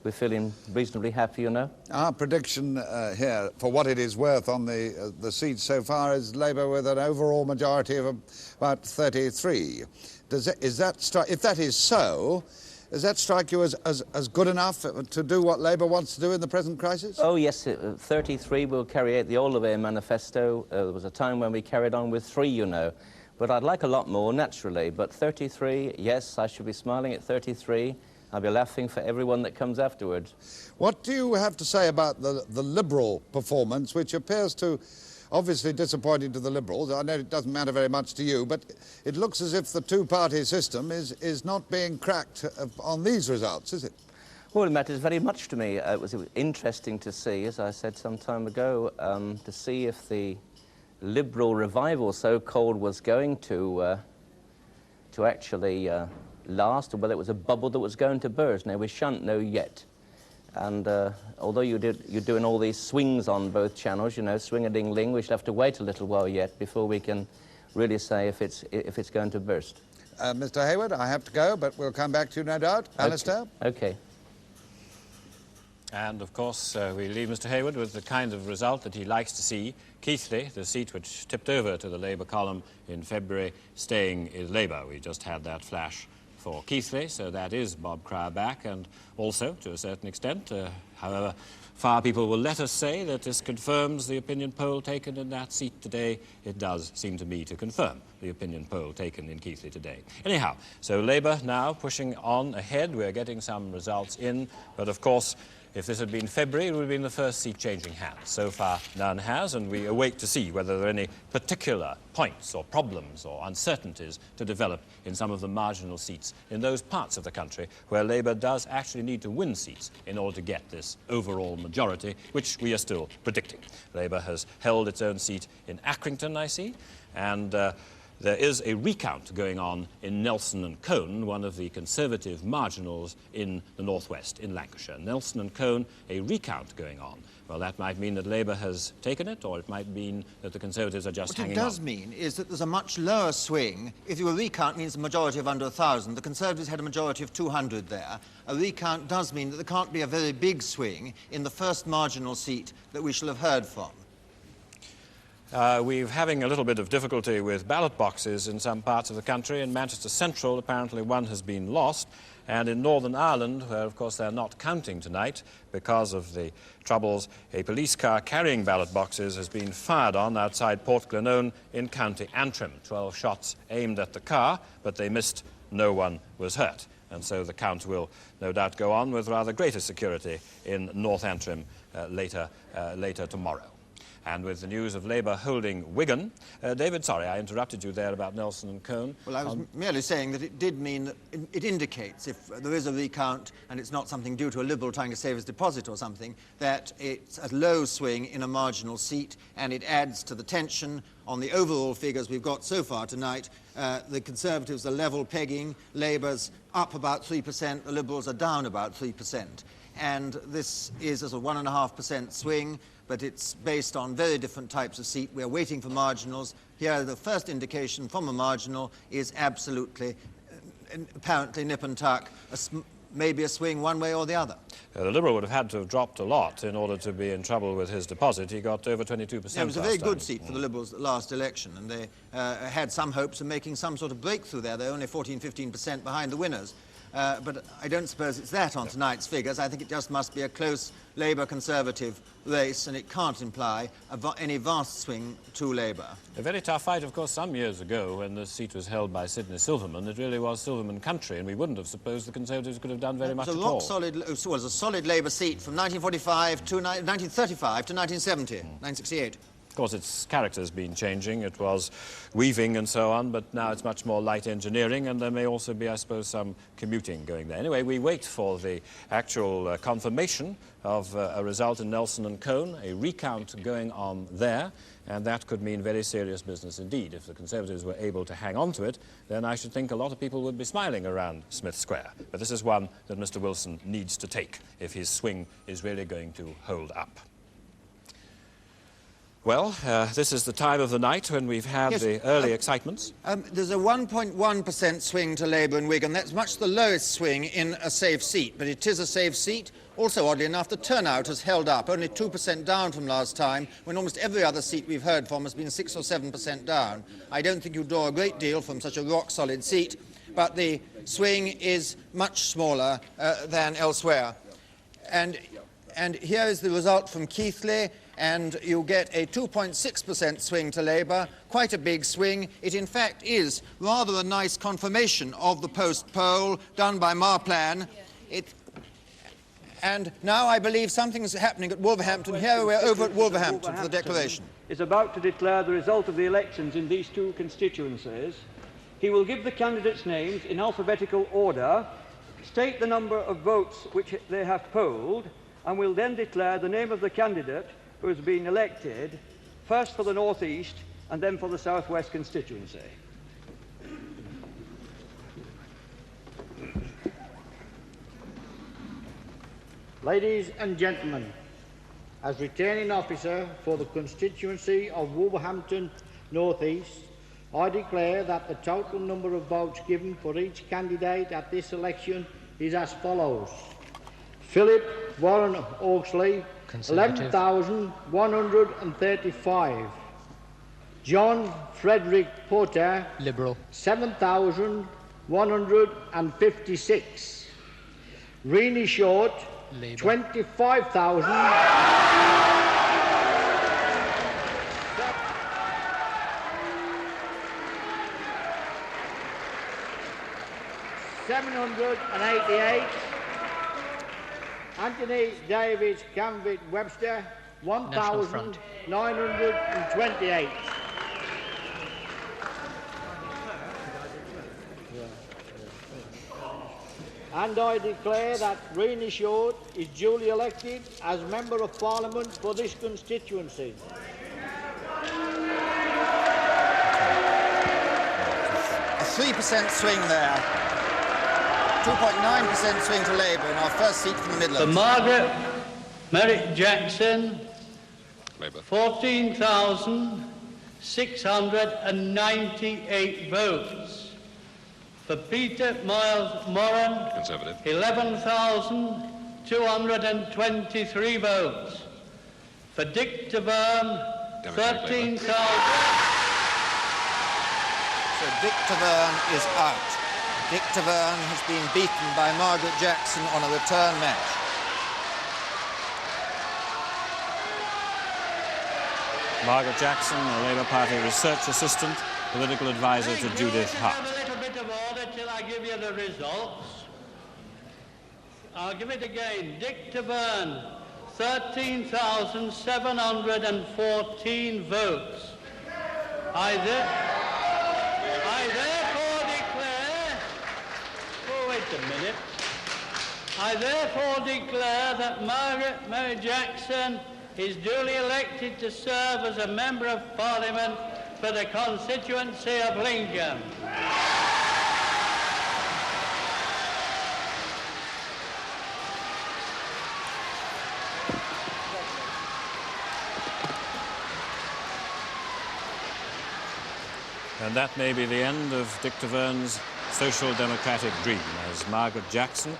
S5: we're feeling reasonably happy, you know.
S20: Our prediction here, for what it is worth on the seats so far, is Labour with an overall majority of about 33. If that is so, does that strike you as good enough to do what Labour wants to do in the present crisis?
S5: Oh, yes, 33 will carry out the Oliver manifesto. There was a time when we carried on with 3, you know. But I'd like a lot more, naturally. But 33, yes, I should be smiling at 33. I'll be laughing for everyone that comes afterwards.
S20: What do you have to say about the Liberal performance, which appears to obviously disappointing to the Liberals? I know it doesn't matter very much to you, but it looks as if the two-party system is not being cracked on these results, is it?
S5: Well, it matters very much to me. It was interesting to see, as I said some time ago, to see if the Liberal revival, so-called, was going to actually last, or whether it was a bubble that was going to burst. Now, we shan't know yet. And although you're doing all these swings on both channels, you know, swing-a-ding-ling, we shall have to wait a little while yet before we can really say if it's going to burst.
S20: Mr. Hayward, I have to go, but we'll come back to you, no doubt.
S5: Okay.
S20: Alistair?
S5: Okay.
S1: And, of course, we leave Mr. Hayward with the kind of result that he likes to see. Keighley, the seat which tipped over to the Labour column in February, staying in Labour. We just had that flash for Keighley, so that is Bob Cryer back, and also, to a certain extent, however far people will let us say that this confirms the opinion poll taken in that seat today, it does seem to me to confirm the opinion poll taken in Keighley today. Anyhow, so Labour now pushing on ahead. We're getting some results in, but of course, if this had been February, it would have been the first seat changing hands. So far, none has, and we await to see whether there are any particular points or problems or uncertainties to develop in some of the marginal seats in those parts of the country where Labour does actually need to win seats in order to get this overall majority, which we are still predicting. Labour has held its own seat in Accrington, I see, and there is a recount going on in Nelson and Colne, one of the Conservative marginals in the northwest, in Lancashire. Nelson and Colne, a recount going on. Well, that might mean that Labour has taken it, or it might mean that the Conservatives are just hanging on.
S6: What it does mean is that there's a much lower swing. If a recount means a majority of under 1,000, the Conservatives had a majority of 200 there. A recount does mean that there can't be a very big swing in the first marginal seat that we shall have heard from.
S1: We're having a little bit of difficulty with ballot boxes in some parts of the country. In Manchester Central, apparently one has been lost. And in Northern Ireland, where, of course, they're not counting tonight because of the troubles, a police car carrying ballot boxes has been fired on outside Port Glenone in County Antrim. 12 shots aimed at the car, but they missed. No one was hurt. And so the count will no doubt go on with rather greater security in North Antrim later tomorrow. And with the news of Labour holding Wigan, David, sorry, I interrupted you there about Nelson and Colne.
S6: Well, I was merely saying that it did mean that it indicates, if there is a recount and it's not something due to a Liberal trying to save his deposit or something, that it's a low swing in a marginal seat, and it adds to the tension on the overall figures we've got so far tonight. The Conservatives are level pegging, Labour's up about 3%, the Liberals are down about 3%. And this is as a 1.5% swing, but it's based on very different types of seat. We're waiting for marginals. Here, the first indication from a marginal is absolutely, apparently nip and tuck, maybe a swing one way or the other.
S1: The Liberal would have had to have dropped a lot in order to be in trouble with his deposit. He got over 22%.
S6: Yeah, it was a very good seat for the Liberals at the last election, and they had some hopes of making some sort of breakthrough there. They're only 14-15% behind the winners. but I don't suppose it's that on tonight's figures. I think it just must be a close Labour-Conservative race, and it can't imply any vast swing to Labour.
S1: A very tough fight, of course, some years ago when the seat was held by Sidney Silverman. It really was Silverman country, and we wouldn't have supposed the Conservatives could have done very much at all.
S6: It was a solid Labour seat from 1945 to 1935 to 1970, 1968.
S1: Of course, its character's been changing. It was weaving and so on, but now it's much more light engineering, and there may also be, I suppose, some commuting going there. Anyway, we wait for the actual confirmation of a result in Nelson and Cone, a recount going on there, and that could mean very serious business indeed. If the Conservatives were able to hang on to it, then I should think a lot of people would be smiling around Smith Square. But this is one that Mr. Wilson needs to take if his swing is really going to hold up. Well, this is the time of the night when we've had the early excitements.
S6: There's a 1.1% swing to Labour in Wigan. That's much the lowest swing in a safe seat, but it is a safe seat. Also, oddly enough, the turnout has held up, only 2% down from last time, when almost every other seat we've heard from has been 6 or 7% down. I don't think you draw a great deal from such a rock-solid seat, but the swing is much smaller than elsewhere. And here is the result from Keighley, and you get a 2.6% swing to Labour, quite a big swing. It in fact is rather a nice confirmation of the post poll done by Marplan. And now I believe something's happening at Wolverhampton. Here we're over at Wolverhampton for the declaration.
S7: Is about to declare the result of the elections in these two constituencies. He will give the candidates' names in alphabetical order, state the number of votes which they have polled, and will then declare the name of the candidate who has been elected, first for the North East and then for the South West constituency. Ladies and gentlemen, as returning officer for the constituency of Wolverhampton North East, I declare that the total number of votes given for each candidate at this election is as follows. Philip Warren Hawksley, 11,135. John Frederick Porter, Liberal, 7,156. Rennie Short, 25,000. 788. Anthony Davis Canvitt Webster, 1,928. And I declare that Rennie Short is duly elected as Member of Parliament for this constituency.
S6: A 3% swing there. 2.9% swing to Labour in our first seat from the Midlands.
S9: For Margaret Merritt Jackson, 14,698 votes. For Peter Miles Moran, Conservative, 11,223 votes. For Dick Taverne, 13,000.
S6: So Dick Taverne is out. Dick Taverne has been beaten by Margaret Jackson on a return match.
S1: Margaret Jackson, a Labour Party research assistant, political advisor to Judith Hart.
S9: Have a little bit of order till I give you the results. I'll give it again. Dick Taverne, 13,714 votes. I therefore declare... Oh, wait a minute. I therefore declare that Margaret Mary Jackson is duly elected to serve as a Member of Parliament for the constituency of Lincoln.
S1: And that may be the end of Dick Taverne's social democratic dream, as Margaret Jackson,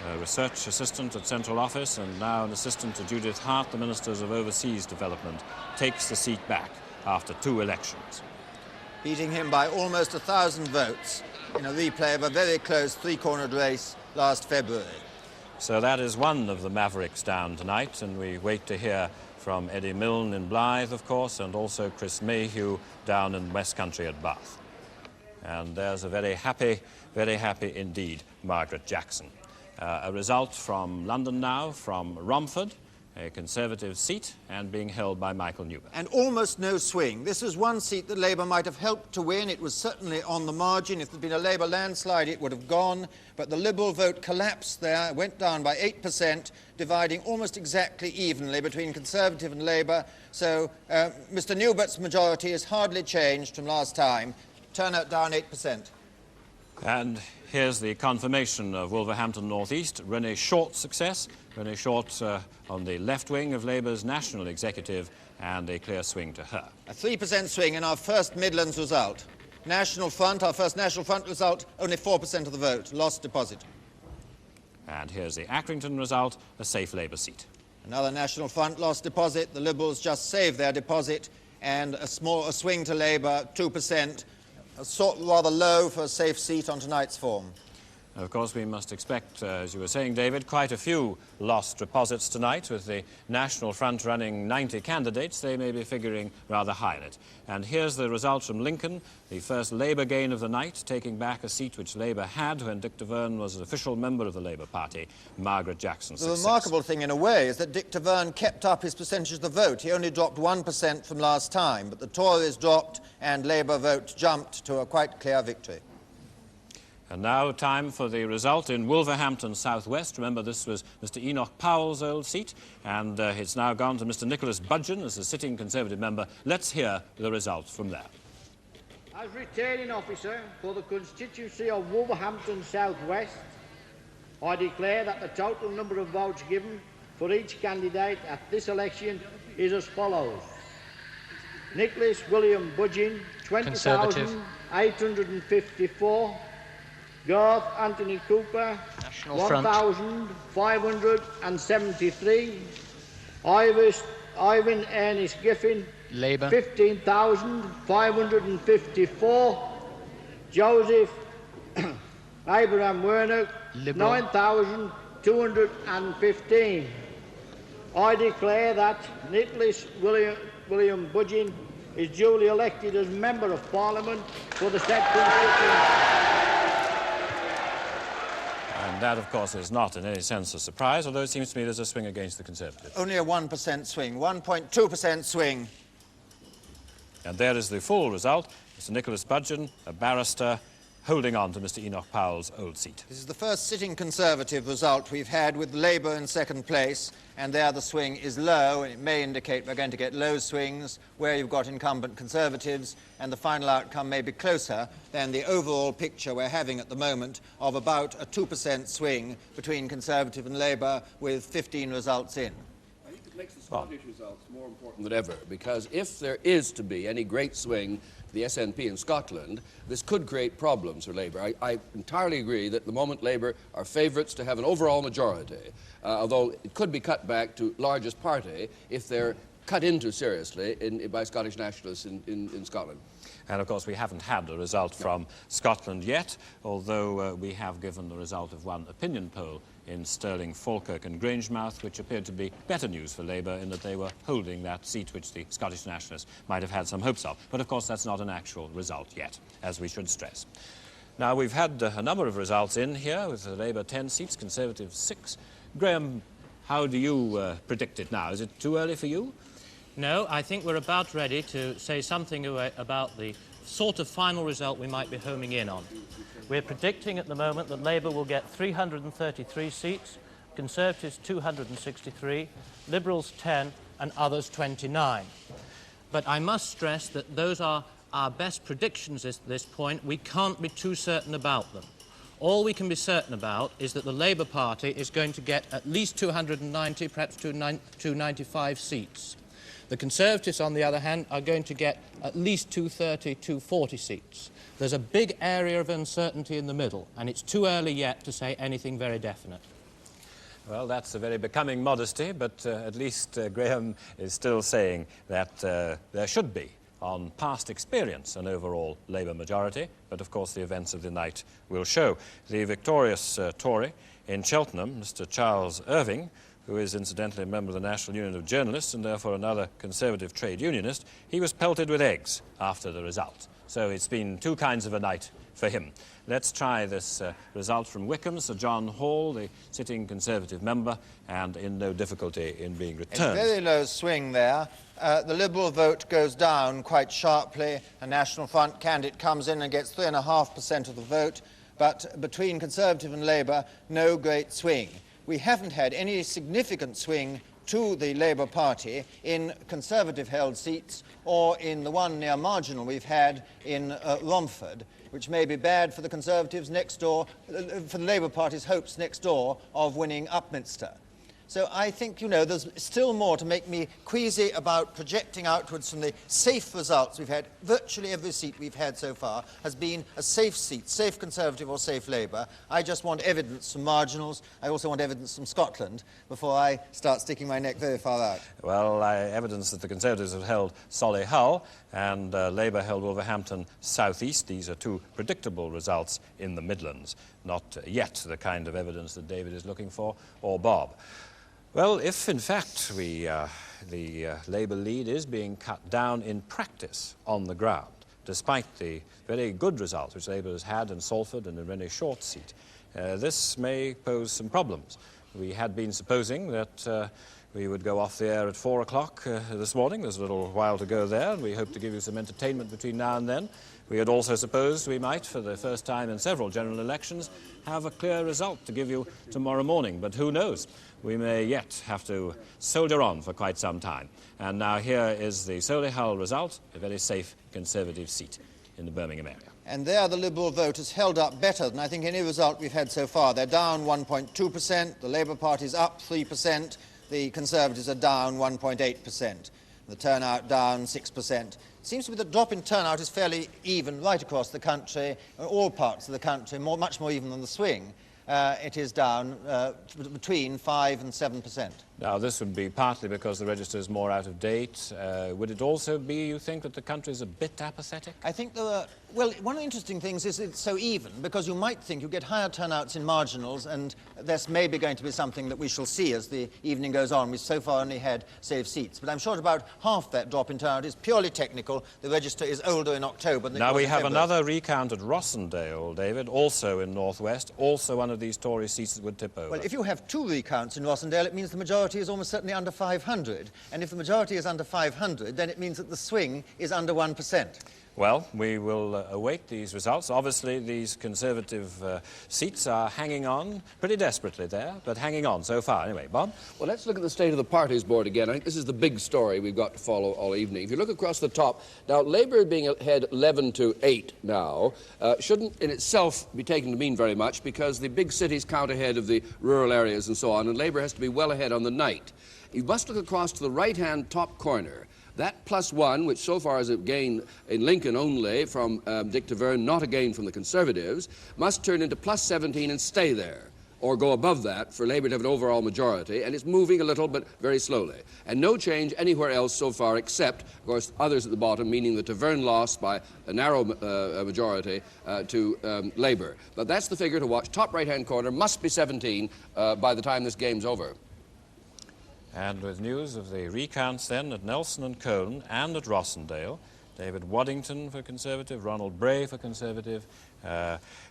S1: a research assistant at Central Office and now an assistant to Judith Hart, the Ministers of Overseas Development, takes the seat back after 2 elections.
S6: Beating him by almost 1,000 votes. in a replay of a very close three-cornered race last February.
S1: So that is one of the Mavericks down tonight, and we wait to hear from Eddie Milne in Blythe, of course, and also Chris Mayhew down in West Country at Bath. And there's a very happy indeed Margaret Jackson. A result from London now, from Romford, a Conservative seat, and being held by Michael Newman.
S6: And almost no swing. This was one seat that Labour might have helped to win. It was certainly on the margin. If there'd been a Labour landslide, it would have gone. But the Liberal vote collapsed there, went down by 8%, dividing almost exactly evenly between Conservative and Labour. So Mr. Newbert's majority has hardly changed from last time. Turnout down 8%.
S1: And here's the confirmation of Wolverhampton North East. Renee Short's success. Renee Short on the left wing of Labour's national executive, and a clear swing to her.
S6: A 3% swing in our first Midlands result. National Front, our first National Front result, only 4% of the vote, lost deposit.
S1: And here's the Accrington result, a safe Labour seat.
S6: Another National Front lost deposit. The Liberals just saved their deposit, and a swing to Labour, 2%. Rather low for a safe seat on tonight's form.
S1: Of course, we must expect, as you were saying, David, quite a few lost deposits tonight. With the National Front running 90 candidates, they may be figuring rather high in it. And here's the result from Lincoln, the first Labour gain of the night, taking back a seat which Labour had when Dick de Verne was an official member of the Labour Party, Margaret Jackson's
S6: The
S1: success.
S6: remarkable thing, in a way, is that Dick de Verne kept up his percentage of the vote. He only dropped 1% from last time, but the Tories dropped and Labour vote jumped to a quite clear victory.
S1: And now time for the result in Wolverhampton South West. Remember, this was Mr. Enoch Powell's old seat, and it's now gone to Mr. Nicholas Budgeon as a sitting Conservative member. Let's hear the result from there.
S8: As returning officer for the constituency of Wolverhampton South West, I declare that the total number of votes given for each candidate at this election is as follows. Nicholas William Budgeon, 20,854. Garth Anthony Cooper, 1,573. Ivan Ernest Giffin,
S15: Labour,
S8: 15,554. Joseph Abraham Werner, 9,215. I declare that Nicholas William Budgeon is duly elected as Member of Parliament for the said constituency.
S1: And that, of course, is not in any sense a surprise, although it seems to me there's a swing against the Conservatives.
S6: Only a 1% swing, 1.2% swing.
S1: And there is the full result. Mr. Nicholas Budgeon, a barrister, holding on to Mr. Enoch Powell's old seat.
S6: This is the first sitting Conservative result we've had, with Labour in second place, and there the swing is low, and it may indicate we're going to get low swings where you've got incumbent Conservatives, and the final outcome may be closer than the overall picture we're having at the moment of about a 2% swing between Conservative and Labour, with 15 results in.
S13: I think it makes the Scottish results more important than ever, because if there is to be any great swing for the SNP in Scotland, this could create problems for Labour. I entirely agree that at the moment Labour are favourites to have an overall majority, although it could be cut back to largest party if they're cut into seriously by Scottish nationalists in Scotland.
S1: And, of course, we haven't had a result from Scotland yet, although we have given the result of one opinion poll in Stirling, Falkirk and Grangemouth, which appeared to be better news for Labour in that they were holding that seat which the Scottish nationalists might have had some hopes of. But, of course, that's not an actual result yet, as we should stress. Now, we've had a number of results in here, with Labour 10 seats, Conservative 6. Graham, how do you predict it now? Is it too early for you?
S10: No, I think we're about ready to say something about the sort of final result we might be homing in on. We're predicting at the moment that Labour will get 333 seats, Conservatives 263, Liberals 10 and others 29. But I must stress that those are our best predictions at this point. We can't be too certain about them. All we can be certain about is that the Labour Party is going to get at least 290, perhaps 295 seats. The Conservatives, on the other hand, are going to get at least 230, 240 seats. There's a big area of uncertainty in the middle, and it's too early yet to say anything very definite.
S1: Well, that's a very becoming modesty, but at least Graham is still saying that there should be on past experience an overall Labour majority, but of course the events of the night will show. The victorious Tory in Cheltenham, Mr. Charles Irving, who is incidentally a member of the National Union of Journalists and therefore another Conservative trade unionist, he was pelted with eggs after the result. So it's been two kinds of a night for him. Let's try this result from Wickham. Sir John Hall, the sitting Conservative member, and in no difficulty in being returned.
S6: A very low swing there. The Liberal vote goes down quite sharply. A National Front candidate comes in and gets 3.5% of the vote, but between Conservative and Labour, no great swing. We haven't had any significant swing to the Labour Party in Conservative-held seats or in the one near marginal we've had in Romford, which may be bad for the Conservatives next door, for the Labour Party's hopes next door of winning Upminster. So I think, you know, there's still more to make me queasy about projecting outwards from the safe results we've had. Virtually every seat we've had so far has been a safe seat, safe Conservative or safe Labour. I just want evidence from marginals. I also want evidence from Scotland before I start sticking my neck very far out.
S1: Well, evidence that the Conservatives have held Solihull and Labour held Wolverhampton South East. These are two predictable results in the Midlands. Not yet the kind of evidence that David is looking for, or Bob. Well, if in fact the Labour lead is being cut down in practice on the ground, despite the very good results which Labour has had in Salford and in Rennie Short's seat, this may pose some problems. We had been supposing that we would go off the air at 4 o'clock this morning. There's a little while to go there, and we hope to give you some entertainment between now and then. We had also supposed we might, for the first time in several general elections, have a clear result to give you tomorrow morning. But who knows? We may yet have to soldier on for quite some time. And now here is the Solihull result, a very safe Conservative seat in the Birmingham area.
S6: And there the Liberal vote has held up better than I think any result we've had so far. They're down 1.2%, the Labour Party's up 3%, the Conservatives are down 1.8%, the turnout down 6%. It seems to me the drop in turnout is fairly even right across the country, all parts of the country, much more even than the swing. It is down between 5 and 7%.
S1: Now, this would be partly because the register is more out of date. Would it also be, you think, that the country is a bit apathetic?
S6: I think there are... Well, one of the interesting things is it's so even, because you might think you get higher turnouts in marginals, and this may be going to be something that we shall see as the evening goes on. We've so far only had safe seats. But I'm sure about half that drop in turnout is purely technical. The register is older in October than it was in February.
S1: Now, we have another recount at Rossendale, David, also in North West, also one of these Tory seats that would tip over.
S6: Well, if you have two recounts in Rossendale, it means the majority is almost certainly under 500. And if the majority is under 500, then it means that the swing is under 1%.
S1: Well, we will await these results. Obviously, these Conservative seats are hanging on pretty desperately there, but hanging on so far. Anyway, Bob?
S13: Well, let's look at the state of the parties board again. I think this is the big story we've got to follow all evening. If you look across the top, now, Labour being ahead 11-8 now shouldn't in itself be taken to mean very much, because the big cities count ahead of the rural areas and so on, and Labour has to be well ahead on the night. You must look across to the right-hand top corner. That +1, which so far is a gain in Lincoln only from Dick Taverne, not a gain from the Conservatives, must turn into +17 and stay there, or go above that for Labour to have an overall majority, and it's moving a little but very slowly. And no change anywhere else so far, except, of course, others at the bottom, meaning the Taverne loss by a narrow majority to Labour. But that's the figure to watch. Top right-hand corner must be 17 by the time this game's over.
S1: And with news of the recounts then at Nelson and Colne and at Rossendale, David Waddington for Conservative, Ronald Bray for Conservative,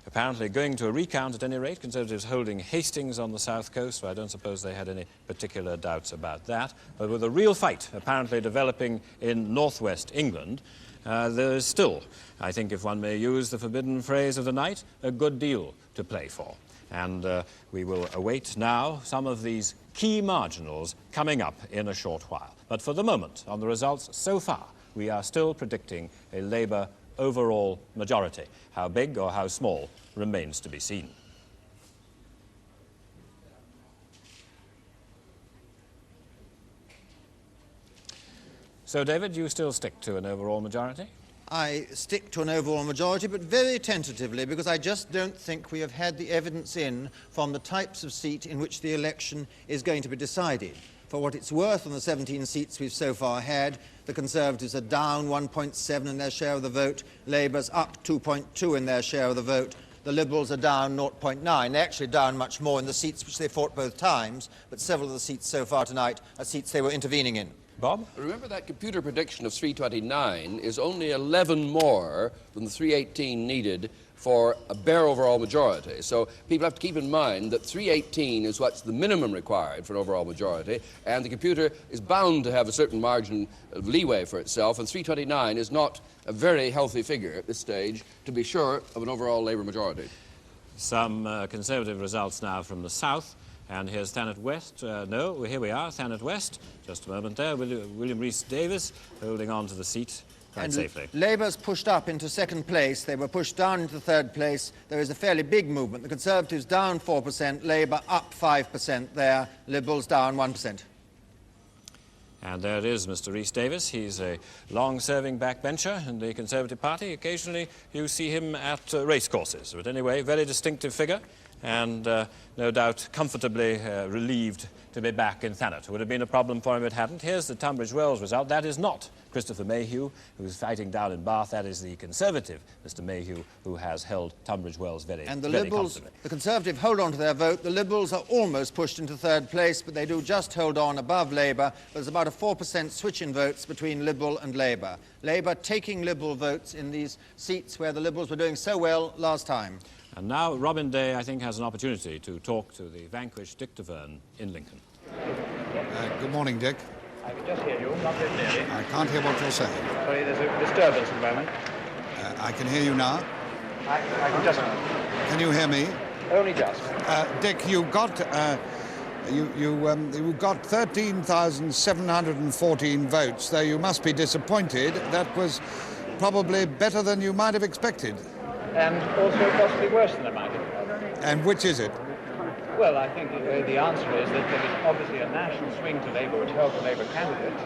S1: apparently going to a recount at any rate. Conservatives holding Hastings on the south coast, so I don't suppose they had any particular doubts about that. But with a real fight apparently developing in northwest England, there is still, I think if one may use the forbidden phrase of the night, a good deal to play for. And we will await now some of these key marginals coming up in a short while. But for the moment, on the results so far, we are still predicting a Labour overall majority. How big or how small remains to be seen. So, David, you still stick to an overall majority?
S6: I stick to an overall majority, but very tentatively, because I just don't think we have had the evidence in from the types of seat in which the election is going to be decided. For what it's worth, on the 17 seats we've so far had, the Conservatives are down 1.7 in their share of the vote, Labour's up 2.2 in their share of the vote, the Liberals are down 0.9. They're actually down much more in the seats which they fought both times, but several of the seats so far tonight are seats they were intervening in.
S1: Bob?
S13: Remember that computer prediction of 329 is only 11 more than the 318 needed for a bare overall majority. So people have to keep in mind that 318 is what's the minimum required for an overall majority, and the computer is bound to have a certain margin of leeway for itself, and 329 is not a very healthy figure at this stage to be sure of an overall Labour majority.
S1: Some Conservative results now from the south. And here's Thanet West. No, here we are, Thanet West. Just a moment there. William Rhys-Davies holding on to the seat quite safely.
S6: Labour's pushed up into second place. They were pushed down into third place. There is a fairly big movement. The Conservatives down 4%, Labour up 5% there, Liberals down 1%.
S1: And there it is, Mr. Rhys-Davies. He's a long-serving backbencher in the Conservative Party. Occasionally you see him at racecourses. But anyway, very distinctive figure. And no doubt comfortably relieved to be back in Thanet. It would have been a problem for him if it hadn't. Here's the Tunbridge Wells result. That is not Christopher Mayhew, who's fighting down in Bath. That is the Conservative, Mr. Mayhew, who has held Tunbridge Wells very
S6: And the
S1: very
S6: Liberals, the Conservative hold on to their vote. The Liberals are almost pushed into third place, but they do just hold on above Labour. There's about a 4% switch in votes between Liberal and Labour. Labour taking Liberal votes in these seats where the Liberals were doing so well last time.
S1: And now Robin Day, I think, has an opportunity to talk to the vanquished Dick Taverne in Lincoln.
S20: Good morning, Dick.
S3: I can just hear you, not very clearly.
S20: I can't hear what you're saying.
S3: Sorry, there's a disturbance at the moment.
S20: I can hear you now.
S3: I can just...
S20: Can you hear me?
S3: Only just.
S20: Dick, you got 13,714 votes, though you must be disappointed. That was probably better than you might have expected.
S3: And also possibly worse than I might have.
S20: And which is it?
S3: Well, I think the answer is that there is obviously a national swing to Labour which helped the Labour candidate.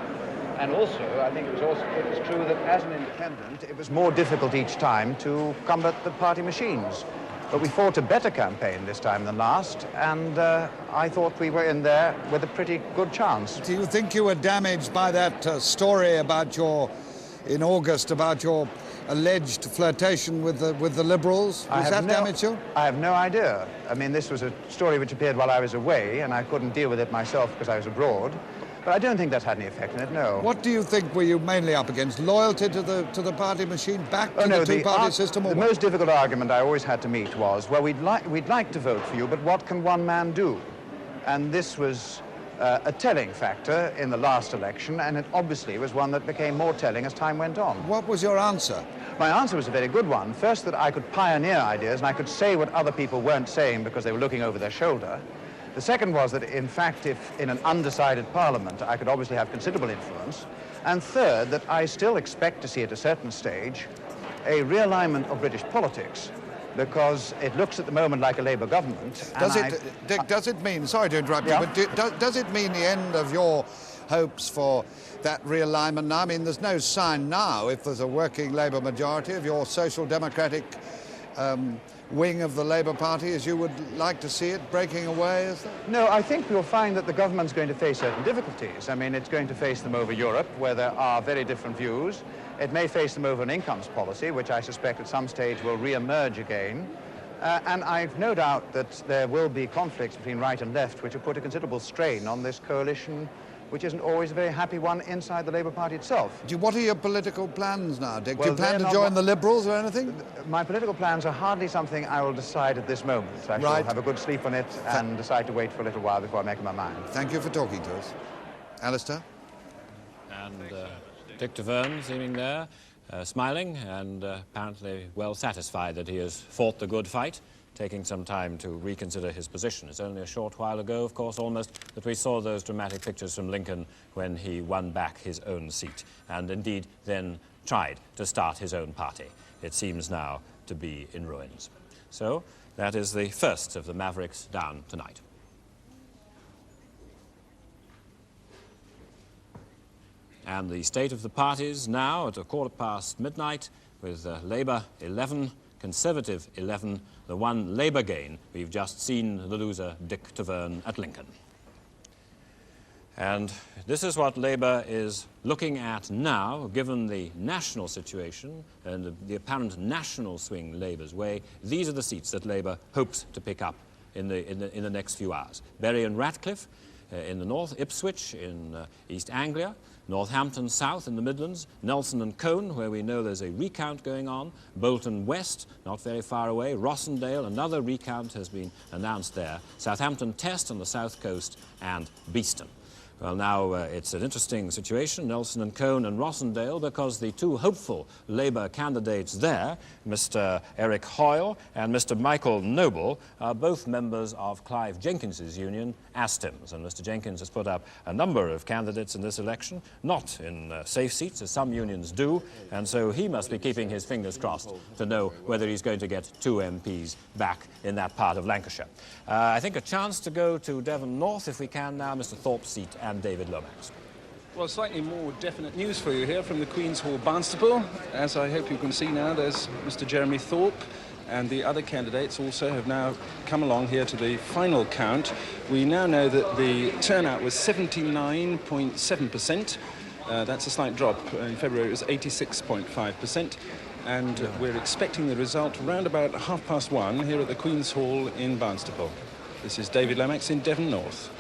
S3: And also, I think it was true that as an independent, it was more difficult each time to combat the party machines. But we fought a better campaign this time than last, and I thought we were in there with a pretty good chance.
S20: Do you think you were damaged by that story about in August, about your alleged flirtation with the Liberals? Does that damage you?
S3: I have no idea. I mean, this was a story which appeared while I was away, and I couldn't deal with it myself because I was abroad. But I don't think that's had any effect on it, no.
S20: What do you think were you mainly up against? Loyalty to the party machine, back to the two-party system?
S3: The most difficult argument I always had to meet was, well, we'd like to vote for you, but what can one man do? And this was a telling factor in the last election, and it obviously was one that became more telling as time went on.
S20: What was your answer?
S3: My answer was a very good one. First, that I could pioneer ideas and I could say what other people weren't saying because they were looking over their shoulder. The second was that, in fact, if in an undecided parliament, I could obviously have considerable influence. And third, that I still expect to see at a certain stage a realignment of British politics, because it looks at the moment like a Labour government.
S20: Dick, does it mean, sorry to interrupt you, but does it mean the end of your hopes for that realignment now? I mean, there's no sign now, if there's a working Labour majority, of your social democratic wing of the Labour Party as you would like to see it breaking away, is there?
S3: No, I think we'll find that the government's going to face certain difficulties. I mean, it's going to face them over Europe, where there are very different views. It may face them over an incomes policy, which I suspect at some stage will re-emerge again. And I've no doubt that there will be conflicts between right and left, which will put a considerable strain on this coalition, which isn't always a very happy one inside the Labour Party itself.
S20: What are your political plans now, Dick?
S3: Well,
S20: do you plan to join the Liberals or anything?
S3: My political plans are hardly something I will decide at this moment. I shall have a good sleep on it and decide to wait for a little while before I make up my mind.
S20: Thank you for talking to us. Alistair?
S1: And Dick Taverne seeming there, smiling and apparently well satisfied that he has fought the good fight, taking some time to reconsider his position. It's only a short while ago, of course, almost, that we saw those dramatic pictures from Lincoln when he won back his own seat and indeed then tried to start his own party. It seems now to be in ruins. So that is the first of the Mavericks down tonight. And the state of the parties now at midnight, with Labour 11, Conservative 11, the one Labour gain. We've just seen the loser, Dick Taverne, at Lincoln. And this is what Labour is looking at now, given the national situation and the apparent national swing Labour's way. These are the seats that Labour hopes to pick up in the next few hours. Bury and Ratcliffe in the north, Ipswich in East Anglia, Northampton South in the Midlands, Nelson and Colne, where we know there's a recount going on, Bolton West, not very far away, Rossendale, another recount has been announced there, Southampton Test on the south coast, and Beeston. Well, now it's an interesting situation, Nelson and Colne and Rossendale, because the two hopeful Labour candidates there, Mr. Eric Hoyle and Mr. Michael Noble, are both members of Clive Jenkins's union, Astims. And Mr. Jenkins has put up a number of candidates in this election, not in safe seats, as some unions do, and so he must be keeping his fingers crossed to know whether he's going to get 2 MPs back in that part of Lancashire. I think a chance to go to Devon North, if we can now, Mr. Thorpe's seat and David Lomax.
S22: Well, slightly more definite news for you here from the Queen's Hall, Barnstaple. As I hope you can see now, there's Mr. Jeremy Thorpe, and the other candidates also have now come along here to the final count. We now know that the turnout was 79.7%. That's a slight drop. In February it was 86.5%. And we're expecting the result round about 1:30 here at the Queen's Hall in Barnstaple. This is David Lomax in Devon North.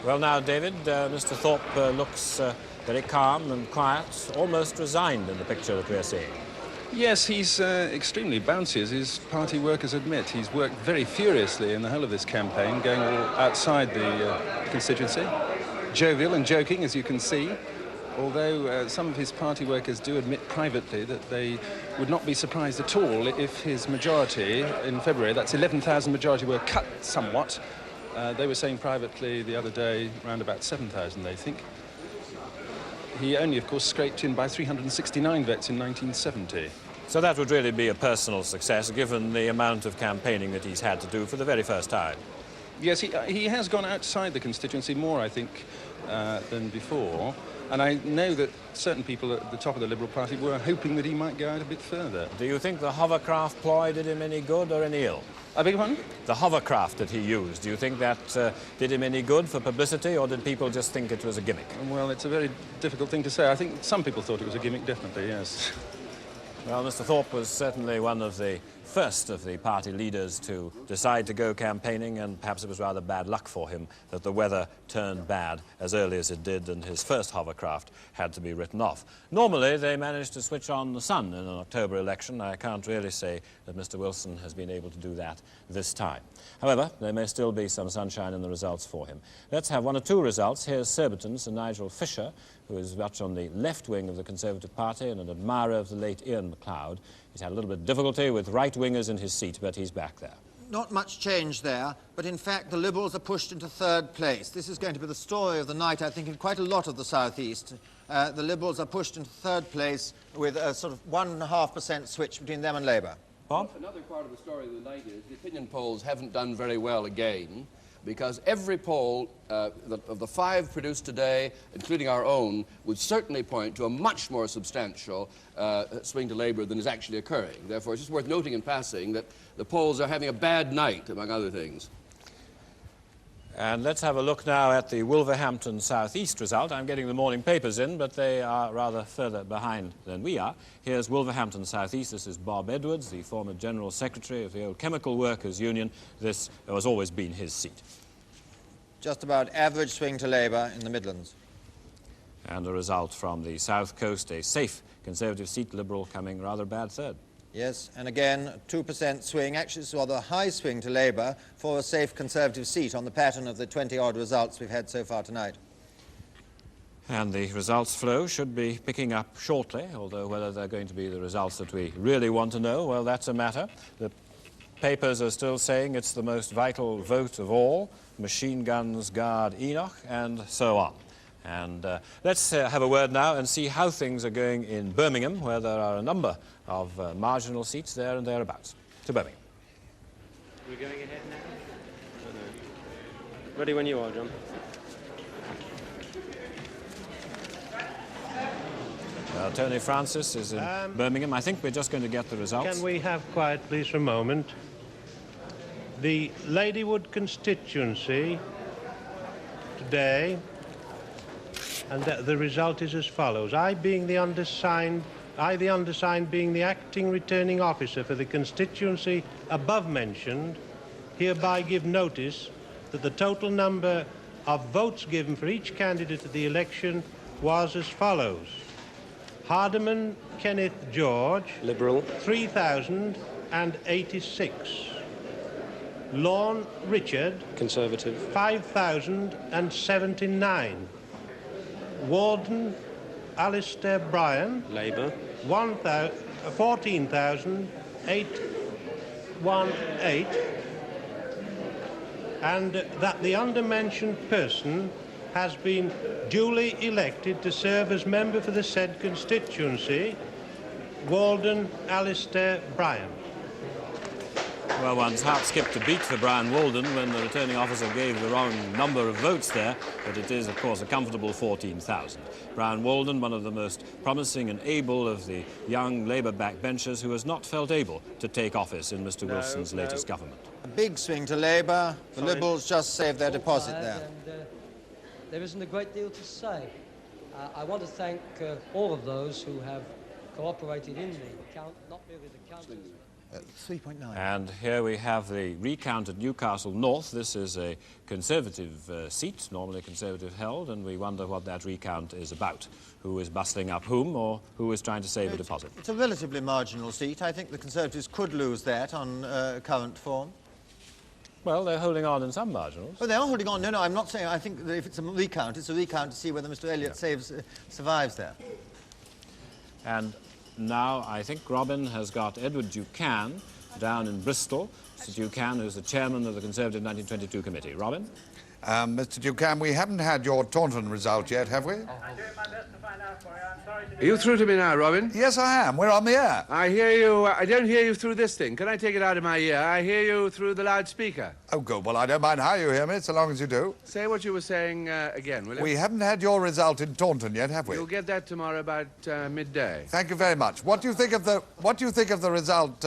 S1: Well, now, David, Mr. Thorpe looks very calm and quiet, almost resigned in the picture that we're seeing.
S22: Yes, he's extremely bouncy, as his party workers admit. He's worked very furiously in the whole of this campaign, going all outside the constituency. Jovial and joking, as you can see, although some of his party workers do admit privately that they would not be surprised at all if his majority in February, that's 11,000 majority, were cut somewhat. They were saying privately the other day around about 7,000, they think. He only, of course, scraped in by 369 votes in 1970.
S1: So that would really be a personal success, given the amount of campaigning that he's had to do for the very first time.
S22: Yes, he has gone outside the constituency more, I think, than before. And I know that certain people at the top of the Liberal Party were hoping that he might go out a bit further.
S1: Do you think the hovercraft ploy did him any good or any ill?
S22: I beg your pardon?
S1: The hovercraft that he used, do you think that did him any good for publicity, or did people just think it was a gimmick?
S22: Well, it's a very difficult thing to say. I think some people thought it was a gimmick, definitely, yes.
S1: Well, Mr. Thorpe was certainly one of the first of the party leaders to decide to go campaigning, and perhaps it was rather bad luck for him that the weather turned bad as early as it did and his first hovercraft had to be written off. Normally they managed to switch on the sun in an October election. I can't really say that Mr. Wilson has been able to do that this time. However, there may still be some sunshine in the results for him. Let's have one or two results. Here's Surbiton, Sir Nigel Fisher, who is much on the left wing of the Conservative Party and an admirer of the late Ian MacLeod. He's had a little bit of difficulty with right-wingers in his seat, but he's back there.
S6: Not much change there, but in fact the Liberals are pushed into third place. This is going to be the story of the night, I think, in quite a lot of the South East. The Liberals are pushed into third place with a sort of 1.5% switch between them and Labour.
S1: Bob?
S13: Another part of the story of the night is the opinion polls haven't done very well again, because every poll of the 5 produced today, including our own, would certainly point to a much more substantial swing to Labour than is actually occurring. Therefore, it's just worth noting in passing that the polls are having a bad night, among other things.
S1: And let's have a look now at the Wolverhampton South East result. I'm getting the morning papers in, but they are rather further behind than we are. Here's Wolverhampton South East. This is Bob Edwards, the former General Secretary of the old Chemical Workers Union. This has always been his seat.
S6: Just about average swing to Labour in the Midlands.
S1: And a result from the South Coast, a safe Conservative seat, Liberal coming rather bad third.
S6: Yes, and again, 2% swing, actually it's rather a high swing to Labour for a safe Conservative seat on the pattern of the 20-odd results we've had so far tonight.
S1: And the results flow should be picking up shortly, although whether they're going to be the results that we really want to know, well, that's a matter. The papers are still saying it's the most vital vote of all, machine guns guard Enoch, and so on. And let's have a word now and see how things are going in Birmingham, where there are a number of marginal seats there and thereabouts. To Birmingham.
S12: We're going ahead now? Ready when you are, John.
S1: Tony Francis is in Birmingham. I think we're just going to get the results.
S14: Can we have quiet, please, for a moment? The Ladywood constituency midday, and the result is as follows. I, the undersigned being the acting returning officer for the constituency above mentioned, hereby give notice that the total number of votes given for each candidate at the election was as follows. Hardeman Kenneth George,
S12: Liberal,
S14: 3,086. Lorne Richard,
S12: Conservative,
S14: 5,079. Warden Alistair Bryan,
S12: Labour,
S14: 14,818, and that the undermentioned person has been duly elected to serve as member for the said constituency, Walden Alistair Bryan.
S1: Well, one's heart skipped a beat for Brian Walden when the returning officer gave the wrong number of votes there, but it is, of course, a comfortable 14,000. Brian Walden, one of the most promising and able of the young Labour backbenchers who has not felt able to take office in Mr. Wilson's latest government.
S6: A big swing to Labour. The Liberals just saved their deposit there.
S16: And, there isn't a great deal to say. I want to thank all of those who have cooperated in the count, not merely the counters.
S6: 3.9.
S1: And here we have the recount at Newcastle North. This is a Conservative seat, normally Conservative held, and we wonder what that recount is about. Who is bustling up whom, or who is trying to save a deposit?
S6: It's a relatively marginal seat. I think the Conservatives could lose that on current form.
S1: Well, they're holding on in some marginals.
S6: Oh, they are holding on. No, I'm not saying. I think that if it's a recount to see whether Mr. Elliott survives there.
S1: And now I think Robin has got Edward Ducan down in Bristol. Mr. Ducan, who's the chairman of the Conservative 1922 committee. Robin?
S20: Mr. Ducan, we haven't had your Taunton result yet, have we?
S17: I'm doing my best to find out for you. I'm sorry to...
S21: Are you through to me now, Robin?
S20: Yes, I am. We're on the air.
S21: I hear you. I don't hear you through this thing. Can I take it out of my ear? I hear you through the loudspeaker.
S20: Oh, good. Well, I don't mind how you hear me, so long as you do.
S21: Say what you were saying again, will you?
S20: We haven't had your result in Taunton yet, have we?
S21: You'll get that tomorrow about midday.
S20: Thank you very much. What do you think of the result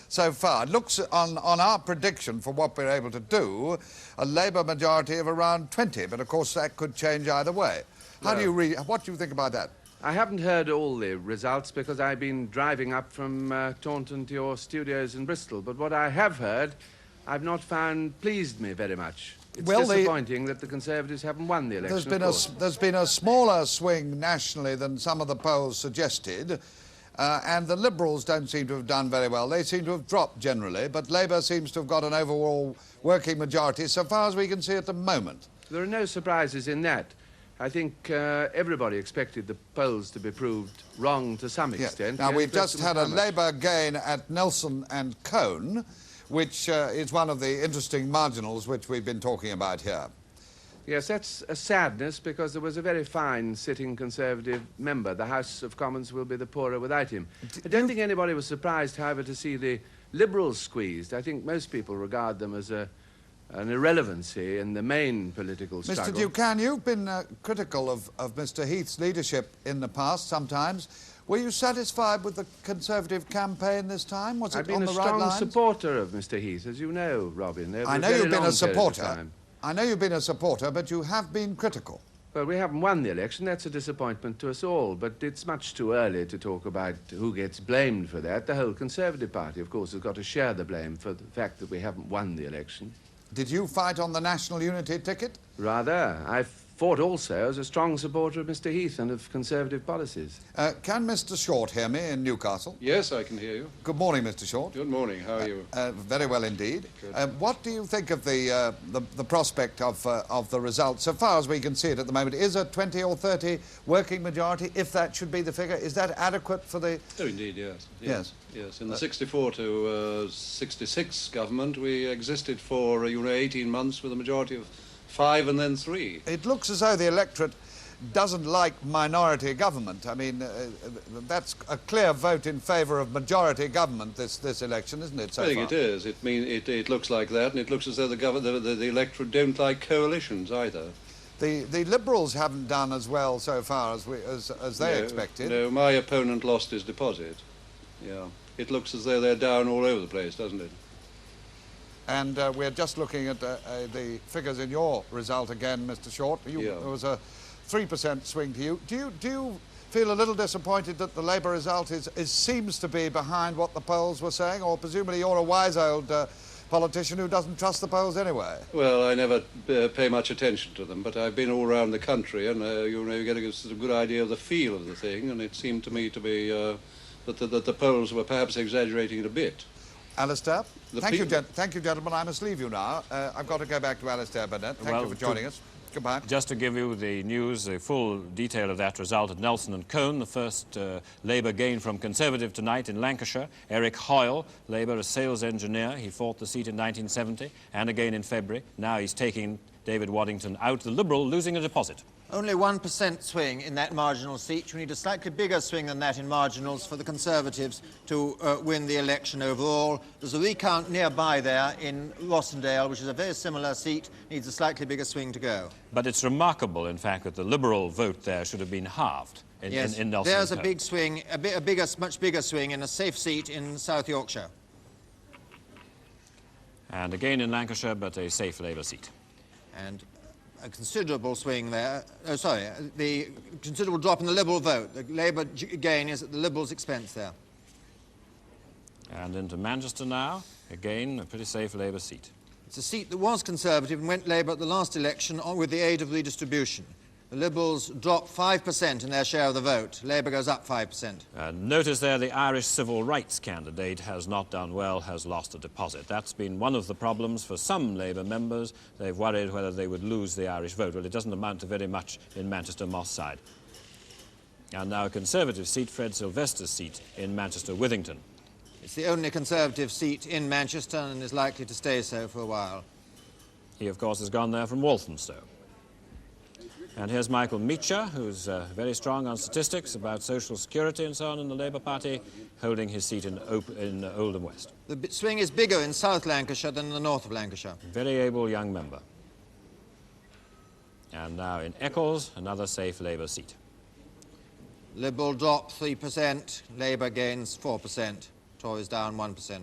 S20: so far? It looks, on our prediction for what we're able to do, a Labour majority of around 20, but of course that could change either way. What do you think about that?
S21: I haven't heard all the results because I've been driving up from Taunton to your studios in Bristol, but what I have heard, I've not found pleased me very much. It's disappointing that the Conservatives haven't won the election.
S20: There's been a smaller swing nationally than some of the polls suggested. And the Liberals don't seem to have done very well. They seem to have dropped generally, but Labour seems to have got an overall working majority so far as we can see at the moment.
S21: There are no surprises in that. I think everybody expected the polls to be proved wrong to some extent.
S20: Now, we've just had a Labour gain at Nelson and Cone, which is one of the interesting marginals which we've been talking about here.
S21: Yes, that's a sadness because there was a very fine sitting Conservative member. The House of Commons will be the poorer without him. I don't think anybody was surprised, however, to see the Liberals squeezed. I think most people regard them as an irrelevancy in the main political struggle.
S20: Mr. Ducan, you've been critical of Mr. Heath's leadership in the past sometimes. Were you satisfied with the Conservative campaign this time? Was it on the right lines?
S21: I've been a strong supporter of Mr. Heath, as you know, Robin.
S20: I know you've been a supporter. I know you've been a supporter, but you have been critical.
S21: Well, we haven't won the election. That's a disappointment to us all, but it's much too early to talk about who gets blamed for that. The whole Conservative Party, of course, has got to share the blame for the fact that we haven't won the election.
S20: Did you fight on the National Unity ticket?
S21: Rather. I fought also as a strong supporter of Mr. Heath and of Conservative policies.
S20: Can Mr. Short hear me in Newcastle?
S24: Yes, I can hear you.
S20: Good morning, Mr. Short.
S24: Good morning. How are you?
S20: Very well indeed. What do you think of the prospect of the result, so far as we can see it at the moment? Is a 20 or 30 working majority, if that should be the figure, is that adequate for the...
S24: Oh, indeed, yes.
S20: Yes.
S24: Yes, in the 64 to 66 government, we existed for, 18 months with a majority of 5 and then 3.
S20: It looks as though the electorate doesn't like minority government. I mean, that's a clear vote in favour of majority government this election, isn't it, so
S24: I think
S20: far?
S24: it is. It looks like that, and it looks as though the electorate don't like coalitions either.
S20: The Liberals haven't done as well so far as they expected.
S24: No, my opponent lost his deposit. Yeah. It looks as though they're down all over the place, doesn't it?
S20: And we're just looking at the figures in your result again, Mr. Short. There was a 3% swing to you. Do you feel a little disappointed that the Labour result seems to be behind what the polls were saying, or presumably you're a wise old politician who doesn't trust the polls anyway?
S24: Well, I never pay much attention to them, but I've been all around the country, and you're getting a sort of good idea of the feel of the thing, and it seemed to me to be that the polls were perhaps exaggerating it a bit.
S20: Alistair? Thank you, gentlemen. I must leave you now. I've got to go back to Alistair Burnett. Thank you for joining us. Goodbye.
S1: Just to give you the news, the full detail of that result at Nelson and Cone, the first Labour gain from Conservative tonight in Lancashire. Eric Hoyle, Labour, a sales engineer. He fought the seat in 1970 and again in February. Now he's taking David Waddington out, the Liberal losing a deposit.
S6: Only 1% swing in that marginal seat. We need a slightly bigger swing than that in marginals for the Conservatives to win the election overall. There's a recount nearby there in Rossendale, which is a very similar seat, needs a slightly bigger swing to go.
S1: But it's remarkable, in fact, that the Liberal vote there should have been halved in Nelson.
S6: There's a big swing, much bigger swing in a safe seat in South Yorkshire.
S1: And again in Lancashire, but a safe Labour seat.
S6: And a considerable swing there. Oh, sorry, the considerable drop in the Liberal vote. The Labour gain is at the Liberals' expense there.
S1: And into Manchester now, again, a pretty safe Labour seat.
S6: It's a seat that was Conservative and went Labour at the last election with the aid of redistribution. The Liberals drop 5% in their share of the vote. Labour goes up 5%.
S1: Notice there the Irish civil rights candidate has not done well, has lost a deposit. That's been one of the problems for some Labour members. They've worried whether they would lose the Irish vote. Well, it doesn't amount to very much in Manchester Moss side. And now a Conservative seat, Fred Sylvester's seat in Manchester Withington.
S6: It's the only Conservative seat in Manchester and is likely to stay so for a while.
S1: He, of course, has gone there from Walthamstow. And here's Michael Meacher, who's very strong on statistics about social security and so on in the Labour Party, holding his seat in Oldham West.
S6: The swing is bigger in South Lancashire than in the north of Lancashire.
S1: Very able young member. And now in Eccles, another safe Labour seat.
S6: Liberal drop 3%, Labour gains 4%, Tories down 1%.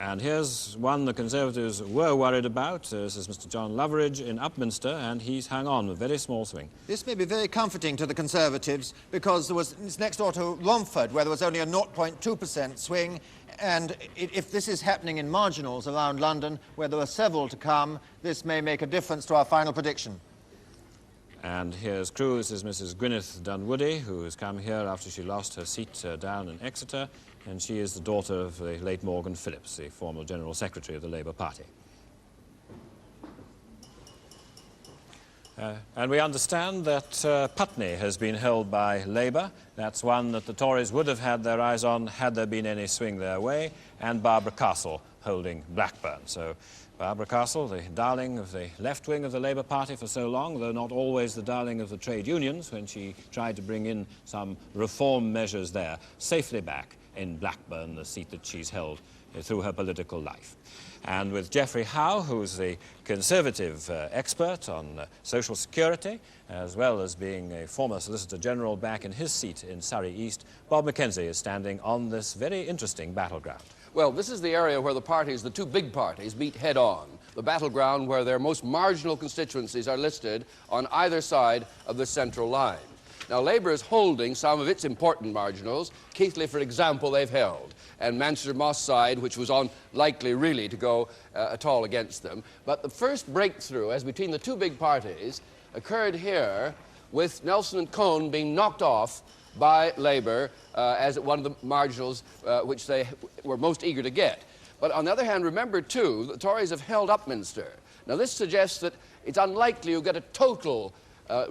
S1: And here's one the Conservatives were worried about. This is Mr. John Loveridge in Upminster, and he's hung on with a very small swing.
S6: This may be very comforting to the Conservatives because it's next door to Romford, where there was only a 0.2% swing, and if this is happening in marginals around London, where there are several to come, this may make a difference to our final prediction.
S1: And here's Crewe. This is Mrs. Gwyneth Dunwoody, who has come here after she lost her seat down in Exeter. And she is the daughter of the late Morgan Phillips, the former General Secretary of the Labour Party. And we understand that Putney has been held by Labour. That's one that the Tories would have had their eyes on had there been any swing their way, and Barbara Castle holding Blackburn. So Barbara Castle, the darling of the left wing of the Labour Party for so long, though not always the darling of the trade unions when she tried to bring in some reform measures there, safely back in Blackburn, the seat that she's held through her political life. And with Geoffrey Howe, who's the Conservative expert on social security, as well as being a former Solicitor General back in his seat in Surrey East, Bob Mackenzie is standing on this very interesting battleground.
S13: Well, this is the area where the parties, the two big parties, meet head-on. The battleground where their most marginal constituencies are listed on either side of the central line. Now, Labour is holding some of its important marginals. Keighley, for example, they've held. And Manchester Moss side, which was unlikely really to go at all against them. But the first breakthrough, as between the two big parties, occurred here with Nelson and Cone being knocked off by Labour as one of the marginals which they were most eager to get. But on the other hand, remember, too, the Tories have held Upminster. Now, this suggests that it's unlikely you'll get a total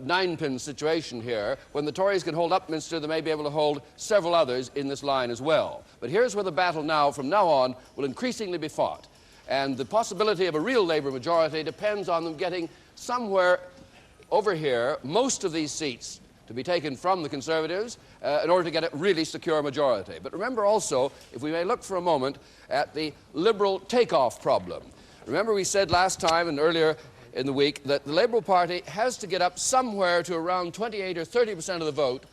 S13: nine-pin situation here. When the Tories can hold Upminster, they may be able to hold several others in this line as well. But here's where the battle now, from now on, will increasingly be fought. And the possibility of a real Labour majority depends on them getting somewhere over here most of these seats to be taken from the Conservatives in order to get a really secure majority. But remember also, if we may look for a moment at the Liberal takeoff problem. Remember we said last time and earlier in the week that the Liberal Party has to get up somewhere to around 28 or 30% of the vote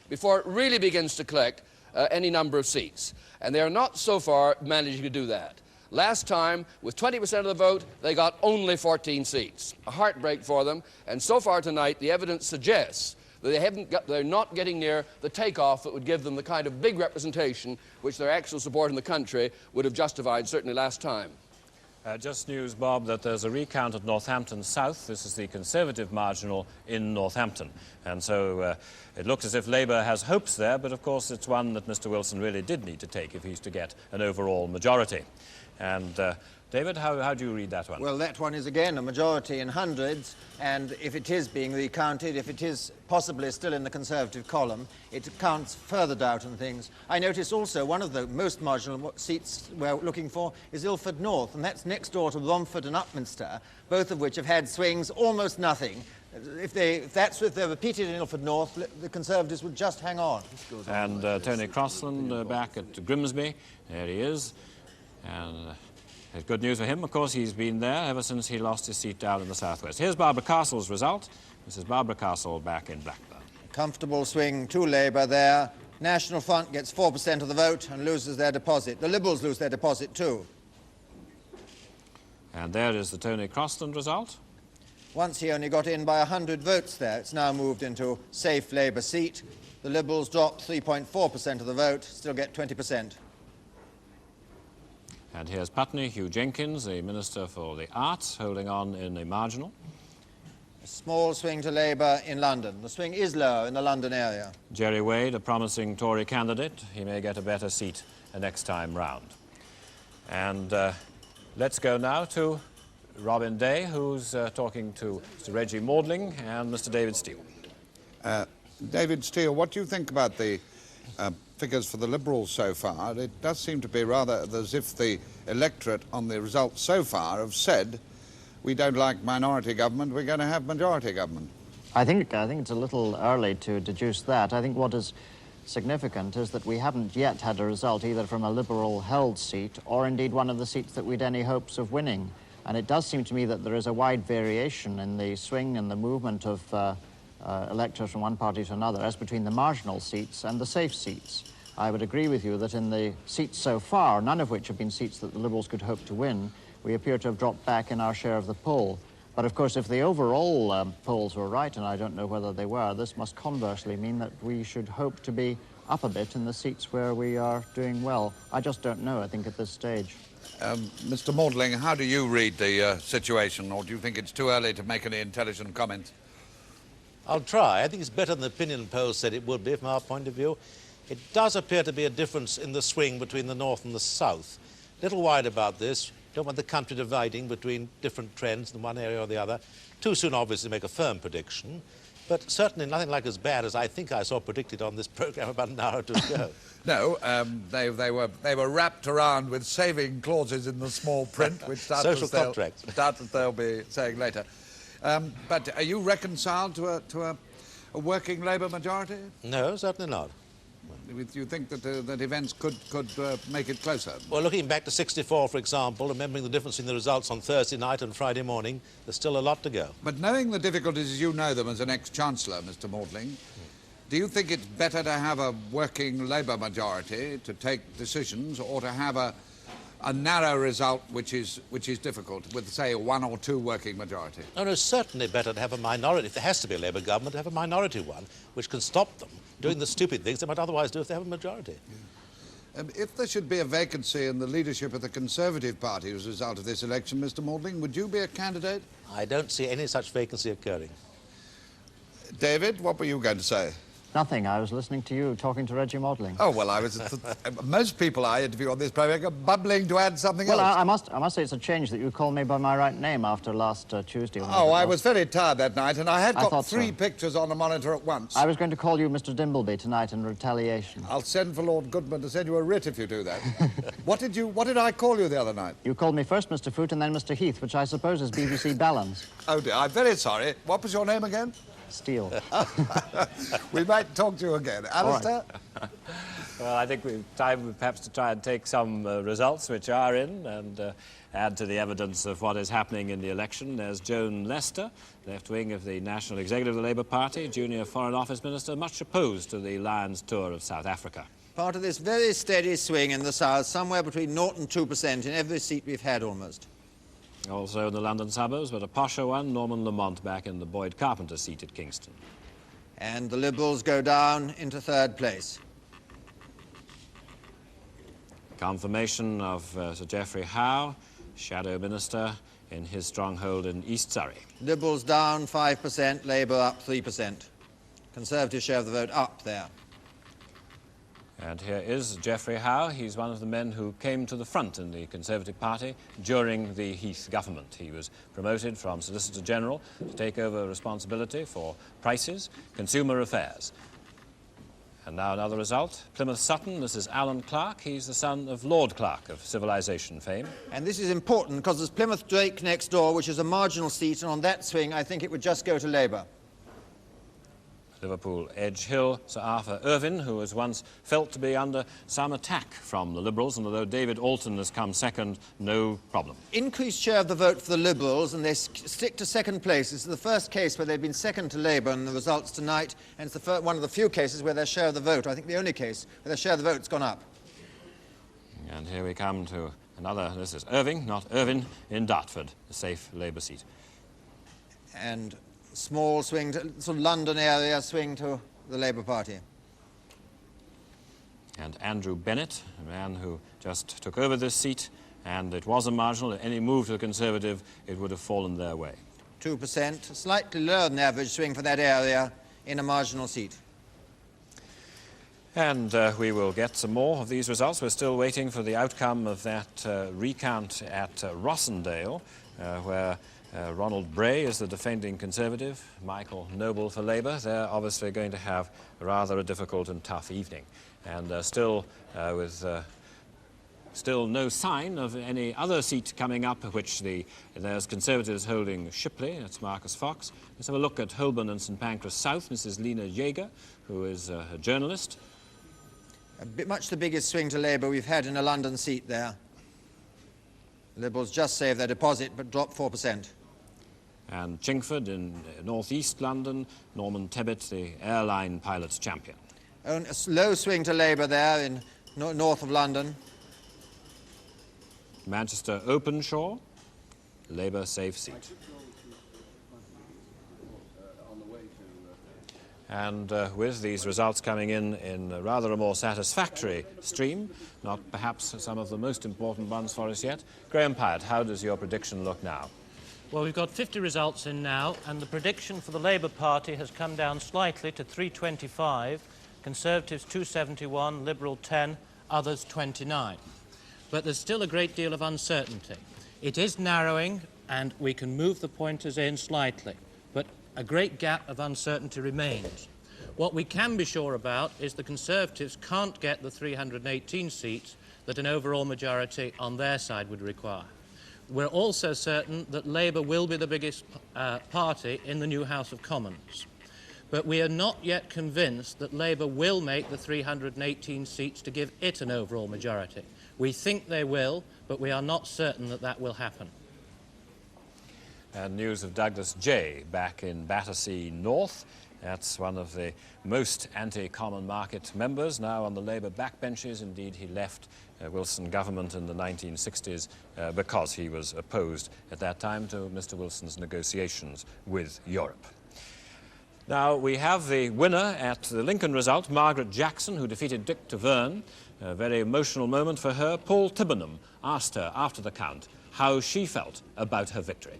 S13: before it really begins to click any number of seats. And they are not so far managing to do that. Last time, with 20% of the vote, they got only 14 seats. A heartbreak for them. And so far tonight, the evidence suggests that they're not getting near the takeoff that would give them the kind of big representation which their actual support in the country would have justified, certainly last time.
S1: Just news, Bob, that there's a recount at Northampton South. This is the Conservative marginal in Northampton. And so it looks as if Labour has hopes there, but of course it's one that Mr. Wilson really did need to take if he's to get an overall majority. And David, how do you read that one?
S6: Well, that one is again a majority in hundreds, and if it is being recounted, if it is possibly still in the Conservative column, it counts further doubt on things. I notice also one of the most marginal seats we're looking for is Ilford North, and that's next door to Romford and Upminster, both of which have had swings almost nothing. If they're repeated in Ilford North, the Conservatives would just hang on.
S1: And Tony Crossland back at Grimsby. There he is. And it's good news for him. Of course, he's been there ever since he lost his seat down in the southwest. Here's Barbara Castle's result. This is Barbara Castle back in Blackburn.
S6: Comfortable swing to Labour there. National Front gets 4% of the vote and loses their deposit. The Liberals lose their deposit too.
S1: And there is the Tony Crossland result.
S6: Once he only got in by 100 votes there. It's now moved into safe Labour seat. The Liberals drop 3.4% of the vote, still get 20%.
S1: And here's Putney, Hugh Jenkins, the Minister for the Arts, holding on in a marginal.
S6: A small swing to Labour in London. The swing is lower in the London area.
S1: Jerry Wade, a promising Tory candidate. He may get a better seat next time round. And let's go now to Robin Day, who's talking to Mr. Reggie Maudling and Mr. David Steele.
S20: David Steele, what do you think about the figures for the Liberals so far? It does seem to be rather as if the electorate on the results so far have said, we don't like minority government, we're going to have majority government.
S2: I think it's a little early to deduce that. I think what is significant is that we haven't yet had a result either from a Liberal-held seat or indeed one of the seats that we'd any hopes of winning. And it does seem to me that there is a wide variation in the swing and the movement of electors from one party to another as between the marginal seats and the safe seats. I would agree with you that in the seats so far, none of which have been seats that the Liberals could hope to win, we appear to have dropped back in our share of the poll. But of course, if the overall polls were right, and I don't know whether they were, this must conversely mean that we should hope to be up a bit in the seats where we are doing well. I just don't know, I think, at this stage.
S20: Mr. Maudling, how do you read the situation, or do you think it's too early to make any intelligent comments?
S11: I'll try. I think it's better than the opinion polls said it would be from our point of view. It does appear to be a difference in the swing between the north and the south. A little worried about this. Don't want the country dividing between different trends in one area or the other. Too soon, obviously, to make a firm prediction. But certainly nothing like as bad as I think I saw predicted on this programme about an hour or two ago.
S20: No, they were wrapped around with saving clauses in the small print, which
S11: social contracts.
S20: Doubtless they'll be saying later. But are you reconciled to a working Labour majority?
S11: No, certainly not.
S20: Do you think that events could make it closer?
S11: Well, looking back to '64, for example, remembering the difference in the results on Thursday night and Friday morning, there's still a lot to go.
S20: But knowing the difficulties as you know them as an ex-Chancellor, Mr. Maudling, do you think it's better to have a working Labour majority to take decisions, or to have a narrow result which is difficult, with, say, a 1 or 2 working majority?
S11: No, it's certainly better to have a minority, if there has to be a Labour government, to have a minority one, which can stop them doing the stupid things they might otherwise do if they have a majority.
S20: Yeah. If there should be a vacancy in the leadership of the Conservative Party as a result of this election, Mr. Maudling, would you be a candidate?
S11: I don't see any such vacancy occurring.
S20: David, what were you going to say?
S2: Nothing. I was listening to you talking to Reggie Maudling.
S20: Oh, well, I was... most people I interview on this programme are bubbling to add something else.
S2: Well, I must say it's a change that you call me by my right name after last Tuesday.
S20: Oh, I was very tired that night, and I had got 3 pictures on the monitor at once.
S2: I was going to call you Mr. Dimbleby tonight in retaliation.
S20: I'll send for Lord Goodman to send you a writ if you do that. What did I call you the other night?
S2: You called me first Mr. Foot and then Mr. Heath, which I suppose is BBC Balance.
S20: Oh, dear, I'm very sorry. What was your name again?
S2: Steele.
S20: We might talk to you again. Alistair?
S1: Right. Well, I think we've time perhaps to try and take some results which are in and add to the evidence of what is happening in the election. There's Joan Lester, left wing of the National Executive of the Labour Party, junior Foreign Office Minister, much opposed to the Lions tour of South Africa.
S6: Part of this very steady swing in the South, somewhere between 0 and 2% in every seat we've had almost.
S1: Also in the London suburbs, but a posher one, Norman Lamont back in the Boyd Carpenter seat at Kingston.
S6: And the Liberals go down into third place.
S1: Confirmation of Sir Geoffrey Howe, Shadow Minister, in his stronghold in East Surrey.
S6: Liberals down 5%, Labour up 3%. Conservative share of the vote up there.
S1: And here is Geoffrey Howe. He's one of the men who came to the front in the Conservative Party during the Heath government. He was promoted from Solicitor General to take over responsibility for prices, consumer affairs. And now another result. Plymouth Sutton, this is Alan Clark. He's the son of Lord Clark of Civilization fame.
S6: And this is important because there's Plymouth Drake next door, which is a marginal seat, and on that swing I think it would just go to Labour.
S1: Liverpool Edge Hill, Sir Arthur Irvine, who was once felt to be under some attack from the Liberals, and although David Alton has come second, no problem.
S6: Increased share of the vote for the Liberals, and they stick to second place. This is the first case where they've been second to Labour in the results tonight, and it's one of the few cases where their share of the vote, I think the only case, where their share of the vote's gone up.
S1: And here we come to another, this is Irving, not Irvine, in Dartford, a safe Labour seat.
S6: And small swing, to, sort of London area swing to the Labour Party.
S1: And Andrew Bennett, a man who just took over this seat, and it was a marginal. Any move to the Conservative, it would have fallen their way.
S6: 2%, slightly lower than average swing for that area in a marginal seat.
S1: And we will get some more of these results. We're still waiting for the outcome of that recount at Rossendale, where Ronald Bray is the defending Conservative, Michael Noble for Labour. They're obviously going to have rather a difficult and tough evening. And still no sign of any other seat coming up, which there's Conservatives holding Shipley, that's Marcus Fox. Let's have a look at Holborn and St Pancras South, Mrs. Lena Jaeger, who is a journalist.
S6: Much the biggest swing to Labour we've had in a London seat there. Liberals just saved their deposit, but dropped 4%.
S1: And Chingford in north-east London, Norman Tebbit, the airline pilots champion.
S6: A low swing to Labour there in north of London.
S1: Manchester Openshaw, Labour safe seat. And with these results coming in rather a more satisfactory stream, not perhaps some of the most important ones for us yet, Graham Pyatt, how does your prediction look now?
S10: Well, we've got 50 results in now, and the prediction for the Labour Party has come down slightly to 325, Conservatives 271, Liberal 10, others 29. But there's still a great deal of uncertainty. It is narrowing, and we can move the pointers in slightly, but a great gap of uncertainty remains. What we can be sure about is the Conservatives can't get the 318 seats that an overall majority on their side would require. We're also certain that Labour will be the biggest party in the new House of Commons. But we are not yet convinced that Labour will make the 318 seats to give it an overall majority. We think they will, but we are not certain that that will happen.
S1: And news of Douglas Jay back in Battersea North. That's one of the most anti-common market members, now on the Labour backbenches. Indeed, he left Wilson government in the 1960s because he was opposed at that time to Mr. Wilson's negotiations with Europe. Now, we have the winner at the Lincoln result, Margaret Jackson, who defeated Dick Taverne. A very emotional moment for her. Paul Tibbenham asked her after the count how she felt about her victory.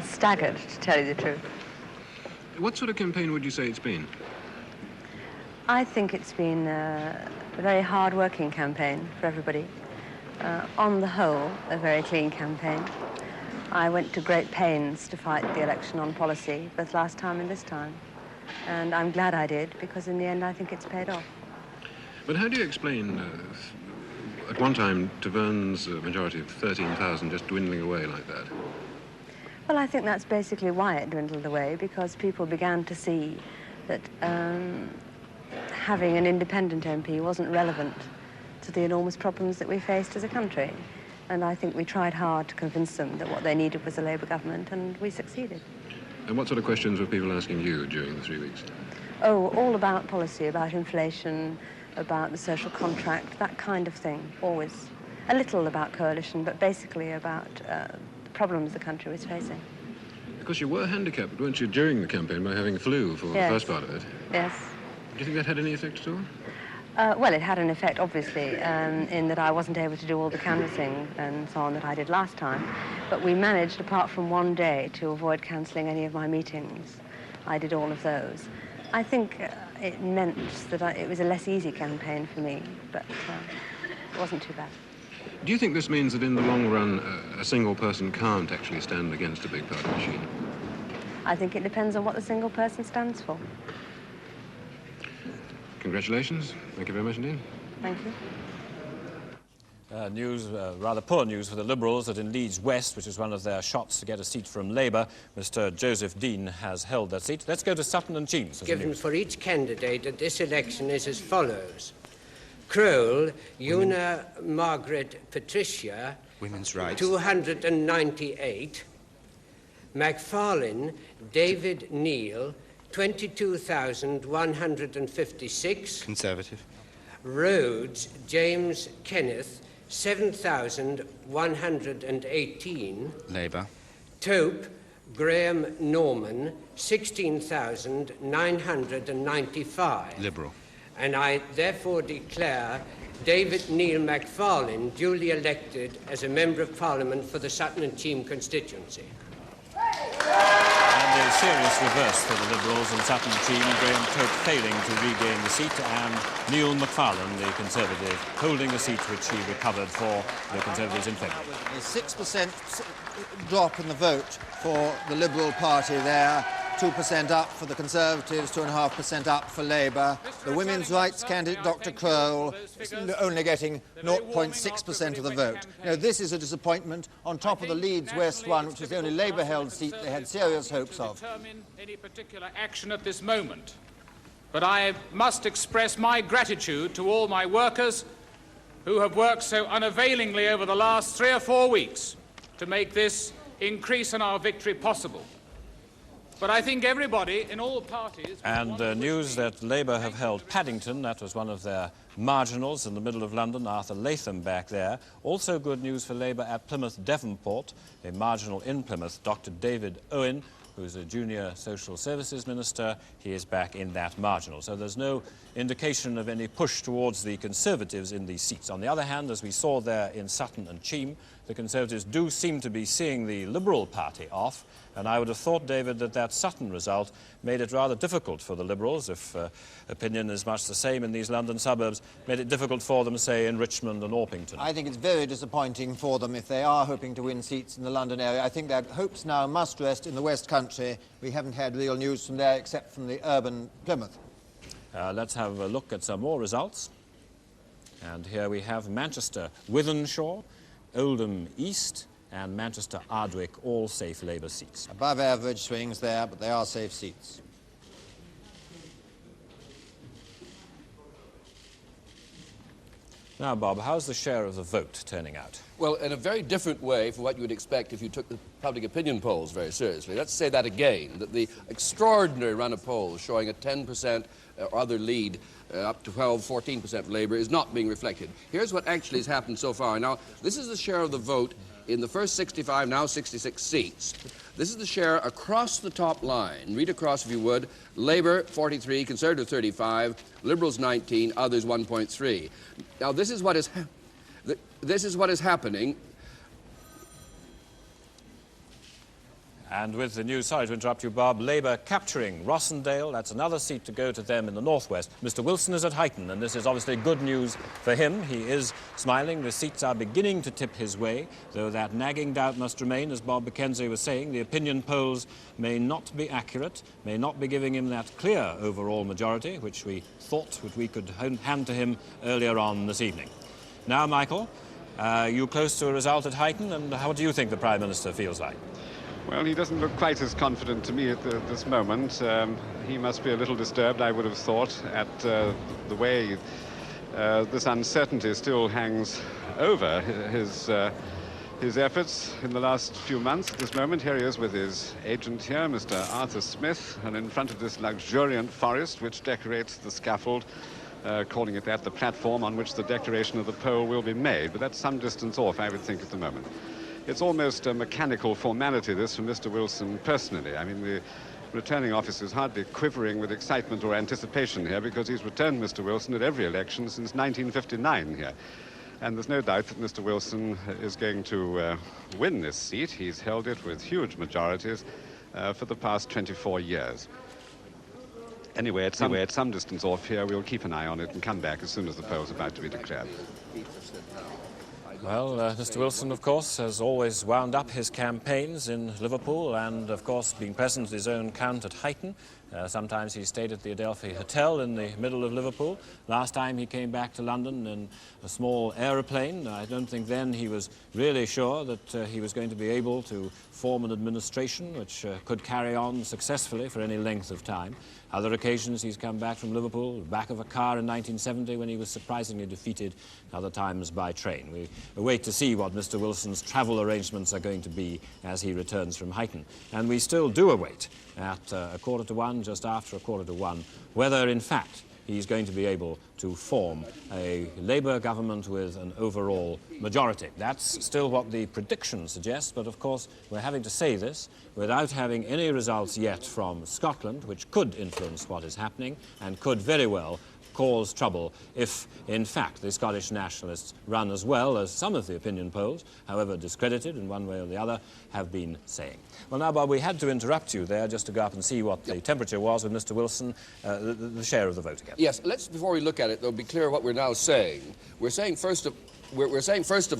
S4: Staggered, to tell you the truth.
S22: What sort of campaign would you say it's been?
S4: I think it's been a very hard-working campaign for everybody. On the whole, a very clean campaign. I went to great pains to fight the election on policy, both last time and this time. And I'm glad I did, because in the end I think it's paid off.
S22: But how do you explain, at one time, Taverne's majority of 13,000 just dwindling away like that?
S4: Well, I think that's basically why it dwindled away, because people began to see that having an independent MP wasn't relevant to the enormous problems that we faced as a country. And I think we tried hard to convince them that what they needed was a Labour government, and we succeeded.
S22: And what sort of questions were people asking you during the 3 weeks?
S4: Oh, all about policy, about inflation, about the social contract, that kind of thing, always. A little about coalition, but basically about the problems the country was facing.
S5: Because you were handicapped, weren't you, during the campaign by having flu for the first part of it?
S4: Yes.
S5: Do you think that had any effect at all?
S4: Well, it had an effect, obviously, in that I wasn't able to do all the canvassing and so on that I did last time. But we managed, apart from one day, to avoid cancelling any of my meetings. I did all of those. I think it meant that it was a less easy campaign for me, but it wasn't too bad.
S5: Do you think this means that in the long run, a single person can't actually stand against a big party machine?
S4: I think it depends on what the single person stands for.
S5: Congratulations. Thank you very much indeed.
S4: Thank you.
S1: Rather poor news for the Liberals that in Leeds West, which is one of their shots to get a seat from Labour, Mr. Joseph Dean has held that seat. Let's go to Sutton and Cheam.
S18: Given for each candidate at this election is as follows. Crowell, Una Margaret Patricia,
S19: Women's Rights,
S18: 298. McFarlane, David Neal, 22,156.
S19: Conservative.
S18: Rhodes, James Kenneth, 7,118.
S19: Labour.
S18: Tope, Graham Norman, 16,995.
S19: Liberal.
S18: And I therefore declare David Neal McFarlane duly elected as a Member of Parliament for the Sutton and Cheam constituency.
S1: And a serious reverse for the Liberals in Sutton and Cheam, Graham Tope failing to regain the seat, and Neil McFarlane, the Conservative, holding the seat which he recovered for the Conservatives in February.
S6: A 6% drop in the vote for the Liberal Party there. 2% up for the Conservatives, 2.5% up for Labour. The women's rights candidate, Dr. Crowell, is only getting 0.6% of the vote. Now, this is a disappointment on top of the Leeds West one, which was the only Labour-held seat they had serious hopes of.
S17: Determine any particular action at this moment, but I must express my gratitude to all my workers who have worked so unavailingly over the last 3 or 4 weeks to make this increase in our victory possible. But I think everybody in all parties...
S1: And news that Labour have held Paddington. That was one of their marginals in the middle of London, Arthur Latham back there. Also good news for Labour at Plymouth Devonport, a marginal in Plymouth, Dr. David Owen, who's a junior social services minister. He is back in that marginal. So there's no indication of any push towards the Conservatives in these seats. On the other hand, as we saw there in Sutton and Cheam, the Conservatives do seem to be seeing the Liberal Party off, and I would have thought, David, that that Sutton result made it rather difficult for the Liberals, if opinion is much the same in these London suburbs, made it difficult for them, say, in Richmond and Orpington.
S6: I think it's very disappointing for them if they are hoping to win seats in the London area. I think their hopes now must rest in the West Country. We haven't had real news from there except from the urban Plymouth.
S1: Let's have a look at some more results. And here we have Manchester Wythenshawe, Oldham East and Manchester Ardwick, all safe Labour seats.
S6: Above average swings there, but they are safe seats.
S1: Now, Bob, how's the share of the vote turning out?
S13: Well, in a very different way from what you would expect if you took the public opinion polls very seriously. Let's say that again, that the extraordinary run of polls showing a 10% or other lead up to 12, 14% for Labour is not being reflected. Here's what actually has happened so far. Now, this is the share of the vote in the first 65, now 66 seats. This is the share across the top line. Read across if you would. Labour 43, Conservative 35, Liberals 19, others 1.3. Now this is what is happening.
S1: And with the news, sorry to interrupt you, Bob, Labour capturing Rossendale. That's another seat to go to them in the northwest. Mr. Wilson is at Huyton, and this is obviously good news for him. He is smiling. The seats are beginning to tip his way, though that nagging doubt must remain, as Bob Mackenzie was saying. The opinion polls may not be accurate, may not be giving him that clear overall majority, which we thought we could hand to him earlier on this evening. Now, Michael, you close to a result at Huyton, and how do you think the Prime Minister feels like?
S23: Well, he doesn't look quite as confident to me at this moment. He must be a little disturbed, I would have thought, at the way this uncertainty still hangs over his efforts in the last few months. At this moment, here he is with his agent here, Mr. Arthur Smith, and in front of this luxuriant forest which decorates the scaffold, calling it that, the platform on which the declaration of the poll will be made. But that's some distance off, I would think, at the moment. It's almost a mechanical formality, this, from Mr. Wilson personally. I mean, the returning officer is hardly quivering with excitement or anticipation here, because he's returned Mr. Wilson at every election since 1959 here. And there's no doubt that Mr. Wilson is going to win this seat. He's held it with huge majorities for the past 24 years. Anyway, at some distance off here, we'll keep an eye on it and come back as soon as the poll's about to be declared.
S1: Well, Mr. Wilson, of course, has always wound up his campaigns in Liverpool and, of course, being present at his own count at Huyton. Sometimes he stayed at the Adelphi Hotel in the middle of Liverpool. Last time he came back to London in a small aeroplane. I don't think then he was really sure that he was going to be able to form an administration which could carry on successfully for any length of time. Other occasions he's come back from Liverpool, back of a car in 1970 when he was surprisingly defeated, other times by train. We await to see what Mr. Wilson's travel arrangements are going to be as he returns from Huyton. And we still do await at 1:45, just after 1:45, whether in fact he's going to be able to form a Labour government with an overall majority. That's still what the prediction suggests, but of course we're having to say this without having any results yet from Scotland, which could influence what is happening and could very well cause trouble if, in fact, the Scottish nationalists run as well as some of the opinion polls, however discredited in one way or the other, have been saying. Well, now, Bob, we had to interrupt you there just to go up and see what the temperature was with Mr. Wilson, the share of the vote again.
S13: Yes, let's, before we look at it, though, be clear what we're now saying. We're saying, first of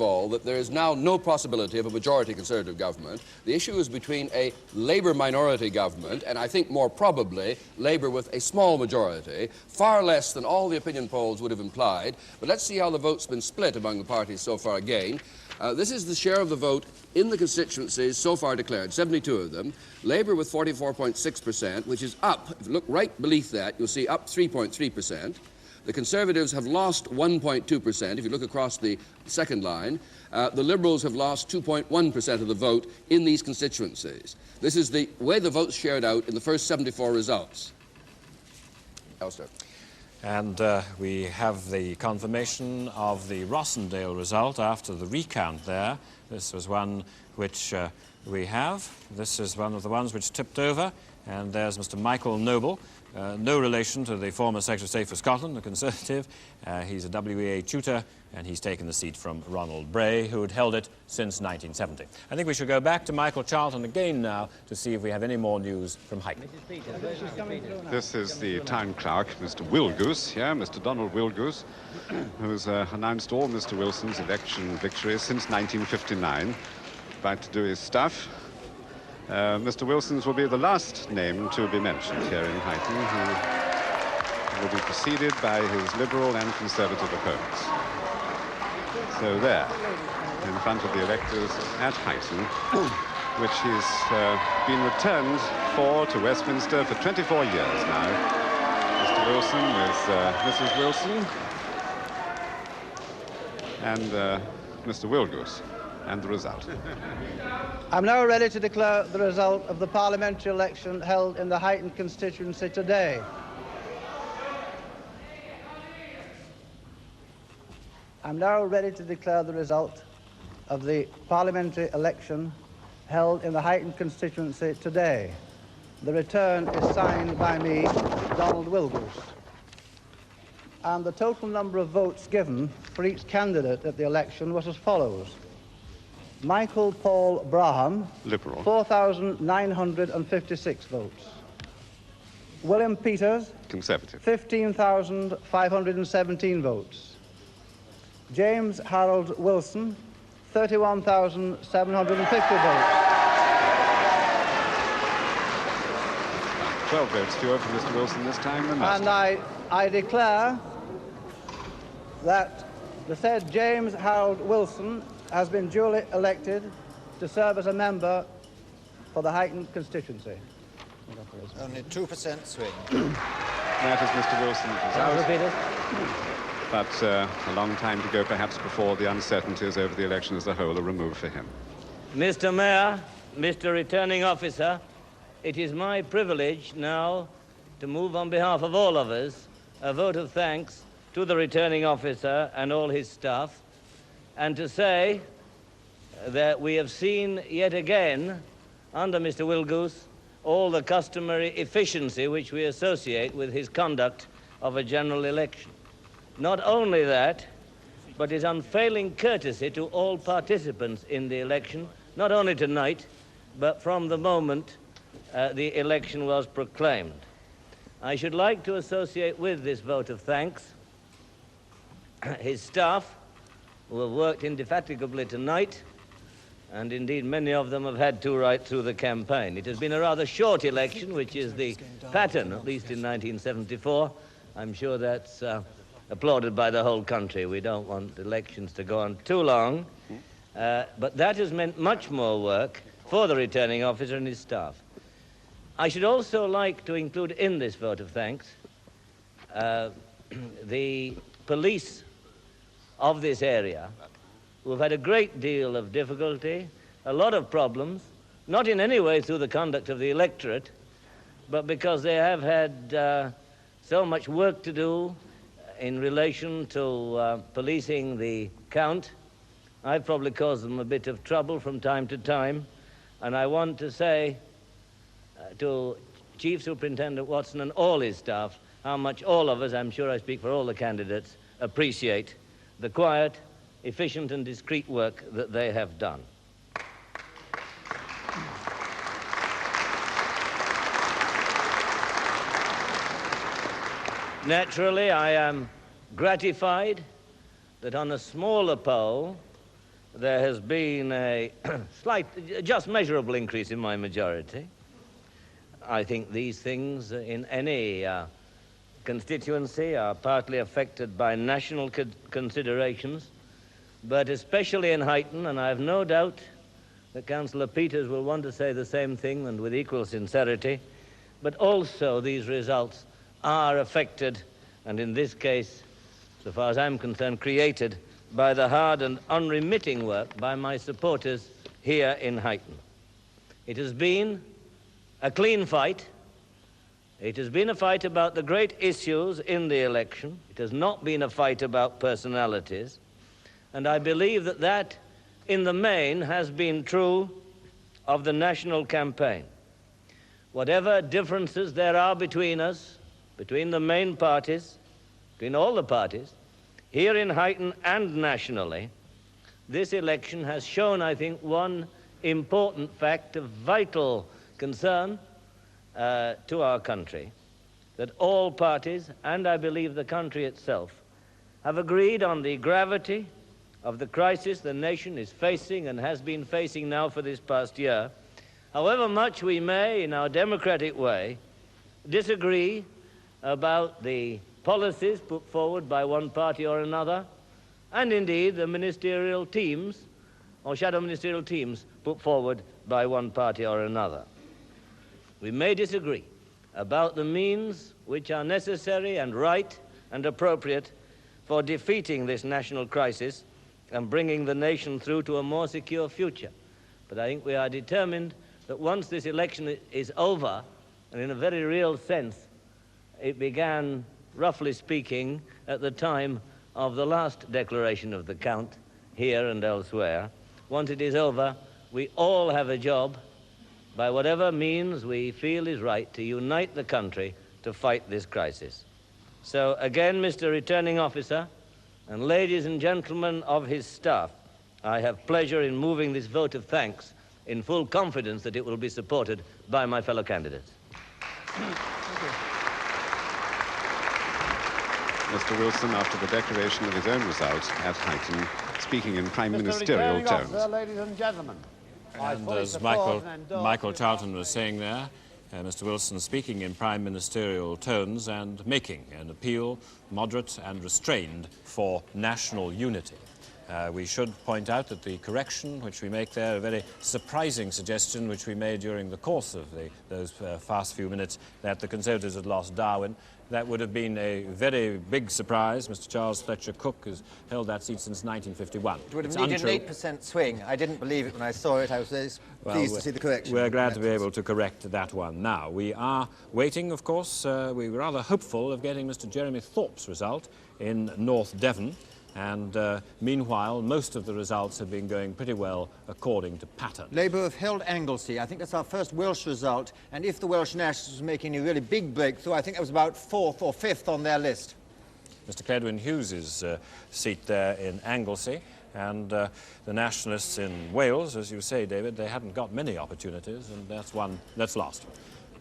S13: all, that there is now no possibility of a majority Conservative government. The issue is between a Labour minority government and, I think more probably, Labour with a small majority, far less than all the opinion polls would have implied. But let's see how the vote's been split among the parties so far again. This is the share of the vote in the constituencies so far declared, 72 of them. Labour with 44.6%, which is up. If you look right beneath that, you'll see up 3.3%. The Conservatives have lost 1.2%. If you look across the second line, the Liberals have lost 2.1% of the vote in these constituencies. This is the way the votes shared out in the first 74 results. Alistair.
S1: And we have the confirmation of the Rossendale result after the recount there. This was one which we have. This is one of the ones which tipped over. And there's Mr. Michael Noble. No relation to the former Secretary of State for Scotland, a Conservative. He's a WEA tutor, and he's taken the seat from Ronald Bray, who had held it since 1970. I think we should go back to Michael Charlton again now to see if we have any more news from Huyton.
S23: This is the town clerk, Mr. Wilgoose, here, Mr. Donald Wilgoose, who's announced all Mr. Wilson's election victories since 1959. About to do his stuff. Mr. Wilson's will be the last name to be mentioned here in Huyton, who will be preceded by his Liberal and Conservative opponents. So there, in front of the electors at Huyton, which he's been returned to Westminster for 24 years now. Mr. Wilson with Mrs. Wilson and Mr. Wilgoose. And the result.
S7: I'm now ready to declare the result of the parliamentary election held in the Huyton constituency today. I'm now ready to declare the result of the parliamentary election held in the Huyton constituency today. The return is signed by me, Donald Wilgoose. And the total number of votes given for each candidate at the election was as follows. Michael Paul Braham,
S23: Liberal,
S7: 4,956 votes. William Peters,
S23: Conservative,
S7: 15,517 votes. James Harold Wilson, 31,750 votes.
S23: 12 votes fewer for Mr. Wilson this time than last.
S7: And I declare that the said James Harold Wilson has been duly elected to serve as a member for the Huyton constituency.
S6: Only 2% swing.
S23: That is Mr. Wilson's result. But a long time to go, perhaps, before the uncertainties over the election as a whole are removed for him.
S9: Mr. Mayor, Mr. Returning Officer, it is my privilege now to move on behalf of all of us a vote of thanks to the returning officer and all his staff, and to say that we have seen yet again, under Mr. Wilgoose, all the customary efficiency which we associate with his conduct of a general election. Not only that, but his unfailing courtesy to all participants in the election, not only tonight, but from the moment the election was proclaimed. I should like to associate with this vote of thanks his staff, who have worked indefatigably tonight, and indeed many of them have had to right through the campaign. It has been a rather short election, which is the pattern, at least in 1974. I'm sure that's applauded by the whole country. We don't want elections to go on too long. But that has meant much more work for the returning officer and his staff. I should also like to include in this vote of thanks the police of this area, who have had a great deal of difficulty, a lot of problems, not in any way through the conduct of the electorate, but because they have had so much work to do in relation to policing the count. I've probably caused them a bit of trouble from time to time, and I want to say to Chief Superintendent Watson and all his staff how much all of us, I'm sure I speak for all the candidates, appreciate the quiet, efficient and discreet work that they have done. Naturally, I am gratified that on a smaller poll there has been a slight, just measurable increase in my majority. I think these things in any constituency are partly affected by national considerations, but especially in Huyton, and I have no doubt that Councillor Peters will want to say the same thing, and with equal sincerity, but also these results are affected, and in this case, so far as I'm concerned, created by the hard and unremitting work by my supporters here in Huyton. It has been a clean fight. It has been a fight about the great issues in the election. It has not been a fight about personalities. And I believe that that, in the main, has been true of the national campaign. Whatever differences there are between us, between the main parties, between all the parties, here in Huyton and nationally, this election has shown, I think, one important fact of vital concern to our country, that all parties, and I believe the country itself, have agreed on the gravity of the crisis the nation is facing and has been facing now for this past year. However much we may, in our democratic way, disagree about the policies put forward by one party or another, and indeed the ministerial teams, or shadow ministerial teams, put forward by one party or another. We may disagree about the means which are necessary and right and appropriate for defeating this national crisis and bringing the nation through to a more secure future. But I think we are determined that once this election is over, and in a very real sense, it began, roughly speaking, at the time of the last declaration of the count, here and elsewhere. Once it is over, we all have a job, by whatever means we feel is right, to unite the country to fight this crisis. So again, Mr. Returning Officer, and ladies and gentlemen of his staff, I have pleasure in moving this vote of thanks in full confidence that it will be supported by my fellow candidates.
S23: Mr. Wilson, after the declaration of his own result at Huyton, speaking in prime ministerial tones.
S3: Officer, ladies and gentlemen.
S1: And as Michael Charlton was saying there, Mr. Wilson speaking in prime ministerial tones and making an appeal, moderate and restrained, for national unity. We should point out that the correction which we make there, a very surprising suggestion which we made during the course of those fast few minutes, that the Conservatives had lost Darwin. That would have been a very big surprise. Mr. Charles Fletcher Cook has held that seat since 1951.
S6: It would have needed an 8% swing. I didn't believe it when I saw it. I was very pleased to see the correction.
S1: We're glad to be able to correct that one now. We are waiting, of course, we were rather hopeful of getting Mr. Jeremy Thorpe's result in North Devon. And meanwhile, most of the results have been going pretty well according to pattern.
S6: Labour have held Anglesey. I think that's our first Welsh result. And if the Welsh Nationalists was making a really big breakthrough, I think it was about 4th or 5th on their list.
S1: Mr. Cledwyn Hughes's seat there in Anglesey. And the Nationalists in Wales, as you say, David, they hadn't got many opportunities, and that's one that's lost.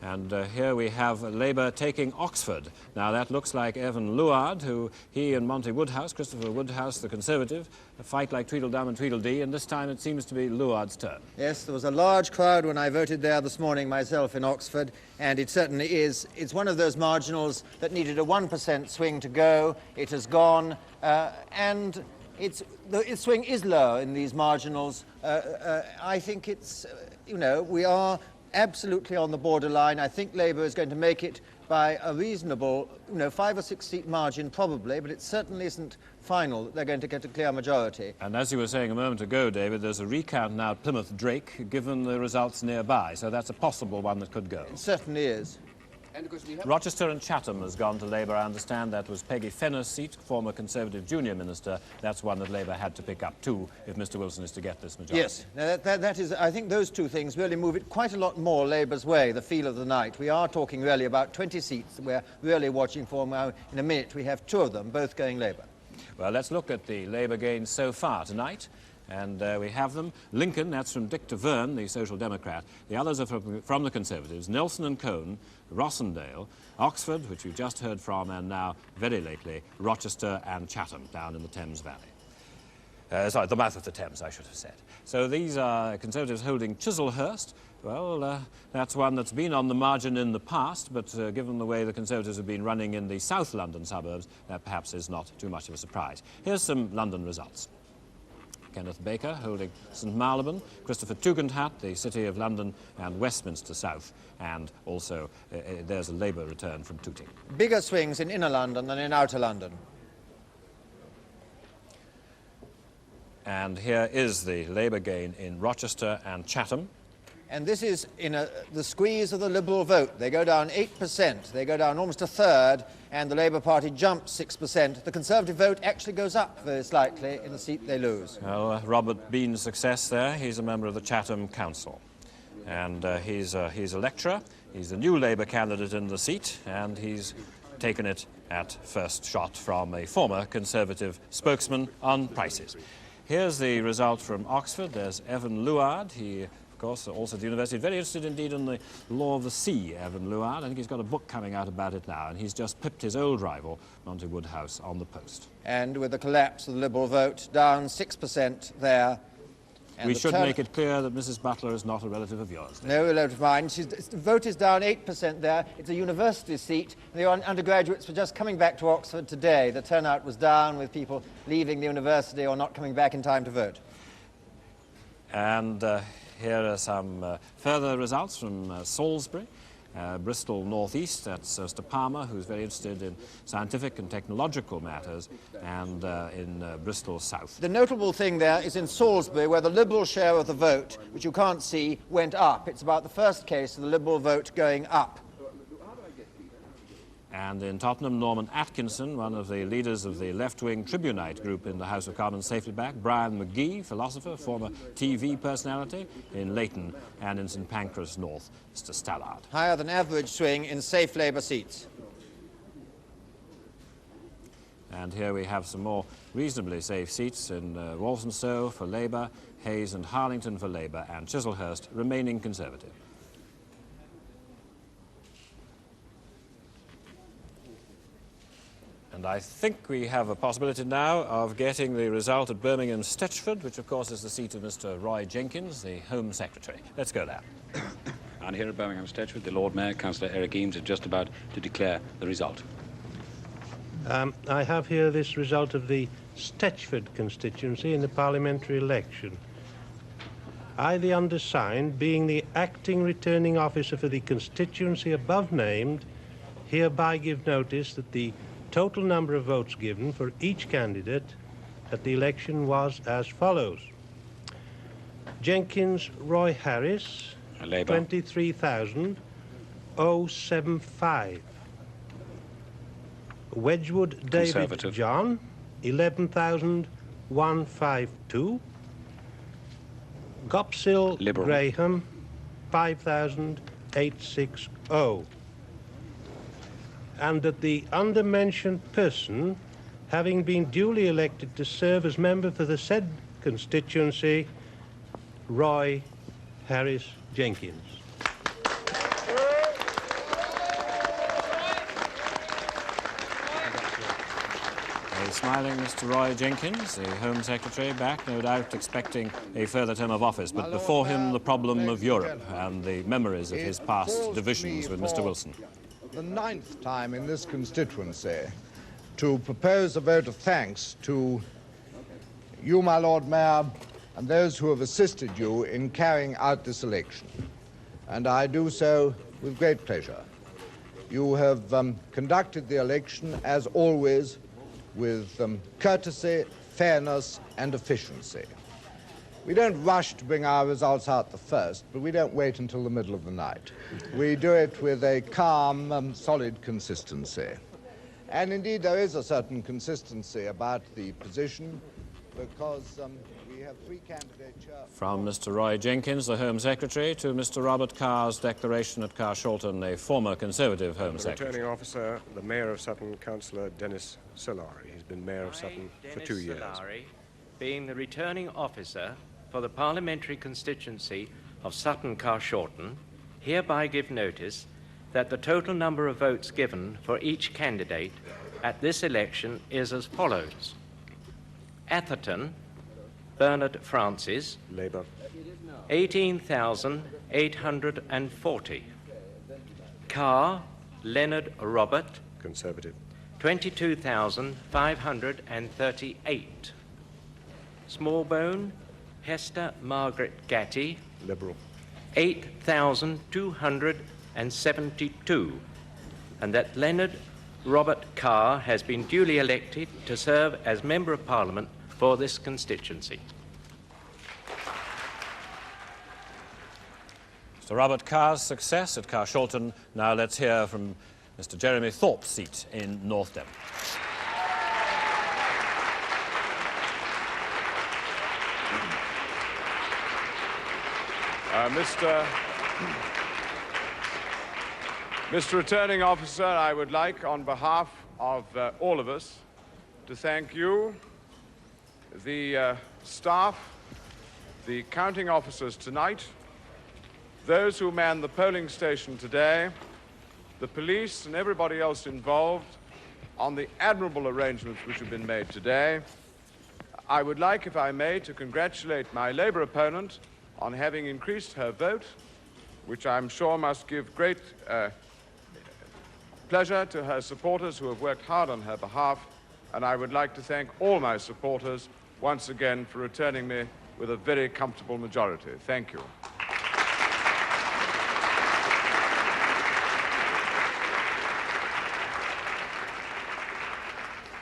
S1: And here we have Labour taking Oxford. Now, that looks like Evan Luard, who he and Monty Woodhouse, Christopher Woodhouse, the Conservative, fight like Tweedledum and Tweedledee, and this time it seems to be Luard's turn.
S6: Yes, there was a large crowd when I voted there this morning myself in Oxford, and it certainly is. It's one of those marginals that needed a 1% swing to go. It has gone, and its swing is low in these marginals. I think it's, you know, we are absolutely on the borderline. I think Labour is going to make it by a reasonable, 5 or 6 seat margin probably, but it certainly isn't final that they're going to get a clear majority.
S1: And as you were saying a moment ago, David, there's a recount now at Plymouth-Drake, given the results nearby, so that's a possible one that could go.
S6: It certainly is.
S13: And of course we have
S1: Rochester and Chatham has gone to Labour. I understand that was Peggy Fenner's seat, former Conservative junior minister. That's one that Labour had to pick up too, if Mr Wilson is to get this majority.
S6: Yes, now that is, I think those two things really move it quite a lot more Labour's way, the feel of the night. We are talking really about 20 seats that we're really watching for now. In a minute we have 2 of them, both going Labour.
S1: Well, let's look at the Labour gains so far tonight. And we have them. Lincoln, that's from Dick Taverne, the Social Democrat. The others are from the Conservatives. Nelson and Cone, Rossendale, Oxford, which we've just heard from, and now, very lately, Rochester and Chatham, down in the Thames Valley. Sorry, the mouth of the Thames, I should have said. So these are Conservatives holding Chislehurst. Well, that's one that's been on the margin in the past, but given the way the Conservatives have been running in the South London suburbs, that perhaps is not too much of a surprise. Here's some London results. Kenneth Baker holding St Marylebone, Christopher Tugendhat, the City of London, and Westminster South, and also there's a Labour return from Tooting.
S6: Bigger swings in inner London than in outer London.
S1: And here is the Labour gain in Rochester and Chatham.
S6: And this is in the squeeze of the Liberal vote. They go down 8%. They go down almost a third, and the Labour Party jumps 6%. The Conservative vote actually goes up very slightly in the seat they lose.
S1: Well, Robert Bean's success there. He's a member of the Chatham Council. And he's a lecturer. He's the new Labour candidate in the seat, and he's taken it at first shot from a former Conservative spokesman on prices. Here's the result from Oxford. There's Evan Luard. He, of course, also at the university, very interested indeed in the law of the sea, Evan Luard. I think he's got a book coming out about it now, and he's just pipped his old rival, Monty Woodhouse, on the post.
S6: And with the collapse of the Liberal vote, down 6% there.
S1: And we should make it clear that Mrs Butler is not a relative of yours.
S6: No relative of mine. The vote is down 8% there. It's a university seat. The undergraduates were just coming back to Oxford today. The turnout was down with people leaving the university or not coming back in time to vote.
S1: And here are some further results from Salisbury. Bristol North East, that's Mr Palmer, who's very interested in scientific and technological matters, and in Bristol South.
S6: The notable thing there is in Salisbury, where the Liberal share of the vote, which you can't see, went up. It's about the first case of the Liberal vote going up.
S1: And in Tottenham, Norman Atkinson, one of the leaders of the left-wing Tribunite group in the House of Commons, safely back. Brian McGee, philosopher, former TV personality in Leighton, and in St Pancras North, Mr Stallard.
S6: Higher than average swing in safe Labour seats.
S1: And here we have some more reasonably safe seats in Walthamstow for Labour, Hayes and Harlington for Labour, and Chislehurst remaining Conservative. And I think we have a possibility now of getting the result at Birmingham Stetchford, which of course is the seat of Mr Roy Jenkins, the Home Secretary. Let's go there.
S12: And here at Birmingham Stetchford, the Lord Mayor, Councillor Eric Eames, is just about to declare the result.
S14: I have here this result of the Stetchford constituency in the parliamentary election. I, the undersigned, being the acting returning officer for the constituency above named, hereby give notice that the total number of votes given for each candidate at the election was as follows. Jenkins Roy Harris, 23,075. Wedgwood David John, 11,152. Gopsill Graham, 5,860. And that the undermentioned person, having been duly elected to serve as member for the said constituency, Roy Harris Jenkins.
S1: A smiling Mr. Roy Jenkins, the Home Secretary, back, no doubt expecting a further term of office, but before him the problem of Europe and the memories of his past divisions with Mr. Wilson.
S3: The 9th time in this constituency to propose a vote of thanks to you, my Lord Mayor, and those who have assisted you in carrying out this election. And I do so with great pleasure. You have conducted the election, as always, with courtesy, fairness, and efficiency. We don't rush to bring our results out the first, but we don't wait until the middle of the night. We do it with a calm, solid consistency. And indeed, there is a certain consistency about the position, because we have 3 candidates here.
S1: From Mr. Roy Jenkins, the Home Secretary, to Mr. Robert Carr's declaration at Carshalton, a former Conservative Home Secretary.
S12: Returning officer, the Mayor of Sutton, Councillor Dennis Solari. He's been Mayor of Sutton for 2 years.
S8: Solari, being the returning officer for the parliamentary constituency of Sutton Carshalton, hereby give notice that the total number of votes given for each candidate at this election is as follows. Atherton, Bernard Francis,
S12: Labour,
S8: 18,840. Carr, Leonard Robert,
S12: Conservative,
S8: 22,538. Smallbone, Hester Margaret Gatty,
S12: Liberal,
S8: 8,272. And that Leonard Robert Carr has been duly elected to serve as Member of Parliament for this constituency.
S1: Mr. Robert Carr's success at Carshalton. Now let's hear from Mr. Jeremy Thorpe's seat in North Devon.
S15: Mr. Returning Officer, I would like, on behalf of all of us, to thank you, the staff, the counting officers tonight, those who man the polling station today, the police and everybody else involved on the admirable arrangements which have been made today. I would like, if I may, to congratulate my Labour opponent on having increased her vote, which I'm sure must give great pleasure to her supporters who have worked hard on her behalf, and I would like to thank all my supporters once again for returning me with a very comfortable majority. Thank you.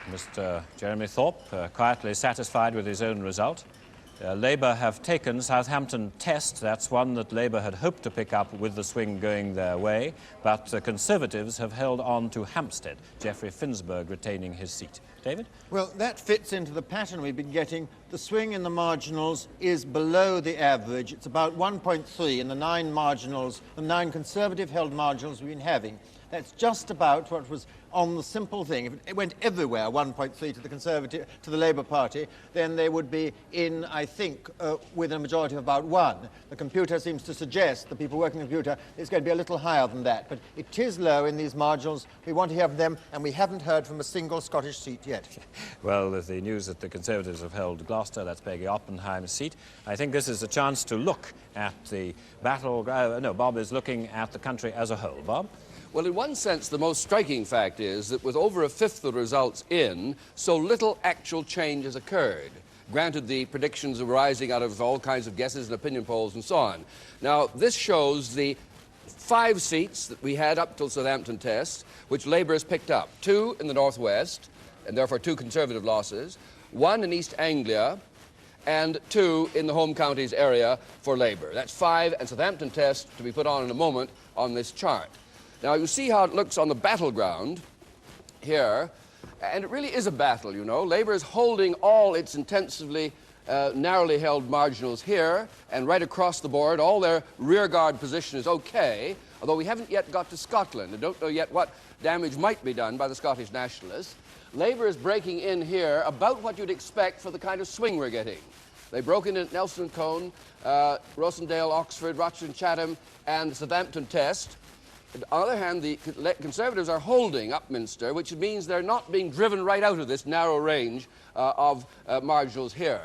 S1: Mr. Jeremy Thorpe, quietly satisfied with his own result. Labour have taken Southampton Test. That's one that Labour had hoped to pick up with the swing going their way, but the Conservatives have held on to Hampstead, Geoffrey Finsberg retaining his seat. David?
S6: Well, that fits into the pattern we've been getting. The swing in the marginals is below the average. It's about 1.3 in the 9 marginals, the 9 Conservative-held marginals we've been having. That's just about what was on the simple thing. If it went everywhere, 1.3 to the Conservative, to the Labour Party, then they would be in, I think, with a majority of about 1. The computer seems to suggest, the people working the computer, it's going to be a little higher than that. But it is low in these marginals. We want to hear from them, and we haven't heard from a single Scottish seat yet.
S1: Well, there's the news that the Conservatives have held Gloucester, that's Peggy Oppenheim's seat. I think this is a chance to look at the battle. No, Bob is looking at the country as a whole. Bob?
S13: Well, in one sense, the most striking fact is that with over a fifth of the results in, so little actual change has occurred. Granted, the predictions arising out of all kinds of guesses and opinion polls and so on. Now, this shows the 5 seats that we had up till Southampton Test, which Labour has picked up. 2 in the northwest, and therefore 2 Conservative losses, 1 in East Anglia, and 2 in the home counties area for Labour. That's 5, and Southampton Test to be put on in a moment on this chart. Now, you see how it looks on the battleground here, and it really is a battle, you know. Labour is holding all its intensively narrowly held marginals here and right across the board. All their rearguard position is okay, although we haven't yet got to Scotland and don't know yet what damage might be done by the Scottish nationalists. Labour is breaking in here about what you'd expect for the kind of swing we're getting. They broke in at Nelson and Cone, Rosendale, Oxford, Rochester and Chatham, and Southampton Test. On the other hand, the Conservatives are holding Upminster, which means they're not being driven right out of this narrow range of marginals here.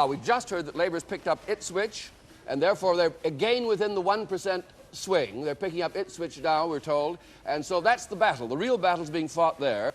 S13: We've just heard that Labour has picked up Ipswich, and therefore they're again within the 1% swing. They're picking up Ipswich now, we're told, and so that's the battle. The real battle's being fought there.